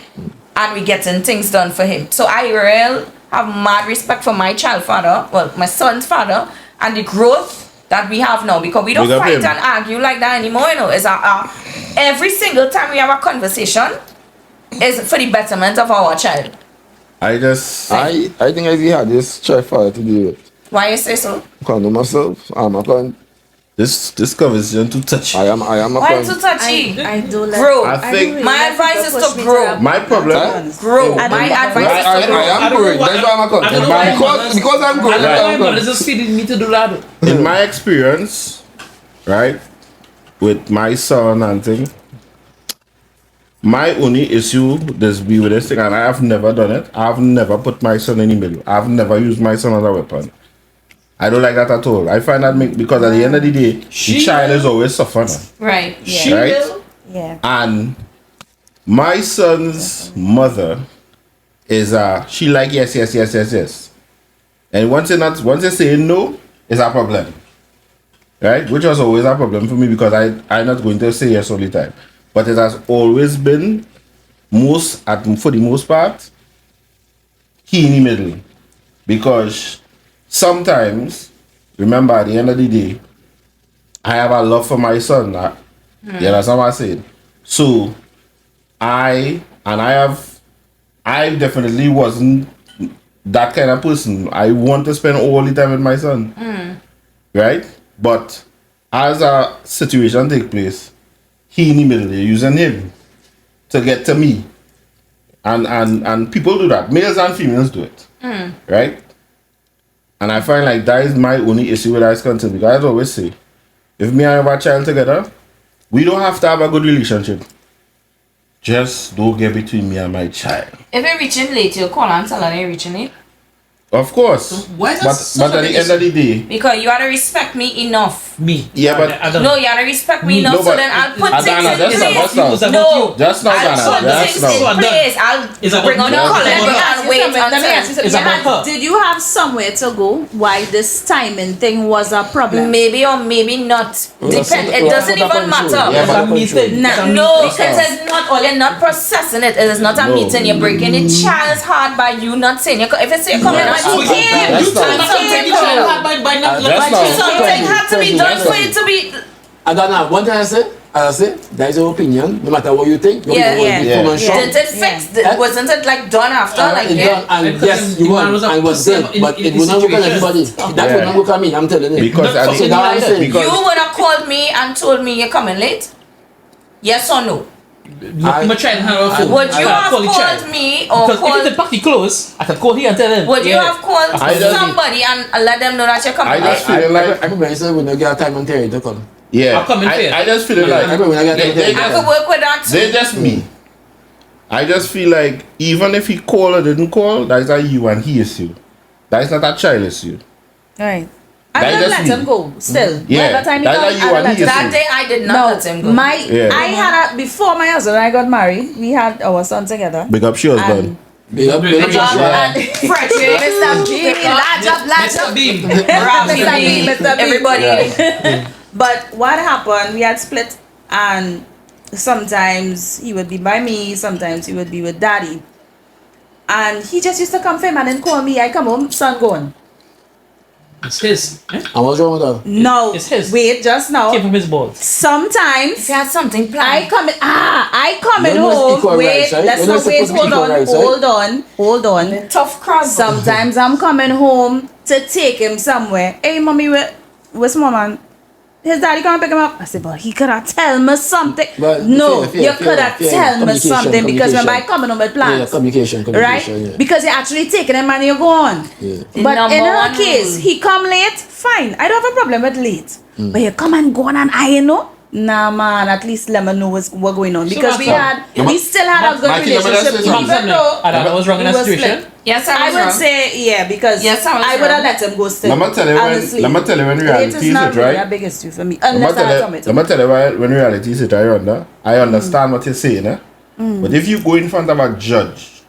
Speaker 4: and we getting things done for him. So I really have mad respect for my child father, well, my son's father, and the growth that we have now, because we don't
Speaker 2: Big up
Speaker 4: fight
Speaker 2: him.
Speaker 4: and argue like that anymore, you know. It's every single time we have a conversation is for the betterment of our child.
Speaker 3: I think I had this try for to do it.
Speaker 4: Why you say so?
Speaker 3: I can't know myself. I'm a con.
Speaker 2: This conversation too touchy.
Speaker 3: I am a
Speaker 4: Why
Speaker 3: con.
Speaker 4: too touchy?
Speaker 5: I do like.
Speaker 4: Grow.
Speaker 2: I think-
Speaker 5: don't
Speaker 4: My
Speaker 5: like
Speaker 4: advice
Speaker 5: people
Speaker 4: is to
Speaker 5: push me
Speaker 4: grow.
Speaker 5: have
Speaker 2: My problem-
Speaker 5: opinions.
Speaker 4: Grow.
Speaker 5: I
Speaker 4: My
Speaker 5: don't-
Speaker 4: advice is
Speaker 3: I
Speaker 4: to grow.
Speaker 3: am growing. That's why I'm a con.
Speaker 1: I don't know why
Speaker 3: Because I'm
Speaker 1: I
Speaker 3: growing.
Speaker 1: don't know why
Speaker 3: I'm
Speaker 1: my
Speaker 3: con.
Speaker 1: mother's just feeding me to do that.
Speaker 2: In my experience, right, with my son and thing, my only issue this be with this thing, and I have never done it. I've never put my son in the middle. I've never used my son as a weapon. I don't like that at all. I find that because at the end of the day, the
Speaker 1: She
Speaker 2: child
Speaker 1: will.
Speaker 2: is always suffering.
Speaker 4: Right.
Speaker 1: She
Speaker 2: Right?
Speaker 1: will.
Speaker 5: Yeah.
Speaker 2: And my son's mother is she like yes. And once they say no, it's a problem. Right? Which was always a problem for me because I'm not going to say yes all the time. But it has always been for the most part, he in the middle. Because sometimes, remember at the end of the day, I have a love for my son. You understand what I'm saying? So I definitely wasn't that kind of person. I want to spend all the time with my son. Right? But as a situation take place, he in the middle, they're using him to get to me. And people do that. Males and females do it. Right? And I find like that is my only issue with that is concerned. Because I always say, if me and our child together, we don't have to have a good relationship. Just don't get between me and my child.
Speaker 4: If you're reaching late, you'll call and tell her you're reaching it.
Speaker 2: Of course.
Speaker 1: Why is that
Speaker 2: but
Speaker 1: such
Speaker 2: at
Speaker 1: a
Speaker 2: the
Speaker 1: big
Speaker 2: end of the day,
Speaker 4: Because you gotta respect me enough.
Speaker 1: Me.
Speaker 2: Yeah, but-
Speaker 1: I don't
Speaker 4: No, you gotta respect me enough,
Speaker 2: No,
Speaker 4: so
Speaker 2: but
Speaker 4: then I'll put
Speaker 2: Adana,
Speaker 4: things in
Speaker 2: just
Speaker 4: place.
Speaker 2: now.
Speaker 4: No,
Speaker 2: Just now,
Speaker 4: I'll
Speaker 2: Adana,
Speaker 4: put
Speaker 2: just
Speaker 4: things
Speaker 2: now.
Speaker 4: in place. I'll
Speaker 1: It's about
Speaker 4: bring on the
Speaker 1: you.
Speaker 4: color
Speaker 1: Let me
Speaker 4: and wait
Speaker 5: Let me ask you
Speaker 4: until.
Speaker 5: something.
Speaker 1: It's about her.
Speaker 5: Did you have somewhere to go? Why this timing thing was a problem?
Speaker 4: Maybe or maybe not. Depend. It doesn't even matter.
Speaker 2: Yeah,
Speaker 1: It's a
Speaker 2: but-
Speaker 1: meeting.
Speaker 5: Nah,
Speaker 1: It's a
Speaker 4: No,
Speaker 1: meeting.
Speaker 4: it is not. All you're not processing it. It is not a
Speaker 2: No.
Speaker 4: meeting. You're breaking the child's heart by you not saying. If you say you're coming,
Speaker 2: Yeah,
Speaker 4: and you
Speaker 1: So
Speaker 4: can't.
Speaker 2: that's
Speaker 1: you tell
Speaker 2: not-
Speaker 1: something the child had by not
Speaker 2: That's
Speaker 1: like
Speaker 2: not-
Speaker 4: Something had to be done for it to be.
Speaker 3: Adana, one thing I say, that is your opinion. No matter what you think, you
Speaker 4: Yeah,
Speaker 3: will
Speaker 5: yeah.
Speaker 3: be
Speaker 2: Yeah.
Speaker 3: firm and strong.
Speaker 4: Didn't it fix? Wasn't it like done after? Like
Speaker 3: It
Speaker 4: yeah.
Speaker 3: done, and
Speaker 1: Because
Speaker 3: yes,
Speaker 1: the
Speaker 3: you
Speaker 1: man
Speaker 3: won,
Speaker 1: was a
Speaker 3: and it was
Speaker 1: person
Speaker 3: good,
Speaker 1: in-
Speaker 3: but
Speaker 1: in
Speaker 3: it
Speaker 1: the
Speaker 3: will not look at
Speaker 1: situation.
Speaker 3: everybody. That
Speaker 2: Yeah.
Speaker 3: will not look at me, I'm telling you.
Speaker 2: Because at
Speaker 3: So
Speaker 2: the,
Speaker 3: now I'm saying,
Speaker 2: because
Speaker 4: You would have called me and told me you're coming late? Yes or no?
Speaker 1: my child had a phone.
Speaker 4: Would you
Speaker 1: I
Speaker 4: have
Speaker 1: call the child.
Speaker 4: called me or
Speaker 1: Because if
Speaker 4: called?
Speaker 1: it's party close, I can call here and tell them.
Speaker 4: Would you
Speaker 1: yeah.
Speaker 4: have called
Speaker 2: I don't-
Speaker 4: somebody and let them know that you're coming
Speaker 2: I
Speaker 4: late?
Speaker 2: just feel like
Speaker 3: I remember say we don't get time and Terry to come.
Speaker 2: yeah,
Speaker 1: I'll come in fair.
Speaker 2: I just feel like
Speaker 3: I remember when I got
Speaker 2: they,
Speaker 3: them
Speaker 2: they
Speaker 3: there.
Speaker 4: I
Speaker 2: just,
Speaker 4: could work with that too.
Speaker 2: they're just me. I just feel like even if he called or didn't call, that is a you and he issue. That is not a child issue.
Speaker 5: Right.
Speaker 2: That
Speaker 5: I don't
Speaker 2: just
Speaker 5: let
Speaker 2: me.
Speaker 5: him go. Still.
Speaker 2: Yeah,
Speaker 5: Whatever time he
Speaker 2: that's
Speaker 5: come,
Speaker 2: how you
Speaker 5: I don't
Speaker 2: and
Speaker 5: let
Speaker 2: he
Speaker 5: him
Speaker 2: is.
Speaker 5: go.
Speaker 4: That day I did not
Speaker 5: No,
Speaker 4: let him go.
Speaker 2: Yeah.
Speaker 5: I had before my husband and I got married. We had our son together.
Speaker 2: Big up, she was done.
Speaker 3: Big up, big up,
Speaker 1: Big up.
Speaker 3: Joshua.
Speaker 4: and Frederick,
Speaker 5: Mr. B, large up, large
Speaker 1: Mr.
Speaker 5: up.
Speaker 1: Beam.
Speaker 5: Mr. B, Mr. B.
Speaker 4: everybody.
Speaker 5: But what happened, we had split and sometimes he would be by me, sometimes he would be with daddy. And he just used to come for him and then call me. I come home, son gone.
Speaker 1: It's his. Eh?
Speaker 3: And what's wrong with that?
Speaker 5: No,
Speaker 1: It's his.
Speaker 5: wait, just now.
Speaker 1: Came from his balls.
Speaker 5: Sometimes
Speaker 4: If you had something
Speaker 5: I
Speaker 4: planned.
Speaker 5: come in, I come in
Speaker 3: You know it's
Speaker 5: home.
Speaker 3: equal
Speaker 5: Wait,
Speaker 3: rights, right?
Speaker 5: let's
Speaker 3: You know
Speaker 5: not
Speaker 3: it's
Speaker 5: wait.
Speaker 3: supposed to be
Speaker 5: Hold on,
Speaker 3: equal rights, right?
Speaker 5: hold on.
Speaker 4: Tough cross.
Speaker 5: Sometimes I'm coming home to take him somewhere. Hey, mommy, where's my man? His daddy come pick him up. I said, but he could have tell me something.
Speaker 3: But
Speaker 5: No,
Speaker 3: fair,
Speaker 5: you could have
Speaker 3: fair.
Speaker 5: tell me
Speaker 3: Communication,
Speaker 5: something because remember I
Speaker 3: communication.
Speaker 5: coming home with
Speaker 3: Yeah,
Speaker 5: plans.
Speaker 3: communication,
Speaker 5: Right?
Speaker 3: yeah.
Speaker 5: Because you're actually taking him and you're gone.
Speaker 3: Yeah.
Speaker 4: The
Speaker 5: But
Speaker 4: number
Speaker 5: in her
Speaker 4: one
Speaker 5: case,
Speaker 4: rule.
Speaker 5: he come late, fine. I don't have a problem with late. But you come and go on and I know. Nah man, at least let me know what's going on.
Speaker 1: So
Speaker 5: Because we still had a good
Speaker 2: Mikey, let me
Speaker 5: relationship
Speaker 2: just say something.
Speaker 5: even though
Speaker 1: I was wrong in
Speaker 5: we
Speaker 1: that
Speaker 5: were
Speaker 1: situation.
Speaker 5: split.
Speaker 4: Yes, I
Speaker 5: I
Speaker 4: was
Speaker 5: would
Speaker 4: wrong.
Speaker 5: say yeah, because
Speaker 4: Yes, I was
Speaker 5: I would have
Speaker 4: wrong.
Speaker 5: let him go still.
Speaker 2: Let me tell you
Speaker 5: honestly.
Speaker 2: let me tell you when
Speaker 5: Late
Speaker 2: reality
Speaker 5: is
Speaker 2: is
Speaker 5: not
Speaker 2: it,
Speaker 5: really a
Speaker 2: right?
Speaker 5: big issue for me.
Speaker 2: Let me
Speaker 5: Unless I
Speaker 2: tell
Speaker 5: come
Speaker 2: you,
Speaker 5: it.
Speaker 2: let me tell you when reality is it, Rhonda. I understand what you're saying, eh? But if you go in front of a judge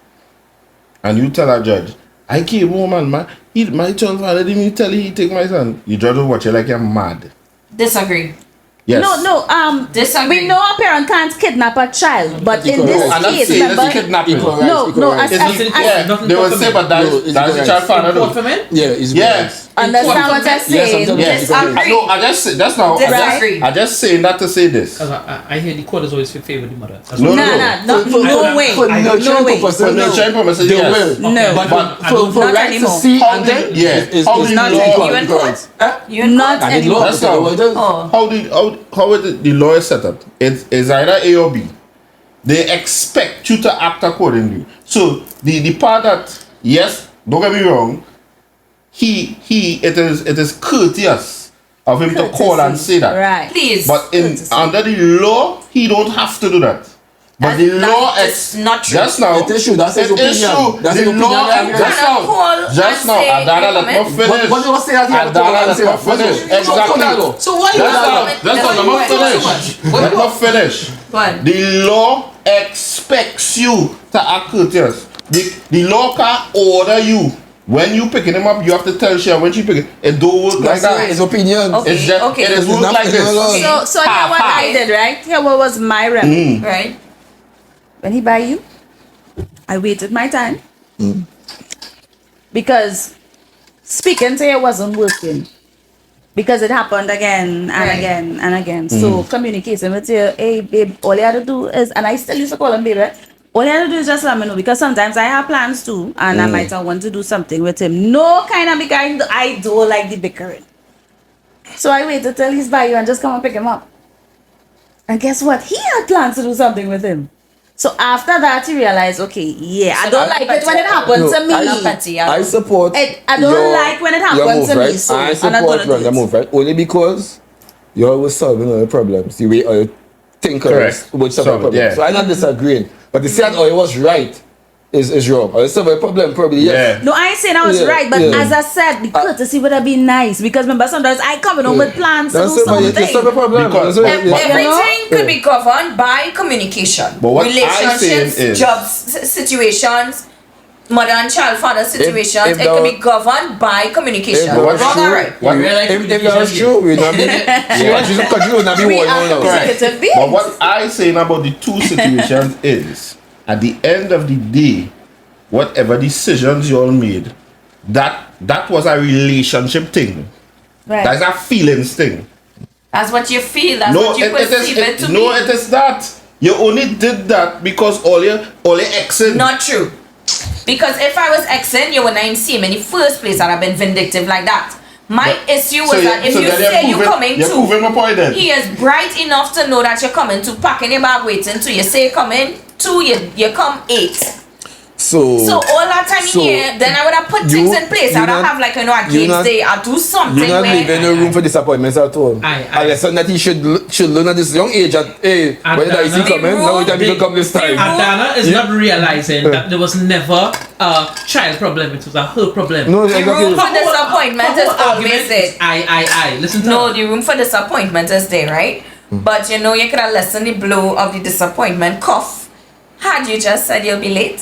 Speaker 2: and you tell a judge, I came home and my child father didn't even tell you he take my son, the judge will watch you like you're mad.
Speaker 4: Disagree.
Speaker 2: Yes.
Speaker 5: No.
Speaker 4: Disagree.
Speaker 5: We know a parent can't kidnap a child, but in
Speaker 3: Equal
Speaker 5: this
Speaker 3: rights.
Speaker 2: I'm not
Speaker 5: case,
Speaker 2: saying
Speaker 5: remember,
Speaker 2: that's kidnapping.
Speaker 3: Equal rights,
Speaker 5: No,
Speaker 3: equal
Speaker 5: no,
Speaker 3: rights.
Speaker 5: as-
Speaker 2: Yeah,
Speaker 1: nothing
Speaker 2: they will
Speaker 1: for
Speaker 2: say,
Speaker 1: men.
Speaker 2: but
Speaker 3: No, it's
Speaker 2: that's the
Speaker 3: equal
Speaker 2: child
Speaker 3: rights.
Speaker 2: father
Speaker 1: Import
Speaker 2: though.
Speaker 1: for men?
Speaker 3: Yeah, it's
Speaker 2: Yes.
Speaker 5: understand what I'm
Speaker 3: Yes,
Speaker 5: saying?
Speaker 3: I'm
Speaker 2: Yes,
Speaker 3: telling you.
Speaker 2: I know. I just now.
Speaker 4: Disagree.
Speaker 2: I just saying that to say this.
Speaker 1: I hear the court is always favor the mother. That's
Speaker 2: No,
Speaker 1: what-
Speaker 2: no.
Speaker 5: No way.
Speaker 3: For nurturing
Speaker 5: way.
Speaker 3: purposes,
Speaker 2: For nurturing purposes,
Speaker 3: they
Speaker 2: yes.
Speaker 3: will.
Speaker 5: No.
Speaker 3: But
Speaker 1: I
Speaker 3: for
Speaker 1: don't-
Speaker 3: for
Speaker 5: not
Speaker 3: rights to
Speaker 5: anymore.
Speaker 3: see
Speaker 2: How
Speaker 3: and
Speaker 2: did-
Speaker 3: then,
Speaker 2: yeah.
Speaker 3: is
Speaker 2: How did
Speaker 4: not
Speaker 2: law-
Speaker 4: anymore.
Speaker 3: equal
Speaker 4: You in court?
Speaker 3: rights.
Speaker 4: You in
Speaker 5: Not
Speaker 4: court?
Speaker 3: And the law,
Speaker 5: anymore.
Speaker 2: That's
Speaker 3: because
Speaker 2: how-
Speaker 3: the law does.
Speaker 4: Oh.
Speaker 2: how is the lawyer set up? It's either A or B. They expect you to act accordingly. So the part that, yes, don't get me wrong, it is courteous of him to call and say that.
Speaker 5: Right.
Speaker 4: Please.
Speaker 2: But under the law, he don't have to do that. But the law
Speaker 4: is not true.
Speaker 2: just now.
Speaker 3: It is true, that's his
Speaker 2: it is
Speaker 3: opinion.
Speaker 2: true.
Speaker 3: That's
Speaker 2: The
Speaker 3: his
Speaker 2: law
Speaker 3: opinion.
Speaker 2: just
Speaker 4: You cannot
Speaker 2: now.
Speaker 4: call
Speaker 2: Just
Speaker 4: and
Speaker 2: now,
Speaker 4: say
Speaker 2: Adana,
Speaker 4: you
Speaker 2: let me
Speaker 4: comment.
Speaker 2: finish.
Speaker 3: What you was saying that he had to
Speaker 2: Adana,
Speaker 3: call and
Speaker 2: let
Speaker 3: say
Speaker 2: me
Speaker 3: that?
Speaker 2: finish.
Speaker 3: What you-
Speaker 2: Exactly.
Speaker 1: So why you
Speaker 2: Just now,
Speaker 1: not-
Speaker 2: just now,
Speaker 4: That's
Speaker 2: let
Speaker 4: why
Speaker 2: me
Speaker 4: you
Speaker 2: finish.
Speaker 4: want
Speaker 2: Let me finish.
Speaker 4: Go on.
Speaker 2: The law expects you to act courteous. The law can't order you. When you picking him up, you have to tell Shia when she picking. It don't work like
Speaker 3: That's his
Speaker 2: that.
Speaker 3: opinion.
Speaker 4: Okay.
Speaker 2: It's just, it is
Speaker 3: It's
Speaker 2: work
Speaker 3: not
Speaker 2: like
Speaker 3: in the
Speaker 2: this.
Speaker 3: law.
Speaker 5: So here what I did, right? Here what was my remedy.
Speaker 4: Right?
Speaker 5: When he buy you, I waited my time. Because speaking to you wasn't working. Because it happened again and
Speaker 4: Right.
Speaker 5: again and again. So communication with you, hey babe, all you have to do is, and I still used to call him baby, right? All you have to do is just let me know, because sometimes I have plans too, and I might have want to do something with him. No kind of bickering. I don't like the bickering. So I waited till he's by you and just come and pick him up. And guess what? He had plans to do something with him. So after that, he realized, okay, yeah, I don't like it when it happens to me.
Speaker 3: I support.
Speaker 5: I don't like when it happens
Speaker 3: your move,
Speaker 5: to me,
Speaker 3: right?
Speaker 5: so
Speaker 3: I
Speaker 5: I'm not
Speaker 3: support
Speaker 5: gonna do
Speaker 3: Rhonda
Speaker 5: it.
Speaker 3: move, right? Only because you're always solving all the problems. The way you think
Speaker 2: Correct.
Speaker 3: about solving
Speaker 2: Solve it,
Speaker 3: problems.
Speaker 2: yeah.
Speaker 3: So I'm not disagreeing. But to say that it was right is wrong. Or solve a problem, probably yes.
Speaker 2: Yeah.
Speaker 5: No, I ain't saying I was
Speaker 3: Yeah,
Speaker 5: right, but
Speaker 3: yeah.
Speaker 5: as I said, the courtesy would have been nice, because remember sometimes I come home with plans to
Speaker 3: That's
Speaker 5: do
Speaker 3: it, but you solve a
Speaker 5: something.
Speaker 3: problem.
Speaker 2: Because-
Speaker 3: That's it, yeah.
Speaker 4: Everything could be governed by communication.
Speaker 2: But what I'm
Speaker 4: Relationships,
Speaker 2: saying is-
Speaker 4: jobs, situations, mother and child, father situations.
Speaker 3: if
Speaker 4: it
Speaker 3: that
Speaker 4: could
Speaker 3: was-
Speaker 4: be governed by communication.
Speaker 3: If that was
Speaker 4: Wrong
Speaker 3: true,
Speaker 4: or right?
Speaker 2: What-
Speaker 3: If that was true, we would not be. She would not be
Speaker 5: We
Speaker 3: warring
Speaker 5: are
Speaker 3: on us.
Speaker 5: communicative beings.
Speaker 2: But what I saying about the two situations is, at the end of the day, whatever decisions you all made, that was a relationship thing.
Speaker 5: Right.
Speaker 2: That's a feelings thing.
Speaker 4: That's what you feel. That's what you perceive it to
Speaker 2: no,
Speaker 4: be.
Speaker 2: it is that. You only did that because all your exing.
Speaker 4: Not true. Because if I was exing, you would not even see him in the first place. I'd have been vindictive like that. My issue was that if you say you're coming
Speaker 2: you're proving my point then.
Speaker 4: he is bright enough to know that you're coming to, packing your bag waiting till you say come in. 2, you come 8. So all that time
Speaker 3: So,
Speaker 4: here, then I would have put things in place. I would have like, a
Speaker 3: you're
Speaker 4: games
Speaker 3: not-
Speaker 4: day. I'll do something
Speaker 3: You're not
Speaker 4: where
Speaker 3: leaving no room for disappointments at all.
Speaker 1: Aye.
Speaker 3: A lesson that he should learn at this young age that, hey, when did I see
Speaker 1: Adana-
Speaker 3: coming? Now we can
Speaker 1: The-
Speaker 3: come this time.
Speaker 1: Adana is
Speaker 3: Yeah.
Speaker 1: not realizing that there was never a child problem, it was a her problem.
Speaker 3: No,
Speaker 4: the
Speaker 3: exactly.
Speaker 4: room for disappointment is always there.
Speaker 1: I. Listen to
Speaker 4: No,
Speaker 1: her.
Speaker 4: the room for disappointment is there, right? But you know, you could have lessened the blow of the disappointment cough had you just said you'll be late.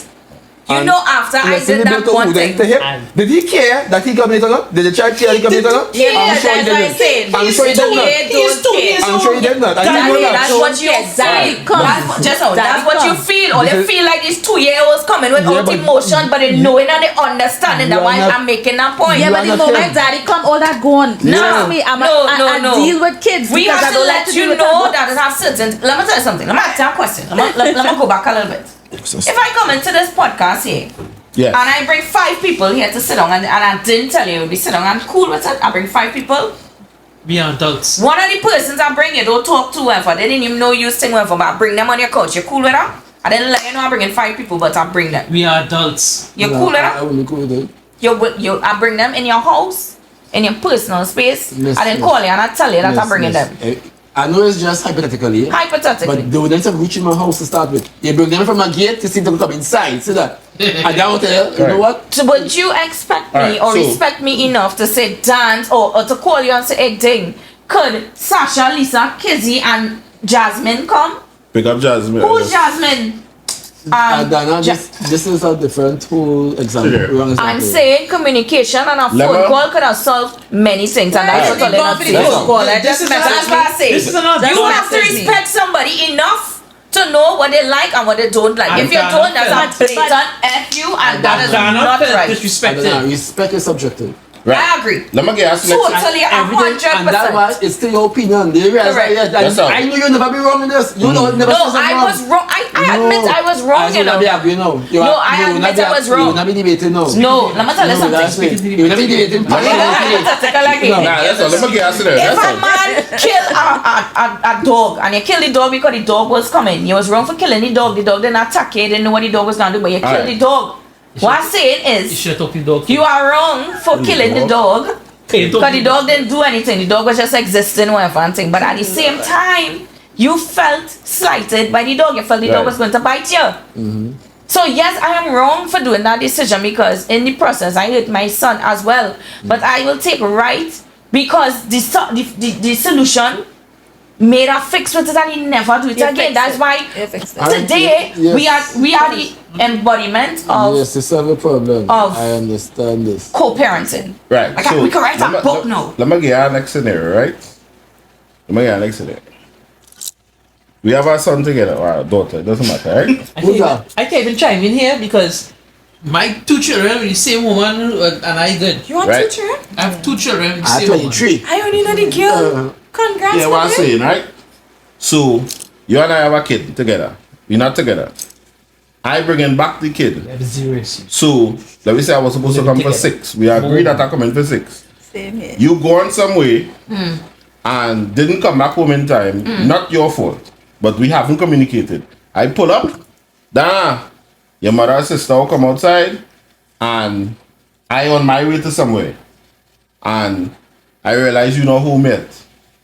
Speaker 4: You
Speaker 3: And
Speaker 4: know, after I
Speaker 3: listen
Speaker 4: did
Speaker 3: to
Speaker 4: that
Speaker 3: Beto
Speaker 4: one
Speaker 3: who then
Speaker 4: thing.
Speaker 3: to him. Did he care that he come late or not? Did the child care he come late or not?
Speaker 4: Yeah,
Speaker 3: I'm sure he
Speaker 4: that's what I'm
Speaker 3: didn't.
Speaker 4: saying.
Speaker 3: I'm sure he did not.
Speaker 1: He's 2 years
Speaker 3: I'm sure he did not. I didn't know that.
Speaker 4: That's what you
Speaker 5: Daddy
Speaker 4: feel.
Speaker 5: come.
Speaker 4: That's what, just how,
Speaker 5: Daddy
Speaker 4: that's what you
Speaker 5: come.
Speaker 4: feel. Or they
Speaker 3: Because-
Speaker 4: feel like these 2-year-olds coming without
Speaker 3: Yeah, but-
Speaker 4: emotion, but they knowing and they understanding
Speaker 3: You
Speaker 4: that
Speaker 3: are
Speaker 4: why
Speaker 3: not-
Speaker 4: I'm making that point.
Speaker 5: Yeah,
Speaker 3: You
Speaker 5: but
Speaker 3: are
Speaker 5: the
Speaker 3: not
Speaker 5: moment
Speaker 3: him.
Speaker 5: daddy come, all that gone.
Speaker 3: No.
Speaker 5: Trust me, I deal with kids.
Speaker 4: We
Speaker 5: because
Speaker 4: have
Speaker 5: I
Speaker 4: to
Speaker 5: don't like
Speaker 4: let
Speaker 5: to
Speaker 4: you
Speaker 5: deal with
Speaker 4: know
Speaker 5: adults.
Speaker 4: that it has certain. Let me tell you something. Let me ask you a question. Let me go back a little bit. If I come into this podcast here,
Speaker 2: Yes.
Speaker 4: and I bring 5 people here to sit down, and I didn't tell you, we sit down, I'm cool with it. I bring 5 people.
Speaker 1: We are adults.
Speaker 4: One of the persons I bring you don't talk to whoever. They didn't even know you sing whoever, but I bring them on your couch. You cool with that? I didn't let you know I'm bringing 5 people, but I bring them.
Speaker 1: We are adults.
Speaker 4: You cool with
Speaker 3: I
Speaker 4: that?
Speaker 3: wouldn't cool with it.
Speaker 4: I bring them in your house, in your personal space.
Speaker 3: Miss-
Speaker 4: I didn't
Speaker 3: miss-
Speaker 4: call you and I tell you that I'm bringing
Speaker 3: Yes,
Speaker 4: them.
Speaker 3: yes. I know it's just hypothetically.
Speaker 4: Hypothetically.
Speaker 3: But they wouldn't have reached my house to start with. You bring them from a gate to see them come inside. See that? And down there, you know what?
Speaker 4: So would you expect me
Speaker 2: Alright,
Speaker 4: or
Speaker 2: so-
Speaker 4: respect me enough to say dance or to call you and say, hey, ding, could Sasha, Lisa, Kizzy, and Jasmine come?
Speaker 2: Pick up Jasmine.
Speaker 4: Who's Jasmine?
Speaker 3: Adana, this is a different whole example.
Speaker 2: Sure.
Speaker 3: Wrong example.
Speaker 4: I'm saying communication and a phone
Speaker 2: Lemon?
Speaker 4: call could have solved many things, and that's what I'm
Speaker 5: for the
Speaker 4: saying.
Speaker 5: phone call. I
Speaker 1: This
Speaker 5: just
Speaker 1: is
Speaker 5: messaged
Speaker 4: That's what I say.
Speaker 1: This is another
Speaker 4: You have to
Speaker 5: message me.
Speaker 4: respect somebody enough to know what they like and what they don't like.
Speaker 1: And
Speaker 4: If you
Speaker 1: Adana
Speaker 4: don't, that's a
Speaker 1: felt-
Speaker 4: blatant F you, and that is
Speaker 1: Adana
Speaker 4: not
Speaker 1: felt
Speaker 4: right.
Speaker 1: disrespected.
Speaker 3: Adana, respect is subjective.
Speaker 4: I agree.
Speaker 2: Let me get asked next.
Speaker 4: Totally,
Speaker 3: Everything, and that
Speaker 4: 100%.
Speaker 3: was, it's still your opinion. They realize
Speaker 4: Correct.
Speaker 3: that,
Speaker 2: That's all.
Speaker 3: I know you'll never be wrong in this. You know, never
Speaker 4: No,
Speaker 3: say something
Speaker 4: I
Speaker 3: wrong.
Speaker 4: was wrong. I admit I was wrong, you know.
Speaker 3: You know.
Speaker 4: No, I admit I was wrong.
Speaker 3: You will not be debating now.
Speaker 4: No, let me tell you
Speaker 3: No, that's
Speaker 4: something.
Speaker 3: it. You will not be debating.
Speaker 2: Let me-
Speaker 3: No.
Speaker 2: Nah, that's all. Let me get asked there.
Speaker 4: If
Speaker 2: That's
Speaker 4: a
Speaker 2: all.
Speaker 4: man kill a dog and you kill the dog because the dog was coming, you was wrong for killing the dog. The dog didn't attack you, didn't know what the dog was gonna do, but you killed
Speaker 2: Alright.
Speaker 4: the dog. What I'm saying
Speaker 1: You
Speaker 4: is,
Speaker 1: should have talked to the dog.
Speaker 4: you are wrong for killing the dog
Speaker 1: Okay,
Speaker 4: because the dog didn't do anything. The dog was just existing, whatever and thing. But at the same time, you felt slighted by the dog. You felt the dog
Speaker 2: Right.
Speaker 4: was going to bite you. So yes, I am wrong for doing that decision because in the process I hurt my son as well. But I will take right because the solution made a fix with it and he never do it
Speaker 5: You
Speaker 4: again.
Speaker 5: fixed
Speaker 4: That's
Speaker 5: it.
Speaker 4: why
Speaker 5: You fixed it.
Speaker 4: today
Speaker 3: Yes.
Speaker 4: we are the embodiment of
Speaker 3: Yes, it's a problem.
Speaker 4: Of-
Speaker 3: I understand this.
Speaker 4: co-parenting.
Speaker 2: Right.
Speaker 4: Like, we can write a book now.
Speaker 2: Let me get our next scenario, right? Let me get our next scenario. We have our son together, or our daughter, it doesn't matter, right?
Speaker 3: Who's that?
Speaker 1: I can't even chime in here because my 2 children with the same woman and I good.
Speaker 5: You want
Speaker 2: Right.
Speaker 5: to children?
Speaker 1: I have 2 children with the
Speaker 3: I
Speaker 1: same woman.
Speaker 3: 23.
Speaker 5: I only know the girl. Congrats.
Speaker 2: Yeah, what I'm
Speaker 5: baby.
Speaker 2: saying, right? So, you and I have a kid together. We're not together. I bringing back the kid.
Speaker 1: I have 0 issue.
Speaker 2: So, let me say I was supposed to come for 6. We agreed that I come in for 6.
Speaker 5: Same here.
Speaker 2: You go on some way and didn't come back home in time. Not your fault. But we haven't communicated. I pull up. Dana, your mother and sister will come outside. And I on my way to somewhere. And I realize you know home yet.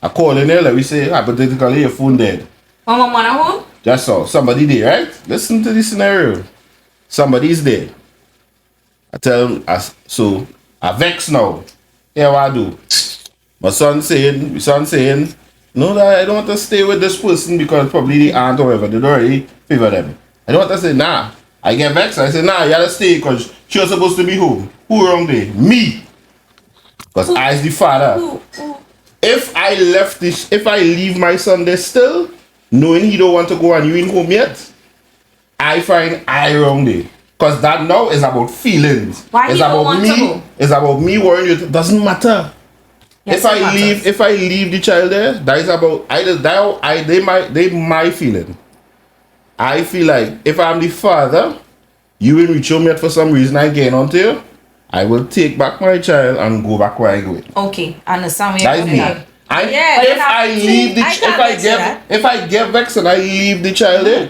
Speaker 2: I call in there, let me say, hypothetically, your phone dead.
Speaker 4: Mama, mama, home?
Speaker 2: That's all. Somebody there, right? Listen to this scenario. Somebody's there. I tell him, so I vex now. Here what I do. My son saying, no, that I don't want to stay with this person because probably the aunt or whatever, they don't already favor them. I don't want to say, nah. I get vexed. I say, nah, you gotta stay because she was supposed to be home. Who wrong there? Me. Because I's the father. If I leave my son there still, knowing he don't want to go and you ain't home yet, I find I wrong there. Because that now is about feelings.
Speaker 4: Why
Speaker 2: it's
Speaker 4: he don't
Speaker 2: about
Speaker 4: want
Speaker 2: me.
Speaker 4: to go?
Speaker 2: It's about me worrying you. It doesn't matter.
Speaker 4: Yes,
Speaker 2: if
Speaker 4: it
Speaker 2: I
Speaker 4: matters.
Speaker 2: leave the child there, that is about they my feeling. I feel like if I'm the father, you will reach home yet for some reason I gain onto you, I will take back my child and go back where I go.
Speaker 4: Okay, I understand where
Speaker 2: That
Speaker 4: you're
Speaker 2: is
Speaker 4: going
Speaker 2: me.
Speaker 4: at.
Speaker 5: Yeah,
Speaker 2: If
Speaker 5: you have
Speaker 2: I
Speaker 5: to-
Speaker 2: leave the
Speaker 5: I
Speaker 2: ch-
Speaker 5: can't answer that.
Speaker 2: if I get vexed and I leave the child there,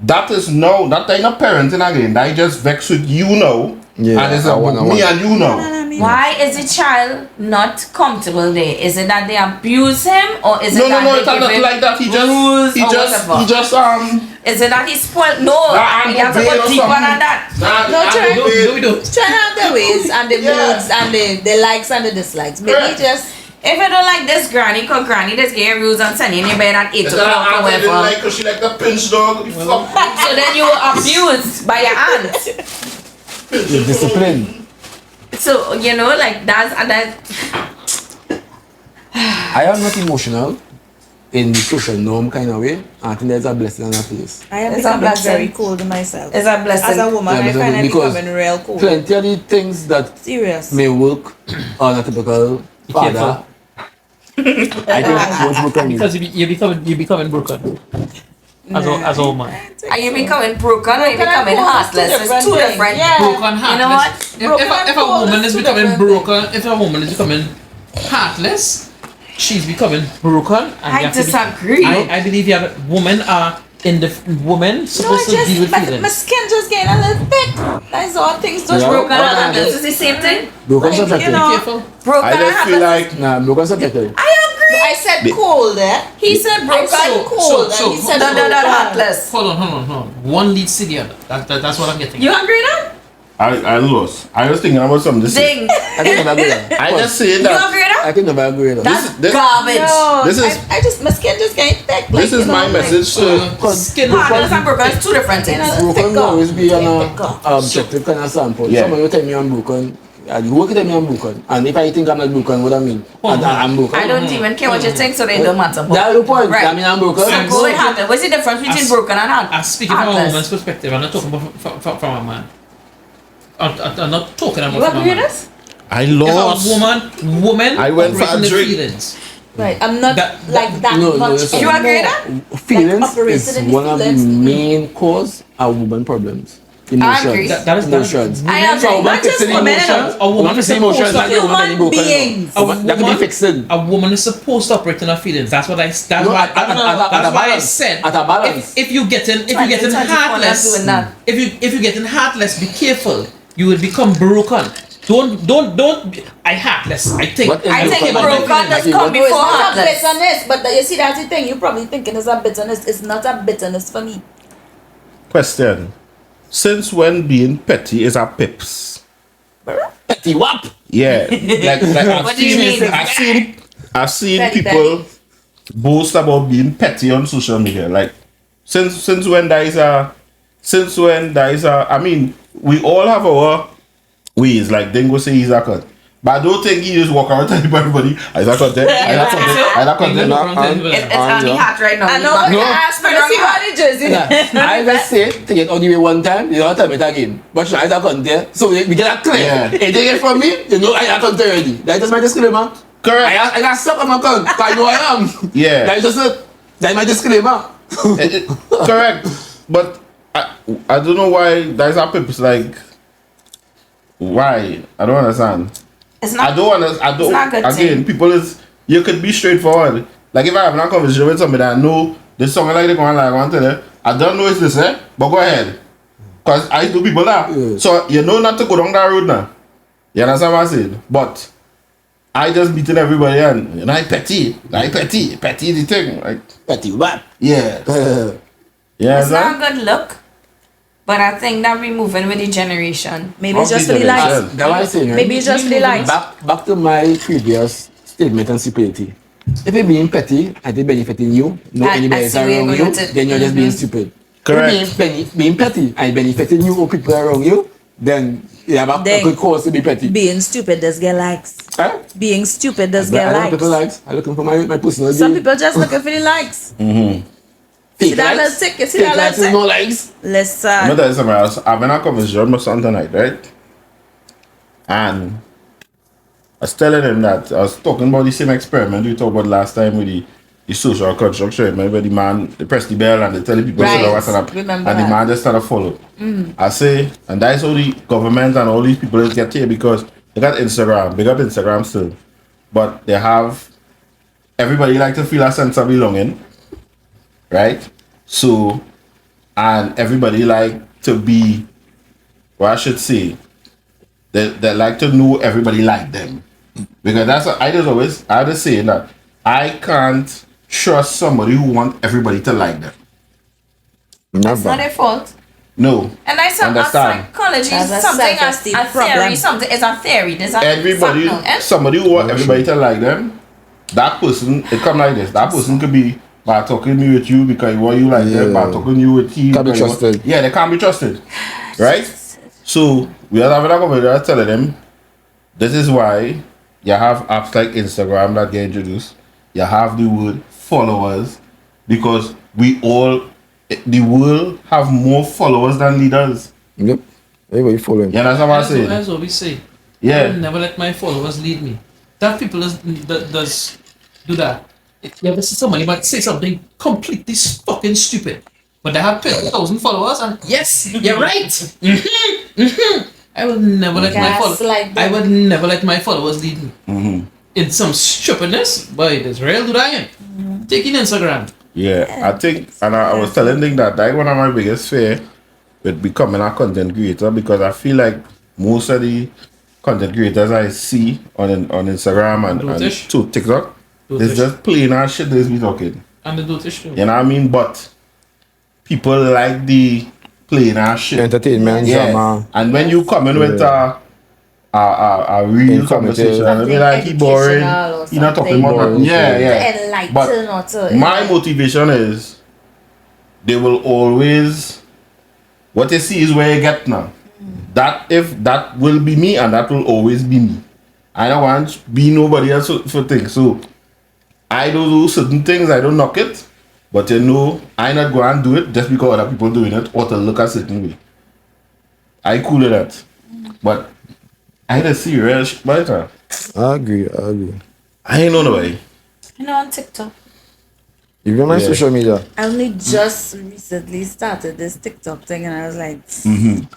Speaker 2: that is no, that ain't not parenting again. That I just vex with you now,
Speaker 3: Yeah,
Speaker 2: and it's
Speaker 3: I
Speaker 2: about
Speaker 3: wanna-
Speaker 2: me and you now.
Speaker 4: Why is the child not comfortable there? Is it that they abuse him, or is it
Speaker 2: No,
Speaker 4: that
Speaker 2: no,
Speaker 4: they
Speaker 2: it's
Speaker 4: give
Speaker 2: not
Speaker 4: him
Speaker 2: like that. He
Speaker 4: rules or whatever?
Speaker 2: just
Speaker 4: Is it that he's spoiled? No,
Speaker 2: Nah,
Speaker 4: you have to
Speaker 2: I'm
Speaker 4: go
Speaker 2: obeying or
Speaker 4: deeper
Speaker 2: something.
Speaker 4: than that.
Speaker 5: No, try-
Speaker 1: No, we don't.
Speaker 5: Trying to have the ways and the
Speaker 2: Yeah.
Speaker 5: moods and the likes and the dislikes. Maybe
Speaker 2: Correct.
Speaker 5: just
Speaker 4: If you don't like this granny, cause granny just get rules and send you in your bed at 8
Speaker 2: It's not
Speaker 4: o'clock or
Speaker 2: I didn't
Speaker 4: whatever.
Speaker 2: like her. She like the pinch dog. Fuck.
Speaker 4: So then you were abused by your aunt.
Speaker 3: You're disciplined.
Speaker 4: So you know, like that's and that.
Speaker 3: I am not emotional in the social norm kind of way. I think there's a blessing in that place.
Speaker 5: I am
Speaker 4: It's a
Speaker 5: becoming
Speaker 4: blessing.
Speaker 5: very cold myself.
Speaker 4: It's a blessing.
Speaker 5: As a woman,
Speaker 3: Yeah,
Speaker 5: I
Speaker 3: but
Speaker 5: find I'm
Speaker 3: because
Speaker 5: becoming real cold.
Speaker 3: Plenty of the things that
Speaker 5: Serious.
Speaker 3: may work on a typical father. I think won't work on me.
Speaker 1: Because you're becoming broken as a woman.
Speaker 4: Are you becoming broken or are you
Speaker 5: Broken and
Speaker 4: becoming
Speaker 5: cold,
Speaker 4: heartless?
Speaker 5: two
Speaker 4: It's two
Speaker 5: different
Speaker 4: different.
Speaker 5: things. Yeah.
Speaker 1: Broken,
Speaker 4: You know
Speaker 1: heartless.
Speaker 4: what?
Speaker 5: Broken and
Speaker 1: If a
Speaker 5: cold
Speaker 1: woman
Speaker 5: is
Speaker 1: is
Speaker 5: two
Speaker 1: becoming
Speaker 5: different
Speaker 1: broken, if a woman is becoming heartless, she's becoming broken. And
Speaker 4: I
Speaker 1: you have to be-
Speaker 4: disagree.
Speaker 1: I believe you have women are women
Speaker 5: No,
Speaker 1: supposed
Speaker 5: I
Speaker 1: to deal
Speaker 5: just
Speaker 1: with
Speaker 5: my
Speaker 1: feelings.
Speaker 5: skin just getting a little thick. That's all things just
Speaker 3: Yeah.
Speaker 4: Broken and
Speaker 3: Okay.
Speaker 4: heartless is the same thing.
Speaker 3: Broken
Speaker 5: Like,
Speaker 3: subjective.
Speaker 5: you know,
Speaker 1: Be careful.
Speaker 4: Broken
Speaker 2: I
Speaker 4: and
Speaker 2: just feel
Speaker 4: heartless.
Speaker 2: like
Speaker 3: Nah, broken subjective.
Speaker 4: I agree.
Speaker 5: I said cold, eh?
Speaker 4: He said
Speaker 5: I
Speaker 4: broken.
Speaker 5: said cold,
Speaker 1: so-
Speaker 5: and he said
Speaker 4: No,
Speaker 5: broken.
Speaker 4: heartless.
Speaker 1: Hold on. One leads to the other. That's what I'm getting.
Speaker 4: You agree then?
Speaker 2: I lost. I was thinking about something to say.
Speaker 4: Ding.
Speaker 3: I can never agree with that.
Speaker 2: I just say
Speaker 4: You
Speaker 2: that.
Speaker 4: agree with that?
Speaker 3: I can never agree with that.
Speaker 4: That's
Speaker 2: this-
Speaker 4: garbage.
Speaker 5: No,
Speaker 2: This is-
Speaker 5: I just, my skin just getting thick.
Speaker 2: This is my message to
Speaker 1: Skin
Speaker 4: Hardness and broken is two different things.
Speaker 3: Broken will always be on a objective kind of standpoint.
Speaker 2: Yeah.
Speaker 3: Someone will tell me I'm broken. And you work tell me I'm broken. And if I think I'm not broken, what I mean? And I'm broken.
Speaker 4: I don't even care what you think, so they don't matter.
Speaker 3: That's the point.
Speaker 4: Right.
Speaker 3: I mean, I'm broken.
Speaker 4: So go with heartless. What's the difference between broken and
Speaker 1: I'm speaking from a
Speaker 4: heartless?
Speaker 1: woman's perspective. I'm not talking about from a man. I'm not talking about
Speaker 5: You
Speaker 1: from a
Speaker 5: agree with
Speaker 1: man.
Speaker 5: this?
Speaker 2: I
Speaker 1: If
Speaker 2: lost.
Speaker 1: a woman
Speaker 2: I went for a
Speaker 1: operating the
Speaker 2: drink.
Speaker 1: feelings.
Speaker 5: Right. I'm not
Speaker 1: That-
Speaker 5: like that
Speaker 3: No,
Speaker 5: much.
Speaker 3: listen.
Speaker 4: You agree with
Speaker 5: anymore.
Speaker 4: that?
Speaker 3: Feelings
Speaker 5: operating
Speaker 3: is
Speaker 5: in the
Speaker 3: one of the
Speaker 5: feelings.
Speaker 3: main cause of woman problems. Emotions.
Speaker 4: agree.
Speaker 1: That is-
Speaker 3: emotions.
Speaker 4: I agree.
Speaker 3: So,
Speaker 5: Not just
Speaker 3: fixing
Speaker 5: women,
Speaker 3: emotions.
Speaker 1: a woman
Speaker 3: Woman fixing
Speaker 1: is
Speaker 3: emotions
Speaker 1: supposed
Speaker 3: like
Speaker 1: to-
Speaker 3: a woman
Speaker 5: Human
Speaker 3: broken.
Speaker 5: beings.
Speaker 3: That can be fixed.
Speaker 1: A woman is supposed to operate in her feelings. That's what I. That's
Speaker 3: No,
Speaker 1: why.
Speaker 3: at a
Speaker 1: That's why I
Speaker 3: balance.
Speaker 1: said.
Speaker 3: At a balance.
Speaker 1: If you getting
Speaker 4: 2024 not
Speaker 1: heartless,
Speaker 4: doing that.
Speaker 1: if you getting heartless, be careful. You will become broken. Don't. I heartless. I think.
Speaker 3: What is
Speaker 4: I think
Speaker 3: broken?
Speaker 4: broken does
Speaker 3: Like,
Speaker 4: come
Speaker 3: what-
Speaker 5: No, it's
Speaker 4: before
Speaker 5: not a
Speaker 4: heartless.
Speaker 5: bitterness, but you see that's the thing. You're probably thinking it's a bitterness. It's not a bitterness for me.
Speaker 2: Question. Since when being petty is a pips?
Speaker 3: Petty wap.
Speaker 2: Yeah. Like
Speaker 4: What do you mean?
Speaker 2: I've seen
Speaker 5: Petty,
Speaker 2: people boast about being petty on social media. Like since when there is a I mean, we all have our ways. Like Dingo say he's a cut. But I don't think he just walk around telling everybody, I that content, I that content, I that content.
Speaker 4: It's on the heart right now.
Speaker 5: I know.
Speaker 4: Back-
Speaker 3: No.
Speaker 5: Ask me to see what it is.
Speaker 3: Yeah. I just say take it all the way one time, you don't tell me it again. But I don't content. So we get that clear.
Speaker 2: Yeah.
Speaker 3: If they get it from me, you know I have content already. That is my disclaimer.
Speaker 2: Correct.
Speaker 3: I got stuck on my account. I know I am.
Speaker 2: Yeah.
Speaker 3: That is just it. That's my disclaimer.
Speaker 2: Correct. But I don't know why there's a pips like why? I don't understand.
Speaker 4: It's not.
Speaker 2: I don't
Speaker 4: It's not a good
Speaker 2: again,
Speaker 4: thing.
Speaker 2: people is you could be straightforward. Like if I have a conversation with somebody that I know this song like they go on like one tell her, I don't know it's this, but go ahead. Cause I do people that.
Speaker 3: Yeah.
Speaker 2: So you know not to go down that road now. You understand what I'm saying? But I just beating everybody and you know petty the thing. Like
Speaker 3: Petty wap.
Speaker 2: yeah. Yeah,
Speaker 4: It's not a good look. But I think that we're moving with the generation.
Speaker 5: Maybe it's just for the likes.
Speaker 2: Generation.
Speaker 3: That's what I'm saying. Right?
Speaker 5: Maybe it's just for the likes.
Speaker 3: Back to my previous statement on stupidity. If you're being petty and they're benefiting you, no
Speaker 4: I
Speaker 3: anybody is
Speaker 4: see where you're
Speaker 3: around
Speaker 4: going
Speaker 3: you,
Speaker 4: with it.
Speaker 3: then you're just being stupid.
Speaker 2: Correct.
Speaker 3: If you're being petty and benefiting you or people around you, then you have a
Speaker 5: Then-
Speaker 3: good cause to be petty.
Speaker 5: Being stupid does get likes.
Speaker 3: Huh?
Speaker 5: Being stupid does
Speaker 3: I
Speaker 5: get
Speaker 3: don't people
Speaker 5: likes.
Speaker 3: likes. I'm looking for my personal
Speaker 5: Some
Speaker 3: gain.
Speaker 5: people just looking for the likes.
Speaker 3: Fake
Speaker 5: that
Speaker 3: likes.
Speaker 5: little tick, you see
Speaker 3: Fake
Speaker 5: that
Speaker 3: likes
Speaker 5: little
Speaker 3: is no likes.
Speaker 2: I'm
Speaker 5: Listen.
Speaker 2: gonna tell you something else. I've been a conversation with my son tonight, right? And I was telling him that I was talking about the same experiment we talked about last time with the social construction. Remember the man, they press the bell and they tell the people
Speaker 5: Right.
Speaker 2: to what's up.
Speaker 5: Remember
Speaker 2: and the
Speaker 5: that.
Speaker 2: man just started follow. I say, and that's how the government and all these people get here because they got Instagram, they got Instagram still. But they have everybody like to feel a sense of belonging. Right? So and everybody like to be what I should say. They like to know everybody like them. Because that's what I just say that I can't trust somebody who want everybody to like them.
Speaker 4: It's not
Speaker 3: Never.
Speaker 4: their fault.
Speaker 2: No.
Speaker 4: And I said
Speaker 2: Understand.
Speaker 4: psychology
Speaker 5: That's
Speaker 4: is
Speaker 5: a
Speaker 4: something
Speaker 5: self-esteem
Speaker 4: a theory.
Speaker 5: problem.
Speaker 4: Something is a theory. There's a
Speaker 2: Everybody,
Speaker 4: fact now, eh?
Speaker 2: somebody who want everybody to like them, that person, it come like this. That person could be by talking me with you because you want you like them, by
Speaker 3: Yeah.
Speaker 2: talking you with you.
Speaker 3: Can't be
Speaker 2: because you want-
Speaker 3: trusted.
Speaker 2: Yeah, they can't be trusted. Right? So we are having a conversation telling them this is why you have apps like Instagram that get introduced. You have the word followers because the world have more followers than leaders.
Speaker 3: Yep. Everybody following.
Speaker 2: You understand what I'm saying?
Speaker 1: That's what we say. I
Speaker 2: Yeah.
Speaker 1: will never let my followers lead me. That people does do that. You ever see somebody might say something completely fucking stupid, but they have 20,000 followers, and yes, you're right. I will never let my followers.
Speaker 5: Gaslight them.
Speaker 1: I would never let my followers lead me. In some stupidness, but it is real, do I? Taking Instagram.
Speaker 2: Yeah, I think, and I was telling them that that's one of my biggest fear with becoming a content creator because I feel like most of the content creators I see on Instagram and
Speaker 1: Dotish.
Speaker 2: to TikTok,
Speaker 1: Dotish.
Speaker 2: it's just plain as shit they be talking.
Speaker 1: And the dotish too.
Speaker 2: You know what I mean? But people like the playing our shit.
Speaker 3: Entertainment,
Speaker 2: Yeah.
Speaker 3: drama.
Speaker 2: And when you come in with a real
Speaker 3: Informative.
Speaker 2: conversation, I mean, like, he boring,
Speaker 4: Educational or
Speaker 2: he not talking
Speaker 4: something.
Speaker 2: about
Speaker 3: Boring,
Speaker 2: nothing. Yeah,
Speaker 3: yeah.
Speaker 2: yeah.
Speaker 4: To enlighten
Speaker 2: But
Speaker 4: or to
Speaker 2: my motivation is they will always, what you see is where you get now. That will be me, and that will always be me. I don't want to be nobody else for things. So I don't do certain things, I don't knock it, but you know, I not go and do it just because other people doing it or to look a certain way. I cool with that. But I had a serious shit by the time.
Speaker 3: I agree.
Speaker 2: I ain't know the way.
Speaker 4: You know, on TikTok.
Speaker 3: Even my
Speaker 2: Yeah.
Speaker 3: social media.
Speaker 5: I only just recently started this TikTok thing, and I was like,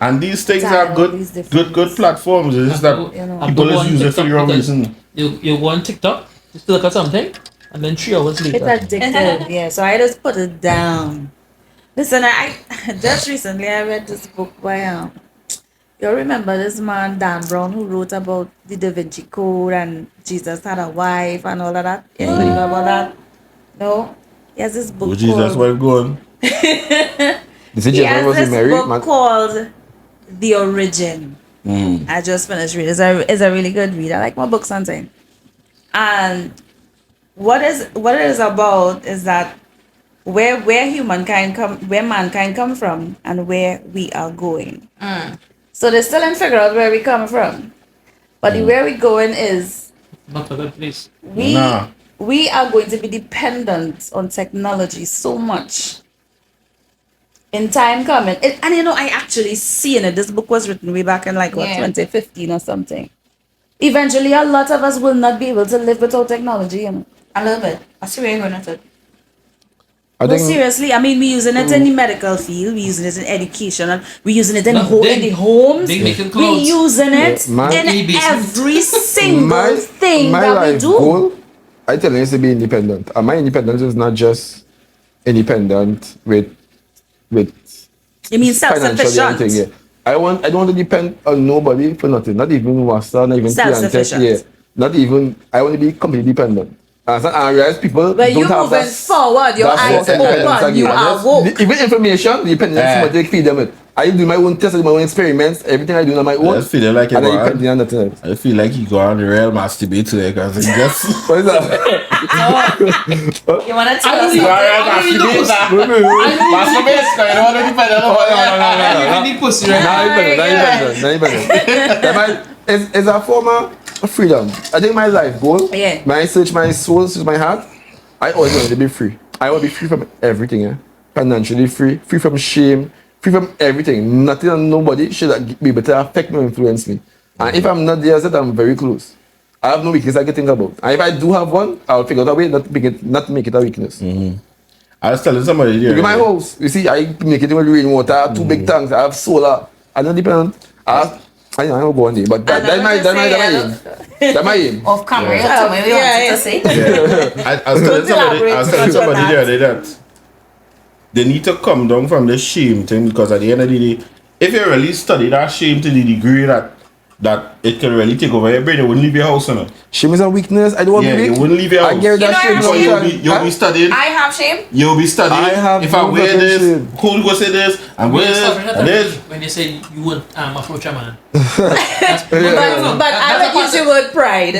Speaker 2: And these things
Speaker 5: Tired
Speaker 2: are
Speaker 5: of
Speaker 2: good,
Speaker 5: these different
Speaker 2: good platforms. It's just that
Speaker 5: You know.
Speaker 2: people
Speaker 1: go
Speaker 2: is
Speaker 1: on
Speaker 2: using it for the
Speaker 1: TikTok
Speaker 2: wrong
Speaker 1: because
Speaker 2: reason.
Speaker 1: You go on TikTok, just to look at something, and then 3 hours later.
Speaker 5: it's addictive. Yeah, so I just put it down. Listen, I just recently I read this book by you remember this man Dan Brown who wrote about the Da Vinci Code and Jesus had a wife and all of that. Anybody know about that? No. He has this book
Speaker 2: Oh, Jesus,
Speaker 5: called
Speaker 2: where you going?
Speaker 3: This is
Speaker 5: he
Speaker 3: just
Speaker 5: has
Speaker 3: was
Speaker 5: this
Speaker 3: married.
Speaker 5: book called The Origin. I just finished reading. It's a really good read. I like my books sometimes. And what it is about is that where mankind come from and where we are going. So they're still in figure out where we come from. But the where we going is
Speaker 1: Not a good place.
Speaker 2: Nah.
Speaker 5: we are going to be dependent on technology so much in time coming. And you know, I actually seen it. This book was written way back in like what,
Speaker 4: Yeah.
Speaker 5: 2015 or something. Eventually, a lot of us will not be able to live without technology. You know?
Speaker 4: A little bit. I see where you're going with it.
Speaker 3: I
Speaker 5: No,
Speaker 3: think
Speaker 5: seriously, I mean, we're using it in the medical field, we're using it in education, and we're using it in,
Speaker 1: No,
Speaker 5: in the homes,
Speaker 1: they making
Speaker 5: we're
Speaker 1: clothes.
Speaker 5: using it
Speaker 3: Yeah, my-
Speaker 5: in
Speaker 1: basement.
Speaker 5: every single thing
Speaker 3: my
Speaker 5: that we
Speaker 3: life
Speaker 5: do.
Speaker 3: goal, I tell you, is to be independent. And my independence is not just independent with
Speaker 5: You mean
Speaker 3: financially
Speaker 5: self-sufficient?
Speaker 3: anything. Yeah. I don't want to depend on nobody for nothing. Not even Wasta, not even
Speaker 5: Self-sufficient.
Speaker 3: Clientech. Yeah. Not even. I want to be completely dependent. And I realize people
Speaker 5: But
Speaker 3: don't
Speaker 5: you
Speaker 3: have
Speaker 5: moving
Speaker 3: that.
Speaker 5: forward, your
Speaker 3: that
Speaker 5: eyes
Speaker 3: sort of independence
Speaker 5: open, you
Speaker 3: again.
Speaker 5: are
Speaker 3: Yes.
Speaker 5: woke.
Speaker 3: Even information, depending on somebody feed them it. I do my own tests, I do my own experiments. Everything I do on my own.
Speaker 2: I just feel like
Speaker 3: and I
Speaker 2: you
Speaker 3: depend on nothing else.
Speaker 2: I feel like you go on the real masturbate today because it just.
Speaker 3: What is that?
Speaker 4: You want to tell us
Speaker 2: You
Speaker 4: something?
Speaker 2: are masturbate. Masturbate, because you don't want to depend on nobody.
Speaker 1: You need pussy, right?
Speaker 3: Not even. It's a form of freedom. I think my life goal,
Speaker 5: Yeah.
Speaker 3: my search my soul, search my heart, I always want to be free. I want to be free from everything, yeah? Financially free, free from shame, free from everything. Nothing and nobody should be able to affect me or influence me. And if I'm not there, I'm very close. I have no weakness I can think about. And if I do have one, I'll figure out a way not to make it a weakness.
Speaker 2: I was telling somebody
Speaker 3: Look
Speaker 2: there.
Speaker 3: at my house. You see, I make it with rainwater. I have 2 big tanks. I have solar. I'm not dependent. I don't go on there, but that's my aim. That's my aim.
Speaker 4: Off camera, you tell me what you wanted to say.
Speaker 2: I was telling somebody,
Speaker 5: elaborate on
Speaker 2: the other day that they need to come down from the shame thing, because at the end of the day, if you really study that shame to the degree that it can really take over your brain, you wouldn't leave your house, you know.
Speaker 3: Shame is a weakness. I don't want to
Speaker 2: Yeah,
Speaker 3: be
Speaker 2: you
Speaker 3: weak.
Speaker 2: wouldn't leave your house.
Speaker 3: I get that shame.
Speaker 4: You know,
Speaker 2: Because you'll be studying.
Speaker 4: I have shame.
Speaker 2: You'll be studying.
Speaker 3: I have
Speaker 2: if I
Speaker 3: no
Speaker 2: wear
Speaker 3: fucking
Speaker 2: this,
Speaker 3: shame.
Speaker 2: who'll go say this, and wear this, and this.
Speaker 1: When they say you would approach a man.
Speaker 5: But I would use the word pride.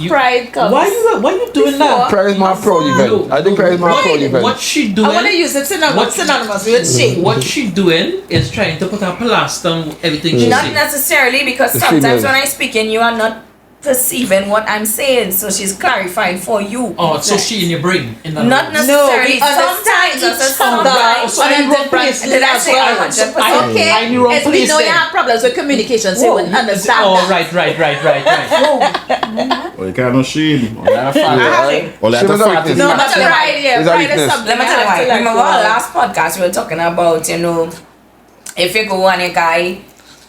Speaker 5: Pride comes.
Speaker 1: Why you doing that?
Speaker 3: Pride is my proud event. I think pride is my proud event.
Speaker 1: What she
Speaker 5: I
Speaker 1: doing?
Speaker 5: want to use it synonymous with shame.
Speaker 1: What she doing is trying to put a plaster on everything she
Speaker 4: Not
Speaker 1: say.
Speaker 4: necessarily, because
Speaker 3: The
Speaker 4: sometimes
Speaker 3: females.
Speaker 4: when I speak and you are not perceiving what I'm saying, so she's clarifying for you.
Speaker 1: Oh, so she in your brain. In that
Speaker 4: Not
Speaker 1: way.
Speaker 4: necessarily.
Speaker 5: we understand
Speaker 4: Sometimes I said
Speaker 5: each other
Speaker 4: sometimes.
Speaker 1: So I
Speaker 5: on a
Speaker 1: wrong
Speaker 5: different
Speaker 1: place.
Speaker 4: Did I say 100%?
Speaker 5: Okay,
Speaker 1: I knew wrong
Speaker 5: as we
Speaker 1: place
Speaker 5: know you
Speaker 1: then.
Speaker 5: have problems with communication, so you would understand
Speaker 1: Oh,
Speaker 5: that.
Speaker 1: right.
Speaker 2: Well, you can't no shame. All that fat. All that
Speaker 3: Shame is a
Speaker 2: fat
Speaker 3: weakness.
Speaker 2: is
Speaker 5: No,
Speaker 2: not-
Speaker 5: but pride, yeah,
Speaker 3: It's a
Speaker 5: pride is
Speaker 3: weakness.
Speaker 5: something.
Speaker 4: Let me tell you
Speaker 5: I have
Speaker 4: why.
Speaker 5: to let
Speaker 4: Remember
Speaker 5: go
Speaker 4: our
Speaker 5: of.
Speaker 4: last podcast we were talking about, if you go and a guy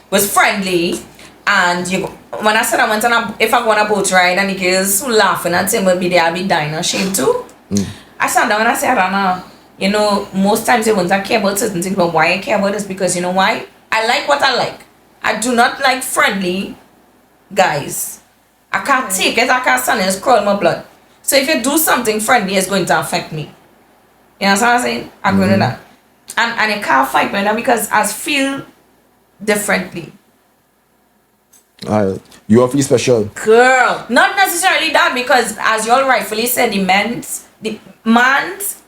Speaker 4: was friendly, and you go, when I said I went on if I go on a boat ride and the girls who laughing at him will be there, I'll be dying of shame too. I sat down and I said, Adana, most times they won't care about certain things, but why I care about this, because you know why? I like what I like. I do not like friendly guys. I can't take it, I can't stand it, it's crawl my blood. So if you do something friendly, it's going to affect me. You know what I'm saying? I agree with that. And you can't fight with them because as feel differently.
Speaker 3: You are feel special.
Speaker 4: Girl, not necessarily that because as you all rightfully said, the man's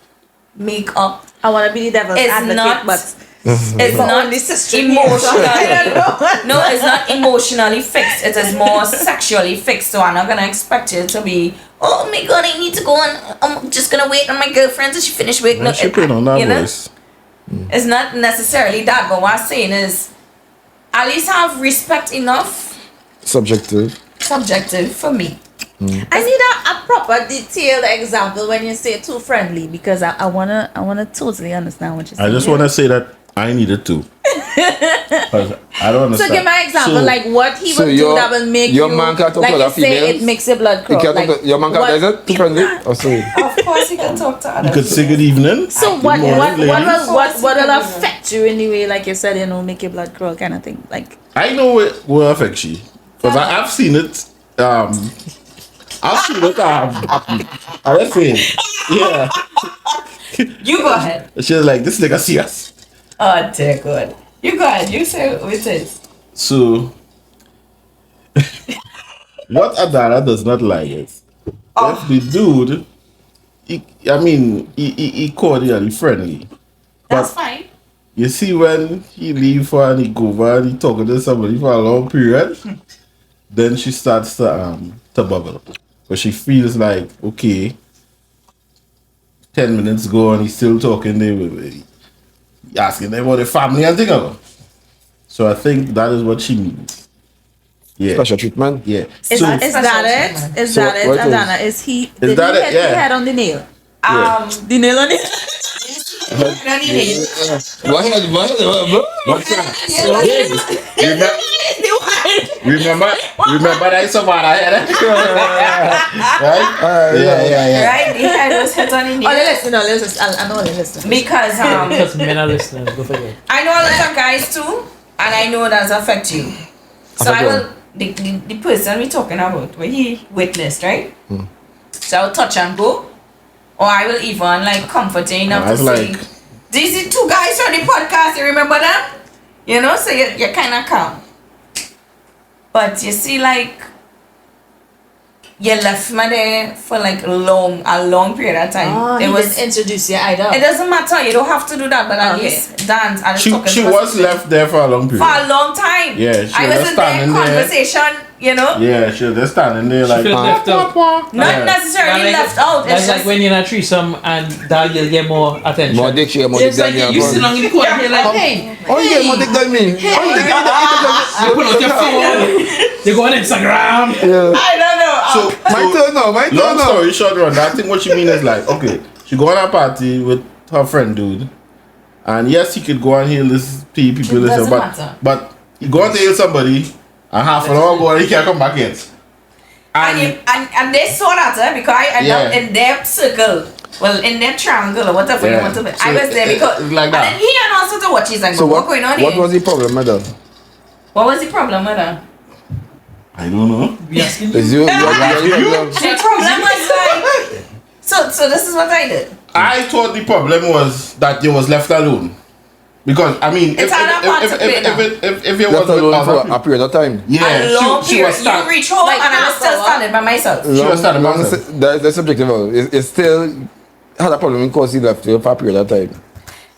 Speaker 4: makeup
Speaker 5: I want to be the devil's
Speaker 4: is
Speaker 5: advocate,
Speaker 4: not,
Speaker 5: but
Speaker 4: it's not
Speaker 5: only sister
Speaker 4: emotionally.
Speaker 5: I don't know.
Speaker 4: No, it's not emotionally fixed. It is more sexually fixed. So I'm not gonna expect you to be, oh my god, I need to go and I'm just gonna wait on my girlfriend till she finish work.
Speaker 2: Man, she put on that
Speaker 4: you know?
Speaker 2: voice.
Speaker 4: It's not necessarily that, but what I'm saying is at least have respect enough.
Speaker 3: Subjective
Speaker 4: Subjective for me.
Speaker 5: I need a proper detailed example when you say too friendly because I wanna totally understand what you're saying.
Speaker 2: I just want to say that I needed to. 'Cause I don't understand.
Speaker 5: So give my example,
Speaker 2: So-
Speaker 5: like what he
Speaker 3: So
Speaker 5: would do that will make
Speaker 3: your
Speaker 5: you,
Speaker 3: man can't talk
Speaker 5: like
Speaker 3: to
Speaker 5: you
Speaker 3: other
Speaker 5: say,
Speaker 3: females?
Speaker 5: it makes your blood
Speaker 3: You
Speaker 5: crawl.
Speaker 3: can't
Speaker 5: Like,
Speaker 3: talk to, your man can't
Speaker 5: what-
Speaker 3: do it? Too friendly? Oh, sorry.
Speaker 4: Of course you can talk to
Speaker 2: You
Speaker 4: others.
Speaker 2: could say good evening.
Speaker 5: So
Speaker 2: Good
Speaker 5: what
Speaker 2: morning, ladies.
Speaker 5: will affect you in the way, like you said, make your blood crawl kind of thing? Like
Speaker 2: I know it will affect you because I've seen it. I've seen it. I just saying, yeah.
Speaker 4: You go ahead.
Speaker 2: She's like, this nigga serious.
Speaker 4: Oh dear God. You go ahead. You say what it is.
Speaker 2: So, what Adana does not like is if the dude, he cordially friendly.
Speaker 4: That's
Speaker 2: But
Speaker 4: fine.
Speaker 2: you see when he leave for and he go over and he talking to somebody for a long period, then she starts to bubble. But she feels like, okay, 10 minutes ago and he's still talking, they asking them about the family and thing about. So I think that is what she means. Yeah.
Speaker 3: Special treatment.
Speaker 2: Yeah.
Speaker 5: is
Speaker 2: So,
Speaker 5: that it? Is
Speaker 3: So
Speaker 5: that it,
Speaker 3: what is-
Speaker 5: Adana? Is he? Did
Speaker 2: that
Speaker 5: he
Speaker 2: it?
Speaker 5: hit
Speaker 2: Yeah.
Speaker 5: the head on the nail? The nail on it.
Speaker 2: remember that Savannah head? Right? Yeah.
Speaker 4: Right? The head was hit on the
Speaker 5: Oh,
Speaker 4: knee.
Speaker 5: listen, I know they listen.
Speaker 4: Because
Speaker 1: Because men are listeners, go figure.
Speaker 4: I know a lot of guys too, and I know it does affect you. So I will the person we're talking about, where he witnessed, right? So I'll touch and go, or I will even like comfort you enough
Speaker 2: I was
Speaker 4: to say,
Speaker 2: like-
Speaker 4: these are two guys on the podcast. You remember them? You know, so you're kind of calm. But you see, like you left me there for like a long period of time.
Speaker 5: Oh,
Speaker 4: it
Speaker 5: he
Speaker 4: was.
Speaker 5: didn't introduce you either.
Speaker 4: It doesn't matter. You don't have to do that, but at
Speaker 5: Okay.
Speaker 4: least dance. I just talking
Speaker 2: She
Speaker 4: to
Speaker 2: was
Speaker 4: person
Speaker 2: left there for a long period.
Speaker 4: for a long time.
Speaker 2: Yeah, she
Speaker 4: I
Speaker 2: was
Speaker 4: was in their
Speaker 2: standing there.
Speaker 4: conversation. You know,
Speaker 2: Yeah, she was just standing there like,
Speaker 1: feel left out.
Speaker 4: not
Speaker 2: Yeah.
Speaker 4: necessarily left out.
Speaker 1: That's
Speaker 4: It's
Speaker 1: like
Speaker 4: just
Speaker 1: when you're in a threesome and that you'll get more attention.
Speaker 3: More dick share, more
Speaker 1: It's
Speaker 3: dick
Speaker 1: like
Speaker 3: than
Speaker 1: you sit down in the corner here like, hey,
Speaker 3: Oh, you get more dick than me.
Speaker 1: you put out your phone, you go on Instagram.
Speaker 4: I don't know.
Speaker 2: so,
Speaker 3: My turn now, my turn
Speaker 2: long
Speaker 3: now.
Speaker 2: story short, Rhonda, I think what she mean is like, okay, she go on a party with her friend dude, and yes, he could go and heal this people
Speaker 4: It
Speaker 2: listen,
Speaker 4: doesn't matter.
Speaker 2: but he go on to heal somebody, and half an hour ago, and he can't come back yet.
Speaker 4: And they saw that because I ended up
Speaker 2: Yeah.
Speaker 4: in their circle. Well, in their triangle or whatever you
Speaker 2: Yeah.
Speaker 4: want to be.
Speaker 2: So
Speaker 4: I was there because
Speaker 2: it's like
Speaker 4: and
Speaker 2: that.
Speaker 4: then he and also to watch. He's like,
Speaker 3: So
Speaker 4: what going on
Speaker 3: what
Speaker 4: here?
Speaker 3: was the problem, madam?
Speaker 4: What was the problem with her?
Speaker 2: I don't know.
Speaker 1: We asking you.
Speaker 3: Is you problem?
Speaker 4: The problem was like, so this is what I did.
Speaker 2: I thought the problem was that you was left alone. Because I mean,
Speaker 4: It's another part to play now.
Speaker 2: if you
Speaker 3: Left
Speaker 2: was with
Speaker 3: alone
Speaker 2: other
Speaker 3: for a
Speaker 2: people,
Speaker 3: period of time.
Speaker 2: yeah,
Speaker 4: A long
Speaker 2: she
Speaker 4: period.
Speaker 2: was
Speaker 4: You
Speaker 2: stand,
Speaker 4: reach home
Speaker 5: Like
Speaker 4: and I was
Speaker 5: half
Speaker 4: still
Speaker 5: hour?
Speaker 4: standing by myself.
Speaker 2: She was standing by herself.
Speaker 3: That's subjective. It's still had a problem because he left you for a period of time.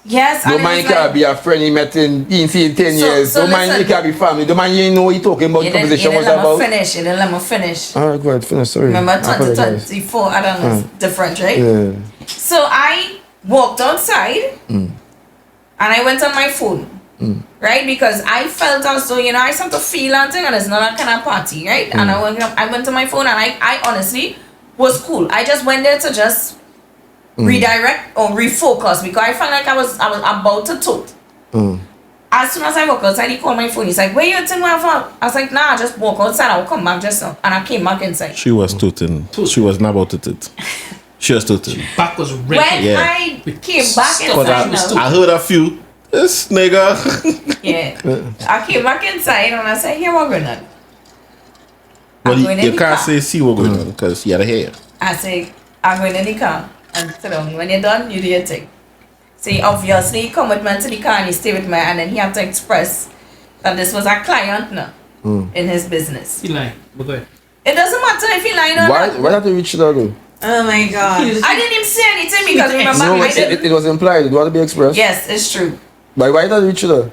Speaker 4: Yes,
Speaker 3: Don't
Speaker 4: and
Speaker 3: mind
Speaker 4: it
Speaker 3: he
Speaker 4: was
Speaker 3: can
Speaker 4: like,
Speaker 3: be a friend he met in 10
Speaker 4: So-
Speaker 3: years.
Speaker 4: so
Speaker 3: Don't mind he
Speaker 4: listen.
Speaker 3: can be family. Don't mind you know he talking about
Speaker 4: you
Speaker 3: the
Speaker 4: didn't
Speaker 3: conversation was
Speaker 4: let me
Speaker 3: about.
Speaker 4: finish. You didn't let me finish.
Speaker 3: Alright, go ahead, finish. Sorry.
Speaker 4: Remember
Speaker 3: I apologize.
Speaker 4: 2024, I don't know, it's different, right?
Speaker 3: Yeah.
Speaker 4: So I walked outside and I went on my phone, right? Because I felt also, I started to feel and thing, and it's not that kind of party, right? And I went on my phone and I honestly was cool. I just went there to just redirect or refocus because I felt like I was about to tote. As soon as I walk outside, he called my phone. He's like, where you think we're from? I was like, nah, just walk outside. I'll come back just now. And I came back inside.
Speaker 2: She was tooting. She was not about to toot. She was tooting.
Speaker 1: Back was
Speaker 4: When
Speaker 1: ready.
Speaker 2: Yeah.
Speaker 4: I came back
Speaker 2: Because
Speaker 4: inside now,
Speaker 2: I heard a few. This nigga.
Speaker 4: yeah, I came back inside and I said, here we're going on.
Speaker 2: But
Speaker 4: I'm going in
Speaker 2: you
Speaker 4: the
Speaker 2: can't
Speaker 4: car.
Speaker 2: say see what going on because he had a hair.
Speaker 4: I say, I'm going in the car and sit down. When you're done, you do your thing. So he obviously come with me to the car and he stay with me, and then he have to express that this was a client now in his business.
Speaker 1: He lying. But go ahead.
Speaker 4: It doesn't matter if he lying or not.
Speaker 3: Why not reach that though?
Speaker 5: Oh my god.
Speaker 4: I didn't even say anything because remember
Speaker 3: No,
Speaker 4: I didn't.
Speaker 3: it was implied. It was to be expressed.
Speaker 4: Yes, it's true.
Speaker 3: But why not reach that?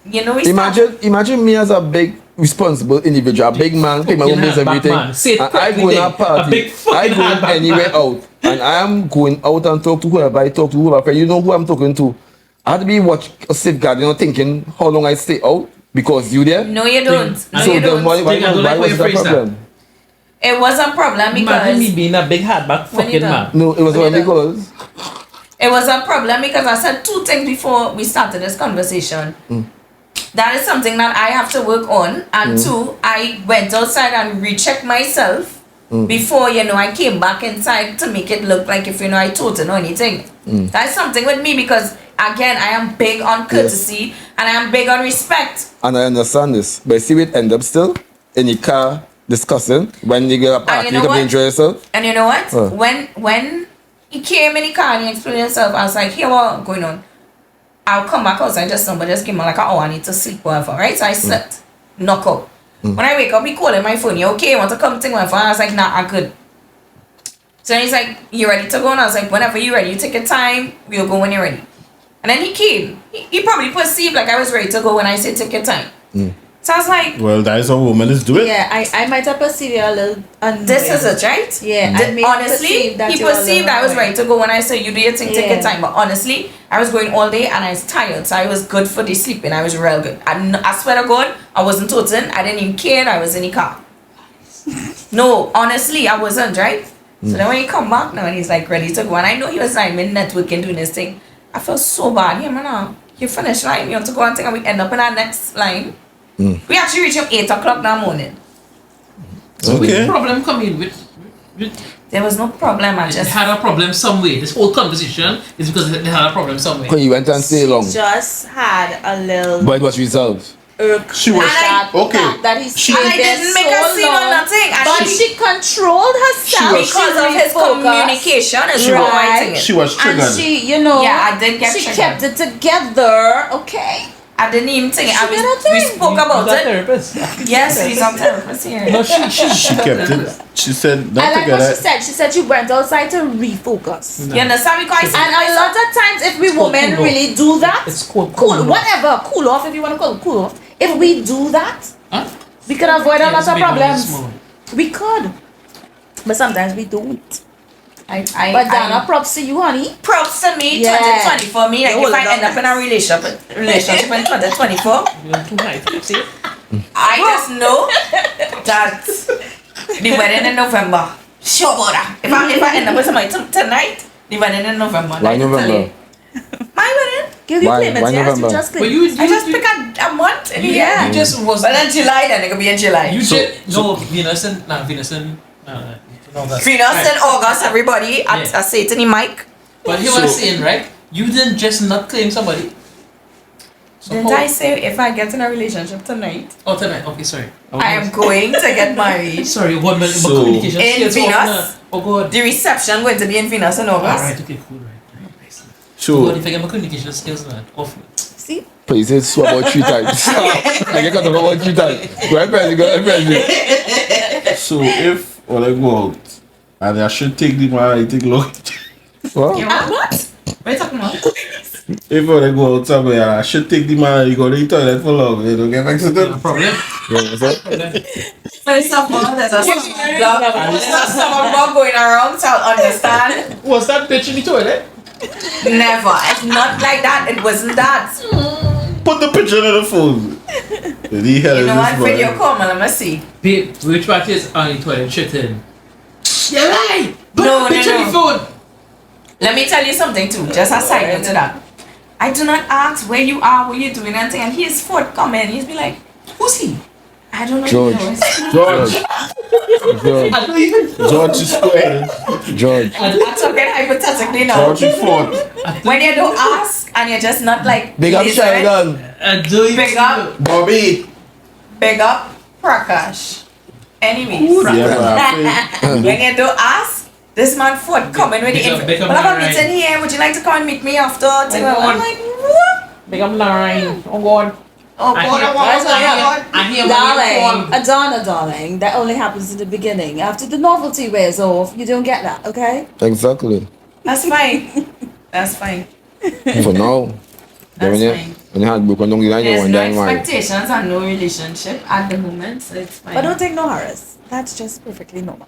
Speaker 4: You know, we
Speaker 3: Imagine me as a big responsible individual, a big man, pay my own bills, everything.
Speaker 1: Say
Speaker 3: And I go in a
Speaker 1: a
Speaker 3: party,
Speaker 1: big fucking
Speaker 3: I go
Speaker 1: hardback
Speaker 3: anywhere
Speaker 1: man.
Speaker 3: out, and I am going out and talk to whoever I talk to, whoever. You know who I'm talking to. I had to be safeguard, thinking how long I stay out because you there.
Speaker 4: No, you don't. No,
Speaker 3: So
Speaker 4: you
Speaker 3: then
Speaker 4: don't.
Speaker 3: why
Speaker 1: Think I don't like
Speaker 3: was
Speaker 1: how you
Speaker 3: that
Speaker 1: phrase that.
Speaker 3: problem?
Speaker 4: It was a problem
Speaker 1: Imagine me
Speaker 4: because
Speaker 1: being a big hardback
Speaker 4: When you
Speaker 1: fucking man.
Speaker 3: No, it was
Speaker 4: What
Speaker 3: only
Speaker 4: you
Speaker 3: because
Speaker 4: it was a problem because I said two things before we started this conversation. That is something that I have to work on, and two, I went outside and rechecked myself before I came back inside to make it look like if I told or anything. That's something with me because again I am big on courtesy and I am big on respect.
Speaker 3: and I understand this, but see it end up still in the car discussing when you get a party,
Speaker 4: you know
Speaker 3: you can
Speaker 4: what?
Speaker 3: enjoy yourself.
Speaker 4: And you know what?
Speaker 3: Huh.
Speaker 4: When he came in the car and he explained himself, I was like, here what going on? I'll come back outside somebody just give me like I need to sleep whatever, right? So I slept, knock out. When I wake up, he called my phone, you okay? Want to come think whatever? I was like, nah, I'm good. So he's like, you ready to go? And I was like, whenever you're ready, you take your time, we'll go when you're ready. And then he came. He probably perceived like I was ready to go when I said take your time. So I was like,
Speaker 2: Well, that is how woman is doing.
Speaker 5: Yeah, I might have perceived you a little annoyed.
Speaker 4: this is it, right?
Speaker 5: Yeah, I may
Speaker 4: Honestly,
Speaker 5: perceive that
Speaker 4: he
Speaker 5: you were a
Speaker 4: perceived
Speaker 5: little
Speaker 4: I was
Speaker 5: annoyed.
Speaker 4: ready to go when I said you do your thing, take your
Speaker 5: Yeah.
Speaker 4: time. But honestly, I was going all day and I was tired, so I was good for the sleeping. I was real good. I swear to God, I wasn't toting. I didn't even care. I was in the car. No, honestly, I wasn't, right? So then when he come back now and he's like ready to go, and I know he was like in networking doing this thing. I felt so bad. Yeah, man, you finished line. You have to go and think, and we end up in our next line. We actually reached him 8 o'clock that morning.
Speaker 1: So
Speaker 2: Okay.
Speaker 1: which problem come in with
Speaker 4: There was no problem. I
Speaker 1: they
Speaker 4: just
Speaker 1: had a problem some way. This whole conversation is because they had a problem somewhere.
Speaker 3: When you went and stay long,
Speaker 5: Just had a little
Speaker 3: but it was resolved.
Speaker 5: irk.
Speaker 2: She was-
Speaker 5: that,
Speaker 2: okay.
Speaker 5: that he stayed
Speaker 4: and I
Speaker 5: there
Speaker 4: didn't make
Speaker 5: so
Speaker 4: a scene or
Speaker 5: long.
Speaker 4: nothing. And
Speaker 5: But she controlled herself
Speaker 4: because of his
Speaker 5: refocused.
Speaker 4: communication is
Speaker 5: Right.
Speaker 4: writing it.
Speaker 2: She was
Speaker 5: And
Speaker 2: triggered.
Speaker 5: she,
Speaker 4: Yeah, I did get
Speaker 5: she
Speaker 4: triggered.
Speaker 5: kept it together, okay?
Speaker 4: I didn't even think it.
Speaker 5: She did her
Speaker 4: We
Speaker 5: thing.
Speaker 4: spoke about
Speaker 1: Is that
Speaker 4: it.
Speaker 1: therapist?
Speaker 4: Yes, he's on therapist here.
Speaker 1: No, she
Speaker 2: She kept it. She said, not
Speaker 5: I like
Speaker 2: together.
Speaker 5: what she said. She said she went outside to refocus.
Speaker 4: You understand? Because
Speaker 5: And a lot of times, if we
Speaker 1: called
Speaker 5: women
Speaker 1: cool off.
Speaker 5: really do that,
Speaker 1: It's called
Speaker 5: cool,
Speaker 1: cool off.
Speaker 5: whatever, cool off if you want to call it cool off. If we do that,
Speaker 1: Huh?
Speaker 5: we can avoid a
Speaker 1: Yeah,
Speaker 5: lot
Speaker 1: it's
Speaker 5: of
Speaker 1: big one,
Speaker 5: problems.
Speaker 1: it's small.
Speaker 5: We could, but sometimes we don't.
Speaker 4: I
Speaker 5: But Dana, props to you, honey.
Speaker 4: props to me,
Speaker 5: Yeah.
Speaker 4: 2020 for me. Like
Speaker 5: You
Speaker 4: if I
Speaker 5: hold
Speaker 4: end
Speaker 5: it
Speaker 4: up in a relationship in 2024,
Speaker 1: You're too high. See?
Speaker 4: I just know that the wedding in November. Sure about that. If I end up with somebody tonight, the wedding in November.
Speaker 3: Why
Speaker 4: like,
Speaker 3: November?
Speaker 4: tell you. My wedding.
Speaker 5: Give you
Speaker 3: Why-
Speaker 5: claim it,
Speaker 3: why
Speaker 5: yes,
Speaker 3: November?
Speaker 5: you just
Speaker 1: But
Speaker 5: claim.
Speaker 1: you
Speaker 4: I just pick a month in the year.
Speaker 5: Yeah.
Speaker 1: You just was.
Speaker 4: But then July, then it could be in July.
Speaker 1: You
Speaker 2: So-
Speaker 1: just no Venus and Venus and no, that's
Speaker 4: Venus
Speaker 1: right.
Speaker 4: in August, everybody. I
Speaker 1: Yeah.
Speaker 4: say it in the mic.
Speaker 1: But you were
Speaker 2: So-
Speaker 1: saying right? You didn't just not claim somebody. So
Speaker 4: Didn't
Speaker 1: how-
Speaker 4: I say if I get in a relationship tonight,
Speaker 1: Oh, tonight. Okay, sorry.
Speaker 4: I am going to get married?
Speaker 1: Sorry. What my
Speaker 2: So-
Speaker 1: communication
Speaker 4: In
Speaker 1: skills
Speaker 4: Venus?
Speaker 1: off now. Oh God.
Speaker 4: The reception going to be in Venus in August.
Speaker 1: Alright. Okay. Cool. Right. Nice. Oh
Speaker 2: So,
Speaker 1: God, if I get my communication skills now, off.
Speaker 5: See?
Speaker 3: But you said so about 3 times. I get cut off about 3 times. Go ahead, president.
Speaker 2: so if when I go out and I should take the man, I take long.
Speaker 3: What?
Speaker 4: What? What are you talking about?
Speaker 2: If when I go out somewhere, I should take the man, you go to the toilet for long. You don't get
Speaker 1: No
Speaker 2: accident.
Speaker 1: problem.
Speaker 3: Yeah, what's that?
Speaker 4: First of all, there's a summer bug going around, so I'll understand.
Speaker 1: Was that bitch in the toilet?
Speaker 4: Never. It's not like that. It wasn't that.
Speaker 2: Put the picture on the phone. Did he hell
Speaker 4: You
Speaker 2: is
Speaker 4: know what?
Speaker 2: this
Speaker 4: Video
Speaker 2: boy?
Speaker 4: call, man. Let me see.
Speaker 1: Babe, which part is on the toilet shitting? You lie! Put
Speaker 4: No,
Speaker 1: the bitch
Speaker 4: no,
Speaker 1: on the phone!
Speaker 4: Let me tell you something too. Just a side note to that. I do not ask where you are, what you're doing, and thing. And he's forthcoming. He's be like, who's he? I don't know.
Speaker 3: George.
Speaker 4: Who he is.
Speaker 2: George.
Speaker 3: George.
Speaker 1: I don't even.
Speaker 2: George is square.
Speaker 3: George.
Speaker 4: I'm talking hypothetically now.
Speaker 2: George is fourth.
Speaker 4: When you don't ask and you're just not like
Speaker 3: Big up
Speaker 4: listen,
Speaker 3: Sheldon.
Speaker 1: I don't even.
Speaker 4: Big up.
Speaker 2: Bobby.
Speaker 4: Big up Prakash. Anyways,
Speaker 2: Yeah, but I think
Speaker 4: when you don't ask, This man Ford coming with the
Speaker 1: Big up,
Speaker 4: info.
Speaker 1: big up,
Speaker 4: Well, I'm
Speaker 1: Ryan.
Speaker 4: meeting here. Would you like to come and meet me after? I'm
Speaker 1: God.
Speaker 4: like, what?
Speaker 1: Big up line. Oh God.
Speaker 4: Oh,
Speaker 1: I
Speaker 4: God,
Speaker 1: hear-
Speaker 4: oh, God, oh, God.
Speaker 1: I hear when you
Speaker 5: Darling,
Speaker 1: call.
Speaker 5: Adana, darling, that only happens in the beginning. After the novelty wears off, you don't get that, okay?
Speaker 3: Exactly.
Speaker 4: That's fine. That's fine.
Speaker 3: For now. Then
Speaker 4: That's
Speaker 3: when you,
Speaker 4: fine.
Speaker 3: when you had broken down the line, you
Speaker 4: There's
Speaker 3: wonder
Speaker 4: no
Speaker 3: why.
Speaker 4: expectations and no relationship at the moment, so it's fine.
Speaker 5: But don't take no harass. That's just perfectly normal.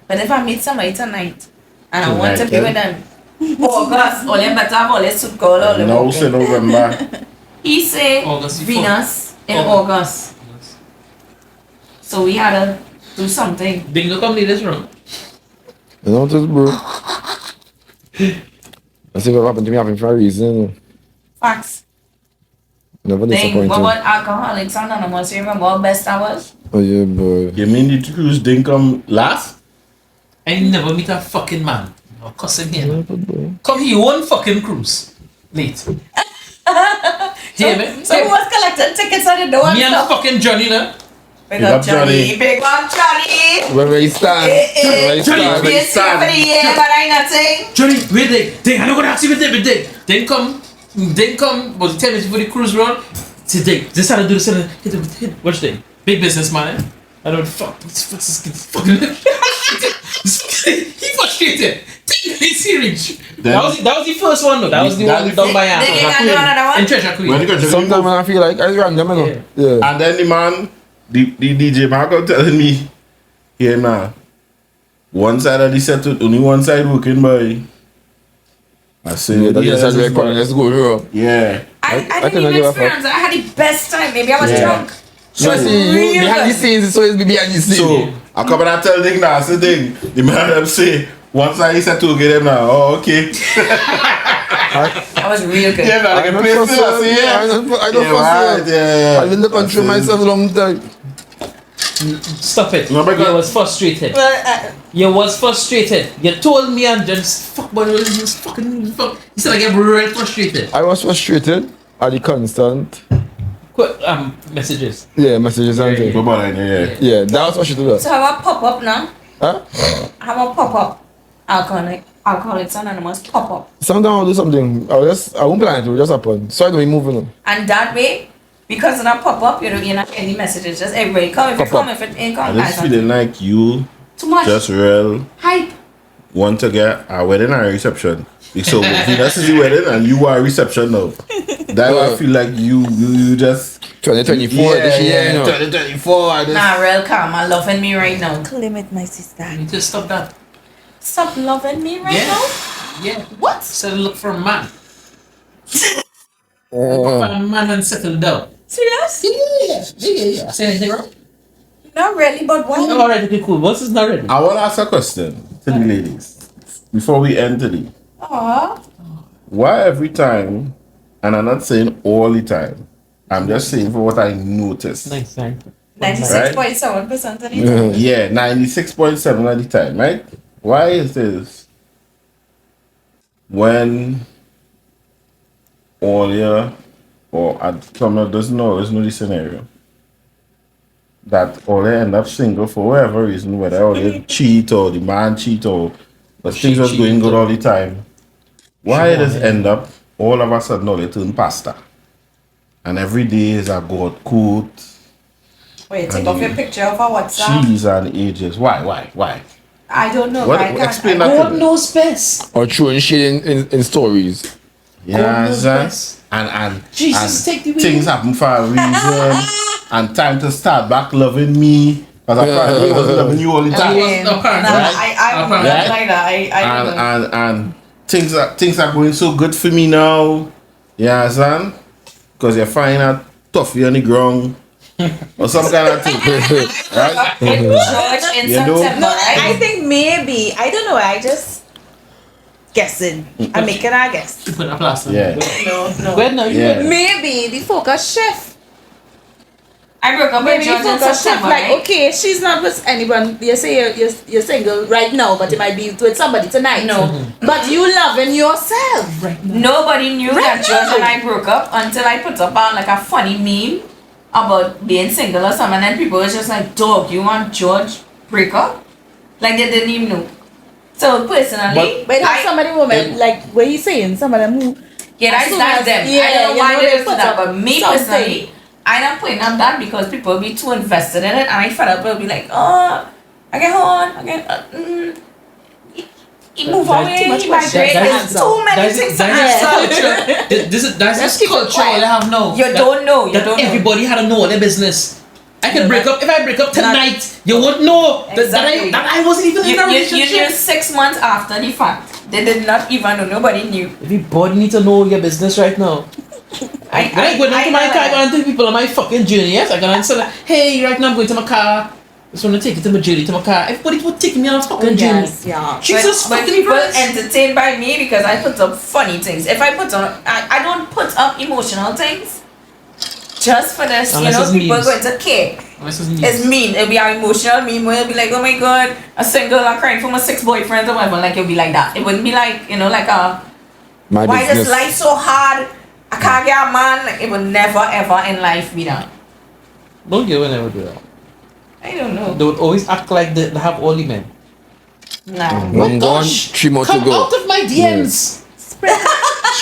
Speaker 4: But if I meet somebody tonight and I want to be
Speaker 2: Tonight,
Speaker 4: with them, August, all them better have all this suit call all them.
Speaker 2: Now say November.
Speaker 4: He say
Speaker 1: August the
Speaker 4: Venus in
Speaker 1: August.
Speaker 4: August. So we had to do something.
Speaker 1: Bingo come lead this room.
Speaker 3: You know what it is, bro? I see what happened to me happened for a reason.
Speaker 4: Facts.
Speaker 3: Never
Speaker 4: Thing. What
Speaker 3: disappointed.
Speaker 4: about Alcoholics Anonymous? You remember how best I was?
Speaker 3: Oh yeah, boy.
Speaker 2: You mean the cruise didn't come last?
Speaker 1: I never meet a fucking man. I'll cuss him
Speaker 3: Yeah,
Speaker 1: here.
Speaker 3: but boy.
Speaker 1: Come here, one fucking cruise. Late. Hear me?
Speaker 4: So who was collecting tickets on the door?
Speaker 1: Me and fucking Johnny now.
Speaker 4: Big
Speaker 2: Big
Speaker 4: up
Speaker 2: up
Speaker 4: Johnny.
Speaker 2: Johnny.
Speaker 4: Big up Johnny.
Speaker 3: Where we stand? Where we
Speaker 1: Johnny,
Speaker 3: stand?
Speaker 2: where-
Speaker 4: Yes, for the year, but I nothing.
Speaker 1: Johnny, wait there. Ding, I'm not gonna ask you with Ding. Then come, was 10 minutes before the cruise run. Say, Ding, this how to do this. Hit. Watch Ding. Big business man, eh? I don't fuck. This fucking. He frustrated. He's serious. That was the first one though. That was the
Speaker 2: That
Speaker 1: one
Speaker 2: the
Speaker 1: done by
Speaker 4: They
Speaker 1: Anton.
Speaker 4: can do another one.
Speaker 1: In Treasure Queen.
Speaker 2: When you got to
Speaker 3: Sometimes when I feel like I random, you know.
Speaker 1: Yeah.
Speaker 3: Yeah.
Speaker 2: And then the man, the DJ Marco telling me, here now, one side of the set, only one side working, boy. I say,
Speaker 3: Yeah, that's
Speaker 2: yeah,
Speaker 3: just
Speaker 2: this
Speaker 3: very
Speaker 2: is
Speaker 3: funny.
Speaker 2: boy.
Speaker 3: Let's go, bro.
Speaker 2: Yeah.
Speaker 4: I
Speaker 3: I
Speaker 4: didn't
Speaker 3: cannot
Speaker 4: even
Speaker 3: give a fuck.
Speaker 4: experience it. I had the best time. Maybe I was
Speaker 2: Yeah.
Speaker 4: drunk.
Speaker 3: So
Speaker 4: was
Speaker 3: see, you
Speaker 4: real
Speaker 3: behind the
Speaker 4: good.
Speaker 3: scenes, so it's behind the scenes.
Speaker 2: So, I come and I tell Ding now, I say, Ding, the man them say, one side he said to get them now. Oh, okay.
Speaker 4: That was real good.
Speaker 2: Yeah, now they
Speaker 3: I'm
Speaker 2: can
Speaker 3: not
Speaker 2: play
Speaker 3: fussy,
Speaker 2: still, I say, yeah.
Speaker 3: I don't
Speaker 2: Yeah,
Speaker 3: fussy.
Speaker 2: right, yeah.
Speaker 3: I've been in the country
Speaker 2: I say,
Speaker 3: myself a long time.
Speaker 1: Stop it.
Speaker 2: No, because-
Speaker 1: You was frustrated. You was frustrated. You told me and just fuck, but it was just fucking fuck. You said I get real frustrated.
Speaker 3: I was frustrated at the constant
Speaker 1: Messages.
Speaker 3: messages and
Speaker 1: Yeah,
Speaker 3: things.
Speaker 2: Go about it, yeah.
Speaker 3: Yeah, that was frustrated.
Speaker 4: So how about pop up now?
Speaker 3: Huh?
Speaker 4: How about pop up? Alcoholics Anonymous pop up.
Speaker 3: Sometimes I'll do something. I won't plan it, it will just happen. So I don't be moving on.
Speaker 4: And that way, because of that pop up, you're not getting any messages. Just everybody come if you
Speaker 3: Pop up.
Speaker 4: come, if it ain't
Speaker 2: I
Speaker 4: come,
Speaker 2: just
Speaker 4: guys.
Speaker 2: feeling like you
Speaker 4: Too much
Speaker 2: just real
Speaker 4: hype.
Speaker 2: want to get a wedding and a reception. So Venus is the wedding and you are a reception now. That's why I feel like you just
Speaker 3: 2024 this year, you know.
Speaker 2: 2024. I just,
Speaker 4: Nah, real calm. Loving me right now.
Speaker 5: Claim it, my sister.
Speaker 1: You need to stop that.
Speaker 4: Stop loving me right
Speaker 1: Yeah.
Speaker 4: now.
Speaker 1: Yeah.
Speaker 4: What?
Speaker 1: Said look for a man. Look
Speaker 3: Uh,
Speaker 1: for a man and settle down.
Speaker 4: Serious?
Speaker 1: Yeah. Say anything wrong?
Speaker 4: Not really, but why?
Speaker 1: Alright, okay, cool. What's is not ready?
Speaker 2: I want to ask a question to the ladies before we end today.
Speaker 4: Aw.
Speaker 2: Why every time, and I'm not saying all the time, I'm just saying for what I noticed.
Speaker 1: Nice, right?
Speaker 4: 96.7% of the
Speaker 2: Yeah, 96.7 at the time, right? Why is this when Olia or some doesn't always know the scenario that Olia end up single for whatever reason, whether Olia cheat or the man cheat or but things was going good all the time. Why does end up all of a sudden Olia turn pastor? And every day is a God quote,
Speaker 4: Wait, take off your picture of our WhatsApp.
Speaker 2: cheese and ages. Why?
Speaker 4: I don't know.
Speaker 2: What-
Speaker 4: I can't.
Speaker 2: explain
Speaker 4: I
Speaker 2: that to
Speaker 1: God
Speaker 2: me.
Speaker 1: knows best.
Speaker 3: or throwing shit in stories.
Speaker 2: Yeah,
Speaker 1: knows
Speaker 2: sir.
Speaker 1: best.
Speaker 2: And
Speaker 1: Jesus, take the wheel.
Speaker 2: things happen for a reason. And time to start back loving me. Because apparently he wasn't loving you all the
Speaker 1: I
Speaker 2: time.
Speaker 1: was apparent.
Speaker 4: Nah,
Speaker 2: Right?
Speaker 4: I wouldn't
Speaker 2: Right?
Speaker 4: like that. I wouldn't.
Speaker 2: And things are going so good for me now. You understand? Because you're finding out toughy on the ground. Or some kind of thing. Right?
Speaker 4: George in
Speaker 2: You know?
Speaker 4: September,
Speaker 5: No, I
Speaker 4: right?
Speaker 5: think maybe, I don't know, I just guessing. I'm making a guess.
Speaker 1: You put a plaster.
Speaker 2: Yeah.
Speaker 4: No.
Speaker 1: Go ahead now. You
Speaker 2: Yeah.
Speaker 1: go ahead.
Speaker 5: Maybe the focus shift.
Speaker 4: I broke up with
Speaker 5: Maybe the
Speaker 4: George in
Speaker 5: focus shift.
Speaker 4: September,
Speaker 5: Like,
Speaker 4: right?
Speaker 5: okay, she's not with anyone. You say you're single right now, but it might be with somebody tonight.
Speaker 4: No.
Speaker 5: But you loving yourself.
Speaker 4: Nobody knew
Speaker 5: Right
Speaker 4: that George
Speaker 5: now.
Speaker 4: and I broke up until I put up on like a funny meme about being single or something, and then people was just like, "Dog, you want George break up?" Like they didn't even know. So personally,
Speaker 5: But it has some of the women, like what he's saying, some of them who
Speaker 4: yeah,
Speaker 5: as soon
Speaker 4: that's
Speaker 5: as-
Speaker 4: them.
Speaker 5: yeah,
Speaker 4: I don't know
Speaker 5: you
Speaker 4: why
Speaker 5: know,
Speaker 4: they
Speaker 5: they
Speaker 4: do
Speaker 5: put
Speaker 4: that,
Speaker 5: up
Speaker 4: but me
Speaker 5: something.
Speaker 4: personally, I'm not putting up that because people be too invested in it, and I fed up will be like, oh, I get on, I get, he move
Speaker 1: That's
Speaker 4: away,
Speaker 5: too much
Speaker 4: he
Speaker 5: question.
Speaker 4: migrate.
Speaker 5: That's
Speaker 4: There's too many things. to
Speaker 1: That's this
Speaker 5: Let's keep it
Speaker 1: culture
Speaker 5: quiet.
Speaker 1: all I have now.
Speaker 4: You don't know. You
Speaker 1: That
Speaker 4: don't know.
Speaker 1: everybody had to know their business. I could
Speaker 5: No,
Speaker 1: break up. If I break up tonight, you won't know
Speaker 4: Exactly.
Speaker 1: that I wasn't even in a
Speaker 4: You
Speaker 1: relationship.
Speaker 4: knew 6 months after the fact. They did not even know. Nobody knew.
Speaker 1: Everybody need to know your business right now. When I go down to my car, I go and tell people on my fucking journey, yes, I go and say, like, hey, right now I'm going to my car. I just want to take it to my journey, to my car. Everybody would take me on a fucking journey.
Speaker 5: Yes, yeah.
Speaker 1: Jesus
Speaker 4: But
Speaker 1: fucking
Speaker 4: people
Speaker 1: Christ.
Speaker 4: entertained by me because I put up funny things. If I put on, I don't put up emotional things. Just for this,
Speaker 1: Unless it's
Speaker 4: people
Speaker 1: memes.
Speaker 4: going to care.
Speaker 1: Unless it's news.
Speaker 4: It's mean. It'll be an emotional meme where it'll be like, oh my god, a single girl crying for my 6 boyfriends or whatever. Like, it'll be like that. It wouldn't be like, like a,
Speaker 3: My
Speaker 4: why
Speaker 3: business.
Speaker 4: this life so hard? I can't get a man. Like, it would never ever in life be that.
Speaker 1: Don't get when I would do that.
Speaker 4: I don't know.
Speaker 1: They would always act like they have all the men.
Speaker 4: Nah.
Speaker 3: One gone,
Speaker 1: Gosh,
Speaker 3: 3 more to
Speaker 1: come
Speaker 3: go.
Speaker 1: out of my DMs.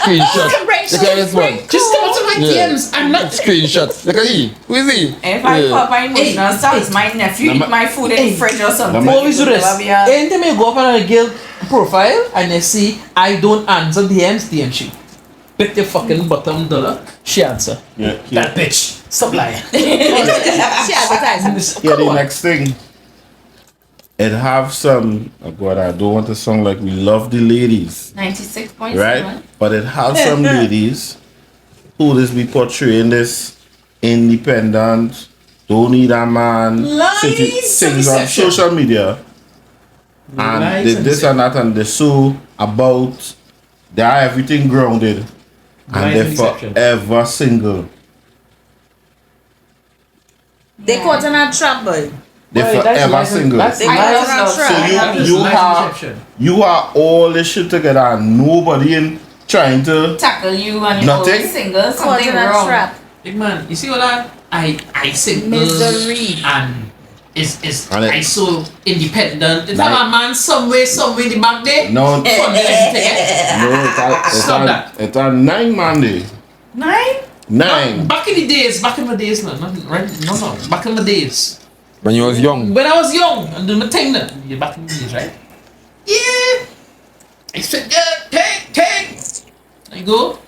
Speaker 3: Screenshot. Look at this one.
Speaker 1: Just come out of my
Speaker 3: Yeah.
Speaker 1: DMs. I'm not.
Speaker 3: Screenshot. Look at he. Who is he?
Speaker 4: If I pop my emotional stuff, it's my nephew eat my food in the fridge or something.
Speaker 1: Always do
Speaker 4: It would
Speaker 1: this.
Speaker 4: never be a-
Speaker 1: Anytime you go up on a girl profile and you see I don't answer DMs, DM she. Bet your fucking bottom dollar. She answer.
Speaker 2: Yeah,
Speaker 1: That bitch. Stop lying.
Speaker 5: She advertising.
Speaker 2: Yeah,
Speaker 1: Come
Speaker 2: the
Speaker 1: on.
Speaker 2: next thing. It have some. Oh God, I don't want to sound like we love the ladies,
Speaker 4: 96.7.
Speaker 2: right? But it have some ladies who this be portraying this independent, don't need a man,
Speaker 1: Lies and
Speaker 2: things on
Speaker 1: deception.
Speaker 2: social media, and
Speaker 1: Lies
Speaker 2: they
Speaker 1: and
Speaker 2: this and that, and they so about they are everything grounded, and
Speaker 1: Lies
Speaker 2: they're
Speaker 1: and deception.
Speaker 2: forever single.
Speaker 5: They caught in a trap, boy.
Speaker 2: They're
Speaker 1: Boy, that's
Speaker 2: forever
Speaker 1: lies and-
Speaker 2: single.
Speaker 1: that's
Speaker 5: They
Speaker 4: I
Speaker 5: caught
Speaker 4: don't
Speaker 5: in
Speaker 4: know.
Speaker 5: a
Speaker 2: So
Speaker 5: trap.
Speaker 1: That is
Speaker 2: you
Speaker 1: lies and
Speaker 2: have
Speaker 1: deception.
Speaker 2: you are all this shit together and nobody in trying to
Speaker 4: Tackle you and you're
Speaker 2: Nothing?
Speaker 4: always single.
Speaker 5: Caught
Speaker 4: Something
Speaker 5: in a
Speaker 4: wrong.
Speaker 5: trap.
Speaker 1: Big man, you see all that? I single
Speaker 5: Misery.
Speaker 1: and is
Speaker 2: And it-
Speaker 1: I so independent. Is
Speaker 2: Like-
Speaker 1: that a man somewhere in the back there?
Speaker 2: no
Speaker 1: Fund everything, eh?
Speaker 2: no
Speaker 1: Stop that.
Speaker 2: it's a 9 Monday.
Speaker 4: 9?
Speaker 2: 9.
Speaker 1: Back in the days, no, not right, no, back in the days.
Speaker 3: When you was young.
Speaker 1: When I was young and doing my thing then, you're back in the days, right? Yeah. I said, yeah, take. I go,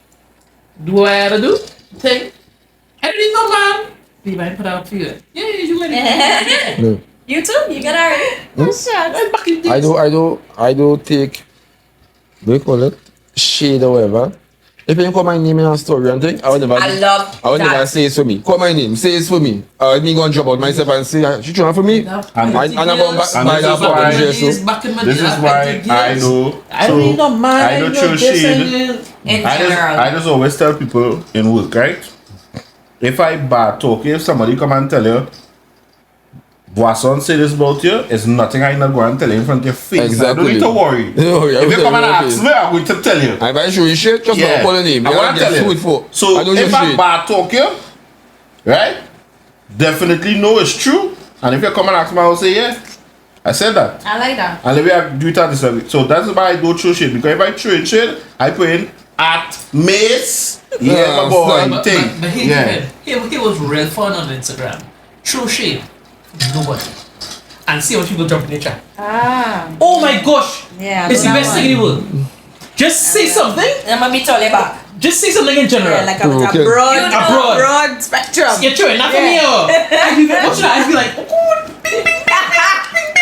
Speaker 1: do what I had to do, thing. I don't need no man. Be my put out for you. Yeah, you win it.
Speaker 3: No.
Speaker 4: You too? You got already?
Speaker 1: Back in the days.
Speaker 3: I do take, what do you call it? Shade or whatever. If you call my name in a story and thing, I would never
Speaker 4: that.
Speaker 3: say it's for me. Call my name, say it's for me. I would me go and drop out myself and say, she trying for me.
Speaker 2: And
Speaker 3: I'm going back
Speaker 2: and
Speaker 3: by
Speaker 2: this
Speaker 3: that
Speaker 2: is why-
Speaker 3: fucking dress. So.
Speaker 1: Back in my
Speaker 2: This
Speaker 1: days,
Speaker 2: is why I know.
Speaker 1: I don't need no man.
Speaker 2: I know
Speaker 1: need no
Speaker 2: true
Speaker 1: this
Speaker 2: shade.
Speaker 1: and that.
Speaker 4: In
Speaker 2: I
Speaker 4: general.
Speaker 2: just always tell people in work, right? If I bad talk, if somebody come and tell you, Boisson say this about you, it's nothing I not go and tell you in front of your face.
Speaker 3: Exactly.
Speaker 2: I don't need to worry.
Speaker 3: No, yeah,
Speaker 2: If you come and
Speaker 3: okay.
Speaker 2: ask me, I'm going to tell you.
Speaker 3: And if I show you shit, just
Speaker 2: Yeah.
Speaker 3: don't call the name.
Speaker 2: I
Speaker 3: You
Speaker 2: want
Speaker 3: gotta
Speaker 2: to
Speaker 3: get
Speaker 2: tell
Speaker 3: sued
Speaker 2: you.
Speaker 3: for.
Speaker 2: So
Speaker 3: I don't
Speaker 2: if
Speaker 3: show
Speaker 2: I
Speaker 3: shit.
Speaker 2: bad talk you, right? Definitely know it's true. And if you come and ask me, I'll say yeah. I said that.
Speaker 4: I like that.
Speaker 2: And let me do it at this way. So that's why I don't throw shit. Because if I throw in shit, I put in at Mace. Yeah, my boy.
Speaker 1: But
Speaker 2: Thing. Yeah.
Speaker 1: he was real fun on Instagram. True shade. Nobody. And see what people jump in the chat.
Speaker 5: Ah.
Speaker 1: Oh my gosh!
Speaker 5: Yeah.
Speaker 1: It's the
Speaker 5: that
Speaker 1: best
Speaker 5: one.
Speaker 1: thing in the world. Just say something.
Speaker 4: I'm gonna be totally back.
Speaker 1: Just say something in general.
Speaker 5: Yeah, like a, with
Speaker 3: Okay.
Speaker 5: a broad,
Speaker 4: You know,
Speaker 5: broad spectrum.
Speaker 1: You're true, not for me. Oh. I'd be watching that. I'd be like, oh, bing, bing,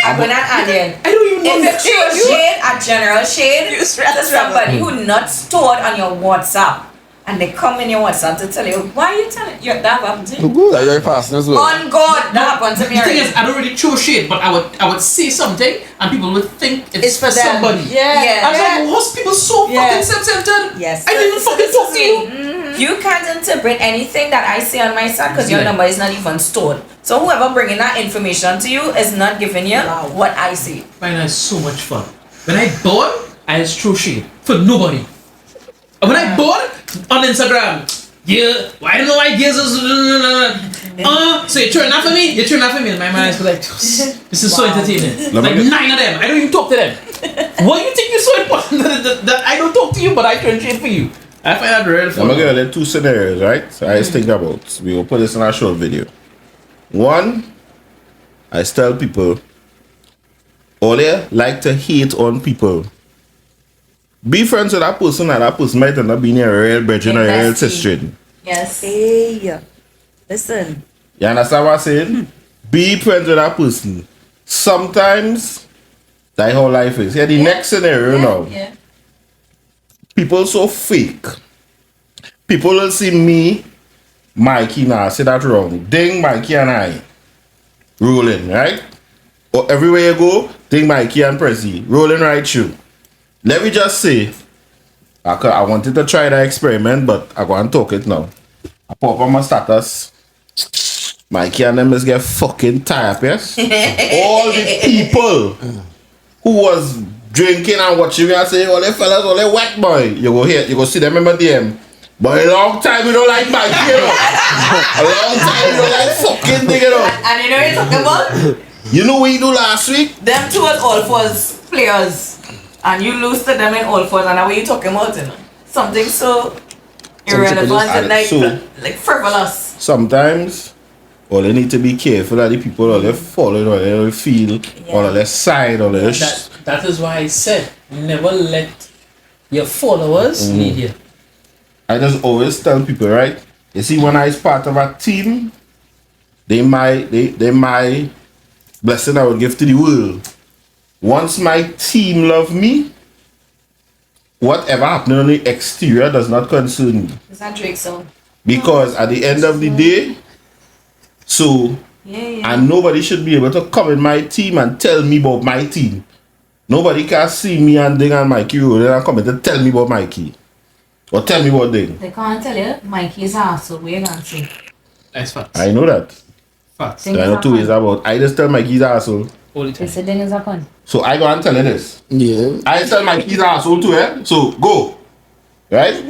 Speaker 4: I'm gonna add in.
Speaker 1: I don't even know.
Speaker 4: If you throw shade, a general shade,
Speaker 5: You stress
Speaker 4: to somebody who not stored on your WhatsApp, and they come in your WhatsApp to tell you, why are you telling you that happened to
Speaker 3: So
Speaker 4: you?
Speaker 3: good. Are you fast as well?
Speaker 4: On God, that happened to me
Speaker 1: The thing
Speaker 4: already.
Speaker 1: is, I don't really throw shade, but I would say something, and people would think it's
Speaker 5: It's for them.
Speaker 1: somebody.
Speaker 5: Yeah.
Speaker 4: Yeah.
Speaker 1: I was like, what's people so
Speaker 5: Yeah.
Speaker 1: fucking self-centered?
Speaker 5: Yes.
Speaker 1: I didn't even fucking talk to you.
Speaker 4: You can't interpret anything that I say on my side because your
Speaker 1: Yeah.
Speaker 4: number is not even stored. So whoever bringing that information to you is not giving you
Speaker 5: Wow.
Speaker 4: what I see.
Speaker 1: Man, that's so much fun. When I born, I just throw shade for nobody. And when I born on Instagram, yeah, well, I don't know why girls is so you turn that for me? You turn that for me? And my mind is like, this is so entertaining.
Speaker 2: Let me
Speaker 1: Like
Speaker 2: get-
Speaker 1: 9 of them. I don't even talk to them. What you think is so important that I don't talk to you, but I turn shade for you? I find that real
Speaker 2: I'm
Speaker 1: funny.
Speaker 2: gonna give you 2 scenarios, right? So I just think about. We will put this in a short video. One, I tell people, all they like to hate on people. Be friends with that person, and that person might end up being a real brethren or a real sister.
Speaker 4: Yes.
Speaker 5: Hey, listen.
Speaker 2: You understand what I'm saying? Be friends with that person. Sometimes that's how life is. Yeah, the next scenario now.
Speaker 4: Yeah.
Speaker 2: People so fake. People will see me, Mikey, now say that wrong. Ding Mikey and I rolling, right? Or everywhere you go, ding Mikey and Prezi rolling right through. Let me just say, I wanted to try that experiment, but I go and talk it now. I pop on my status. Mikey and them is get fucking tired, yes? All the people who was drinking and watching me and say, all the fellas, all the wet boy. You go here, you go see them in my DM. But a long time you don't like Mikey, you know? A long time you don't like fucking thing, you know?
Speaker 4: And you know what you're talking about?
Speaker 2: You know what you do last week?
Speaker 4: Them two are all fours players. And you lose to them in all fours. And now what you talking about, you know? Something so irrelevant and like frivolous.
Speaker 2: Sometimes all they need to be careful of the people, all they follow, all they feel, all they side, all they
Speaker 1: That is why I said, never let your followers lead you.
Speaker 2: I just always tell people, right? You see, when I was part of a team, they my blessing I would give to the world. Once my team love me, whatever happening on the exterior does not concern me.
Speaker 4: Is that Drake song?
Speaker 2: Because at the end of the day, and nobody should be able to come in my team and tell me about my team. Nobody can see me and Ding and Mikey and come in to tell me about Mikey. Or tell me about Ding.
Speaker 4: They can't tell you Mikey's ass, so we're going to say.
Speaker 1: That's facts.
Speaker 2: I know that.
Speaker 1: Facts.
Speaker 2: I know 2 ways about. I just tell Mikey's asshole.
Speaker 1: All the
Speaker 4: They
Speaker 1: time.
Speaker 4: said Ding is a con.
Speaker 2: So I go and tell you this.
Speaker 3: Yeah.
Speaker 2: I tell Mikey's asshole too, eh? So go. Right?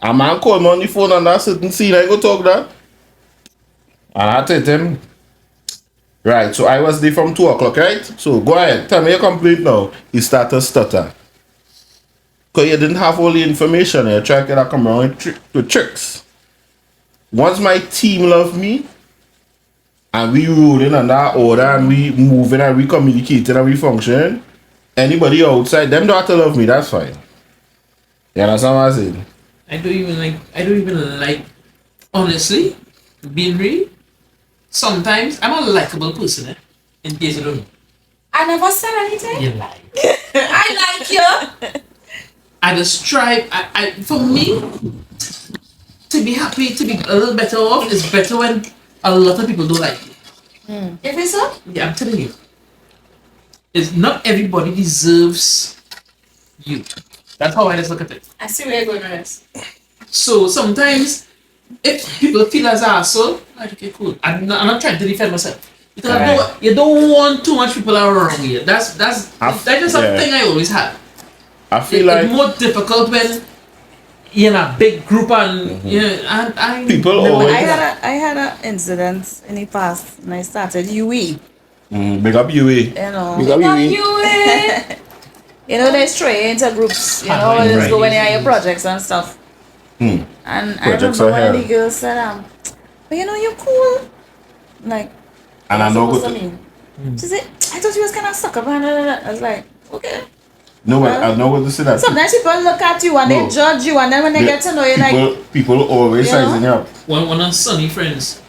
Speaker 2: A man call me on the phone on that certain scene. I go talk that. And I tell him. Right, so I was there from 2 o'clock, right? So go ahead. Tell me your complaint now. He started to stutter. Because you didn't have all the information. You tried to come around with tricks. Once my team love me, and we rolling on that order, and we moving, and we communicating, and we functioning, anybody outside, them don't have to love me, that's fine. You understand what I'm saying?
Speaker 1: I don't even like, honestly, being real, sometimes I'm a likable person, in case you don't know.
Speaker 4: I never said anything.
Speaker 1: You lie.
Speaker 4: I like you.
Speaker 1: I just strive, for me, to be happy, to be a little better off, is better when a lot of people don't like you.
Speaker 4: If it's so?
Speaker 1: Yeah, I'm telling you. It's not everybody deserves you. That's how I just look at it.
Speaker 4: I see where you're going with this.
Speaker 1: So sometimes, if people feel as an asshole, like, okay, cool. I'm not trying to defend myself. Because you don't want too much people around you. That's just something I always had.
Speaker 2: I feel like
Speaker 1: it's more difficult when you're in a big group and
Speaker 2: people always
Speaker 5: I had an incident in the past when I started UE.
Speaker 2: big up you.
Speaker 5: You know.
Speaker 3: Big up you.
Speaker 5: You know, they stray into groups, you know,
Speaker 1: Right.
Speaker 5: just go when you have your projects and stuff. And
Speaker 2: Projects
Speaker 5: I remember
Speaker 2: are
Speaker 5: one
Speaker 2: hell.
Speaker 5: of the girls said, but you know, you're cool. Like,
Speaker 2: And I know
Speaker 5: what's
Speaker 2: good.
Speaker 5: I mean? She said, I thought you was kind of stuck up. I was like, okay.
Speaker 2: No, but I know what to say that.
Speaker 5: Sometimes people look at you and
Speaker 2: No.
Speaker 5: they judge you, and then when they get to know you, like,
Speaker 2: people always
Speaker 5: You know?
Speaker 2: sizing you up.
Speaker 1: one of Sunny friends.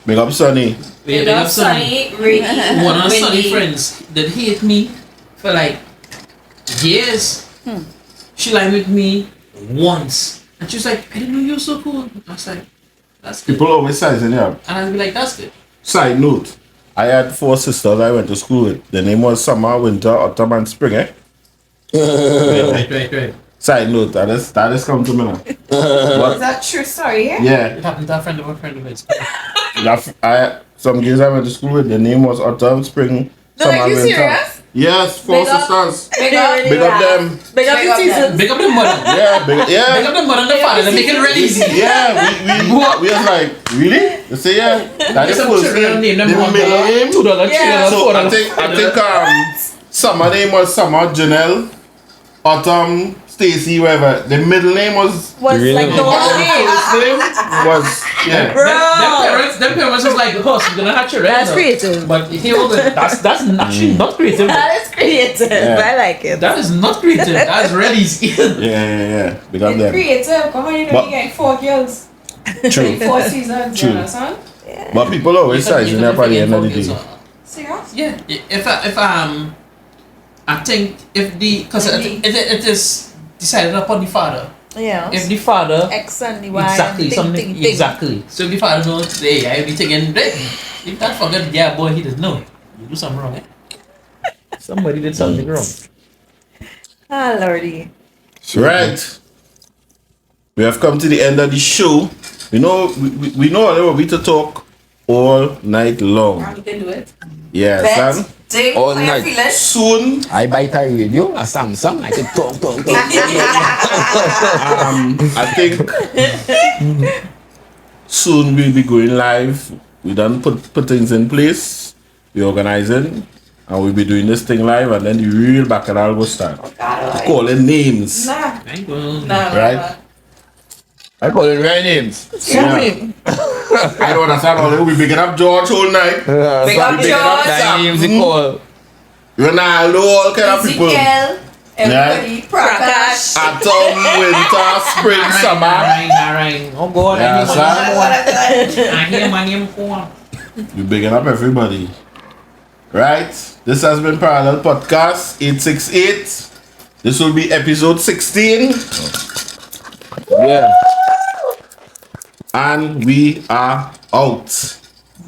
Speaker 2: Big up Sonny.
Speaker 1: Big up Sunny.
Speaker 4: Ricky,
Speaker 1: One of Sunny
Speaker 4: Wendy.
Speaker 1: friends that hate me for like years. She lied with me once. And she was like, I didn't know you were so cool. I was like, that's good.
Speaker 2: People always sizing you up.
Speaker 1: And I'd be like, that's good.
Speaker 2: Side note, I had 4 sisters I went to school with. The name was Summer, Winter, Autumn, and Spring, eh?
Speaker 1: Right.
Speaker 2: Side note, that just come to me now.
Speaker 4: Is that true story? Yeah?
Speaker 2: Yeah,
Speaker 1: It happened to a friend of his.
Speaker 2: some girls I went to school with, the name was Autumn, Spring,
Speaker 4: No,
Speaker 2: Summer,
Speaker 4: are you
Speaker 2: Winter.
Speaker 4: serious?
Speaker 2: Yes, 4
Speaker 4: Big up.
Speaker 2: sisters.
Speaker 4: Big up.
Speaker 2: Big up them.
Speaker 5: big up
Speaker 4: Big
Speaker 5: your
Speaker 4: up them.
Speaker 5: seasons.
Speaker 1: Big up the mother.
Speaker 2: Yeah,
Speaker 1: Big
Speaker 2: yeah.
Speaker 1: up the mother and the father. They make it real easy.
Speaker 2: Yeah, we was like, really? They say yeah. That is
Speaker 1: Some
Speaker 2: first
Speaker 1: children
Speaker 2: name.
Speaker 1: name them
Speaker 2: They
Speaker 1: one
Speaker 2: middle name.
Speaker 1: $2, $3,
Speaker 5: Yeah.
Speaker 2: So
Speaker 1: $4.
Speaker 2: I think Summer name was Summer, Janelle, Autumn, Stacy, whatever. The middle name was
Speaker 5: Was like the whole name.
Speaker 2: first name was yeah.
Speaker 1: Them parents is like, oh, so you're gonna hatch it, right?
Speaker 5: That's
Speaker 1: now.
Speaker 5: creative.
Speaker 1: But here, that's actually not creative.
Speaker 5: That is creative.
Speaker 2: Yeah.
Speaker 5: I like it.
Speaker 1: That is not creative. That's really
Speaker 2: Yeah. Because
Speaker 4: It's
Speaker 2: them.
Speaker 4: creative. Come on, you know
Speaker 2: But-
Speaker 4: you get 4 girls.
Speaker 2: True.
Speaker 4: 4 seasons,
Speaker 2: True.
Speaker 4: you understand?
Speaker 2: But people always sizing up at the end of the day.
Speaker 4: Serious?
Speaker 1: Yeah, if I think if because it is decided upon the father.
Speaker 5: Yeah.
Speaker 1: If the father
Speaker 5: X and the Y.
Speaker 1: exactly
Speaker 5: and
Speaker 1: something exactly. So if the father knows, hey, I be taking if that forget, yeah, boy, he doesn't know. You do something wrong, eh? Somebody did something wrong.
Speaker 5: Ah, Lordy.
Speaker 2: Right. We have come to the end of the show. We know we know what we to talk all night long.
Speaker 4: You can do it.
Speaker 2: Yeah,
Speaker 4: Bet.
Speaker 2: son.
Speaker 4: Ding,
Speaker 3: All
Speaker 4: how you
Speaker 3: night.
Speaker 4: feeling?
Speaker 2: Soon,
Speaker 3: I buy a radio, a Samsung, I can talk.
Speaker 2: I think soon we'll be going live. We done put things in place. We organizing, and we'll be doing this thing live, and then the real bacchanal will start. Calling names,
Speaker 4: Nah.
Speaker 1: I go.
Speaker 2: right?
Speaker 3: I call it right names.
Speaker 2: Yeah. I don't understand all that. We picking up George all night.
Speaker 4: Big up
Speaker 2: Big up
Speaker 4: George.
Speaker 3: That names they call.
Speaker 2: Ronaldo, all kind of people.
Speaker 4: Ezekiel. Everybody. Prakash.
Speaker 2: Autumn, winter, spring, summer.
Speaker 1: Alright. Oh God,
Speaker 2: Yeah, son.
Speaker 1: I hear my name go.
Speaker 2: We bigging up everybody. Right? This has been Parallel Podcast 868. This will be episode 16.
Speaker 3: Yeah.
Speaker 2: And we are out.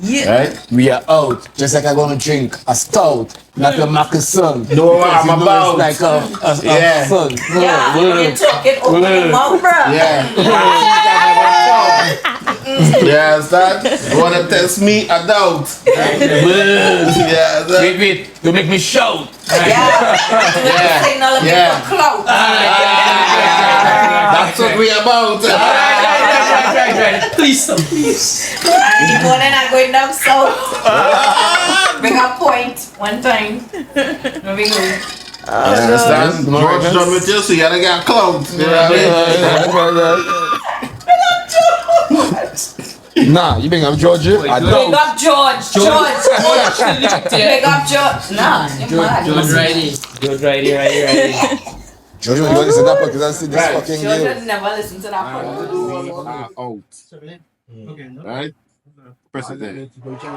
Speaker 5: Yeah.
Speaker 2: Right?
Speaker 3: We are out. Just like I'm gonna drink a stout, like a Maccason.
Speaker 2: Know what I'm
Speaker 3: You know,
Speaker 2: about.
Speaker 3: it's like a
Speaker 2: Yeah.
Speaker 3: son.
Speaker 4: Yeah, you took it open your mouth, bro.
Speaker 2: Yeah. Yeah, that. You wanna test me? I doubt. Yeah, that.
Speaker 3: Wait, you make me shout.
Speaker 4: Yeah.
Speaker 2: Yeah.
Speaker 4: Signal a bit
Speaker 2: Yeah.
Speaker 4: for clout.
Speaker 2: That's what we about.
Speaker 1: Right. Please, please.
Speaker 4: And the morning I'm going down south. Bring a point one time. There we go.
Speaker 2: Understand? George done with you, so you gotta get clout. You know what I mean?
Speaker 3: Nah, you bring up Georgia. I
Speaker 4: Big
Speaker 3: don't.
Speaker 4: up George. George. Big up George. Nah, you're mad.
Speaker 1: George Riley.
Speaker 3: Georgia, you listen to that podcast and see this fucking
Speaker 4: George
Speaker 3: game.
Speaker 4: has never listened to that podcast.
Speaker 2: We are out. Right? President.
Speaker 4: Yeah.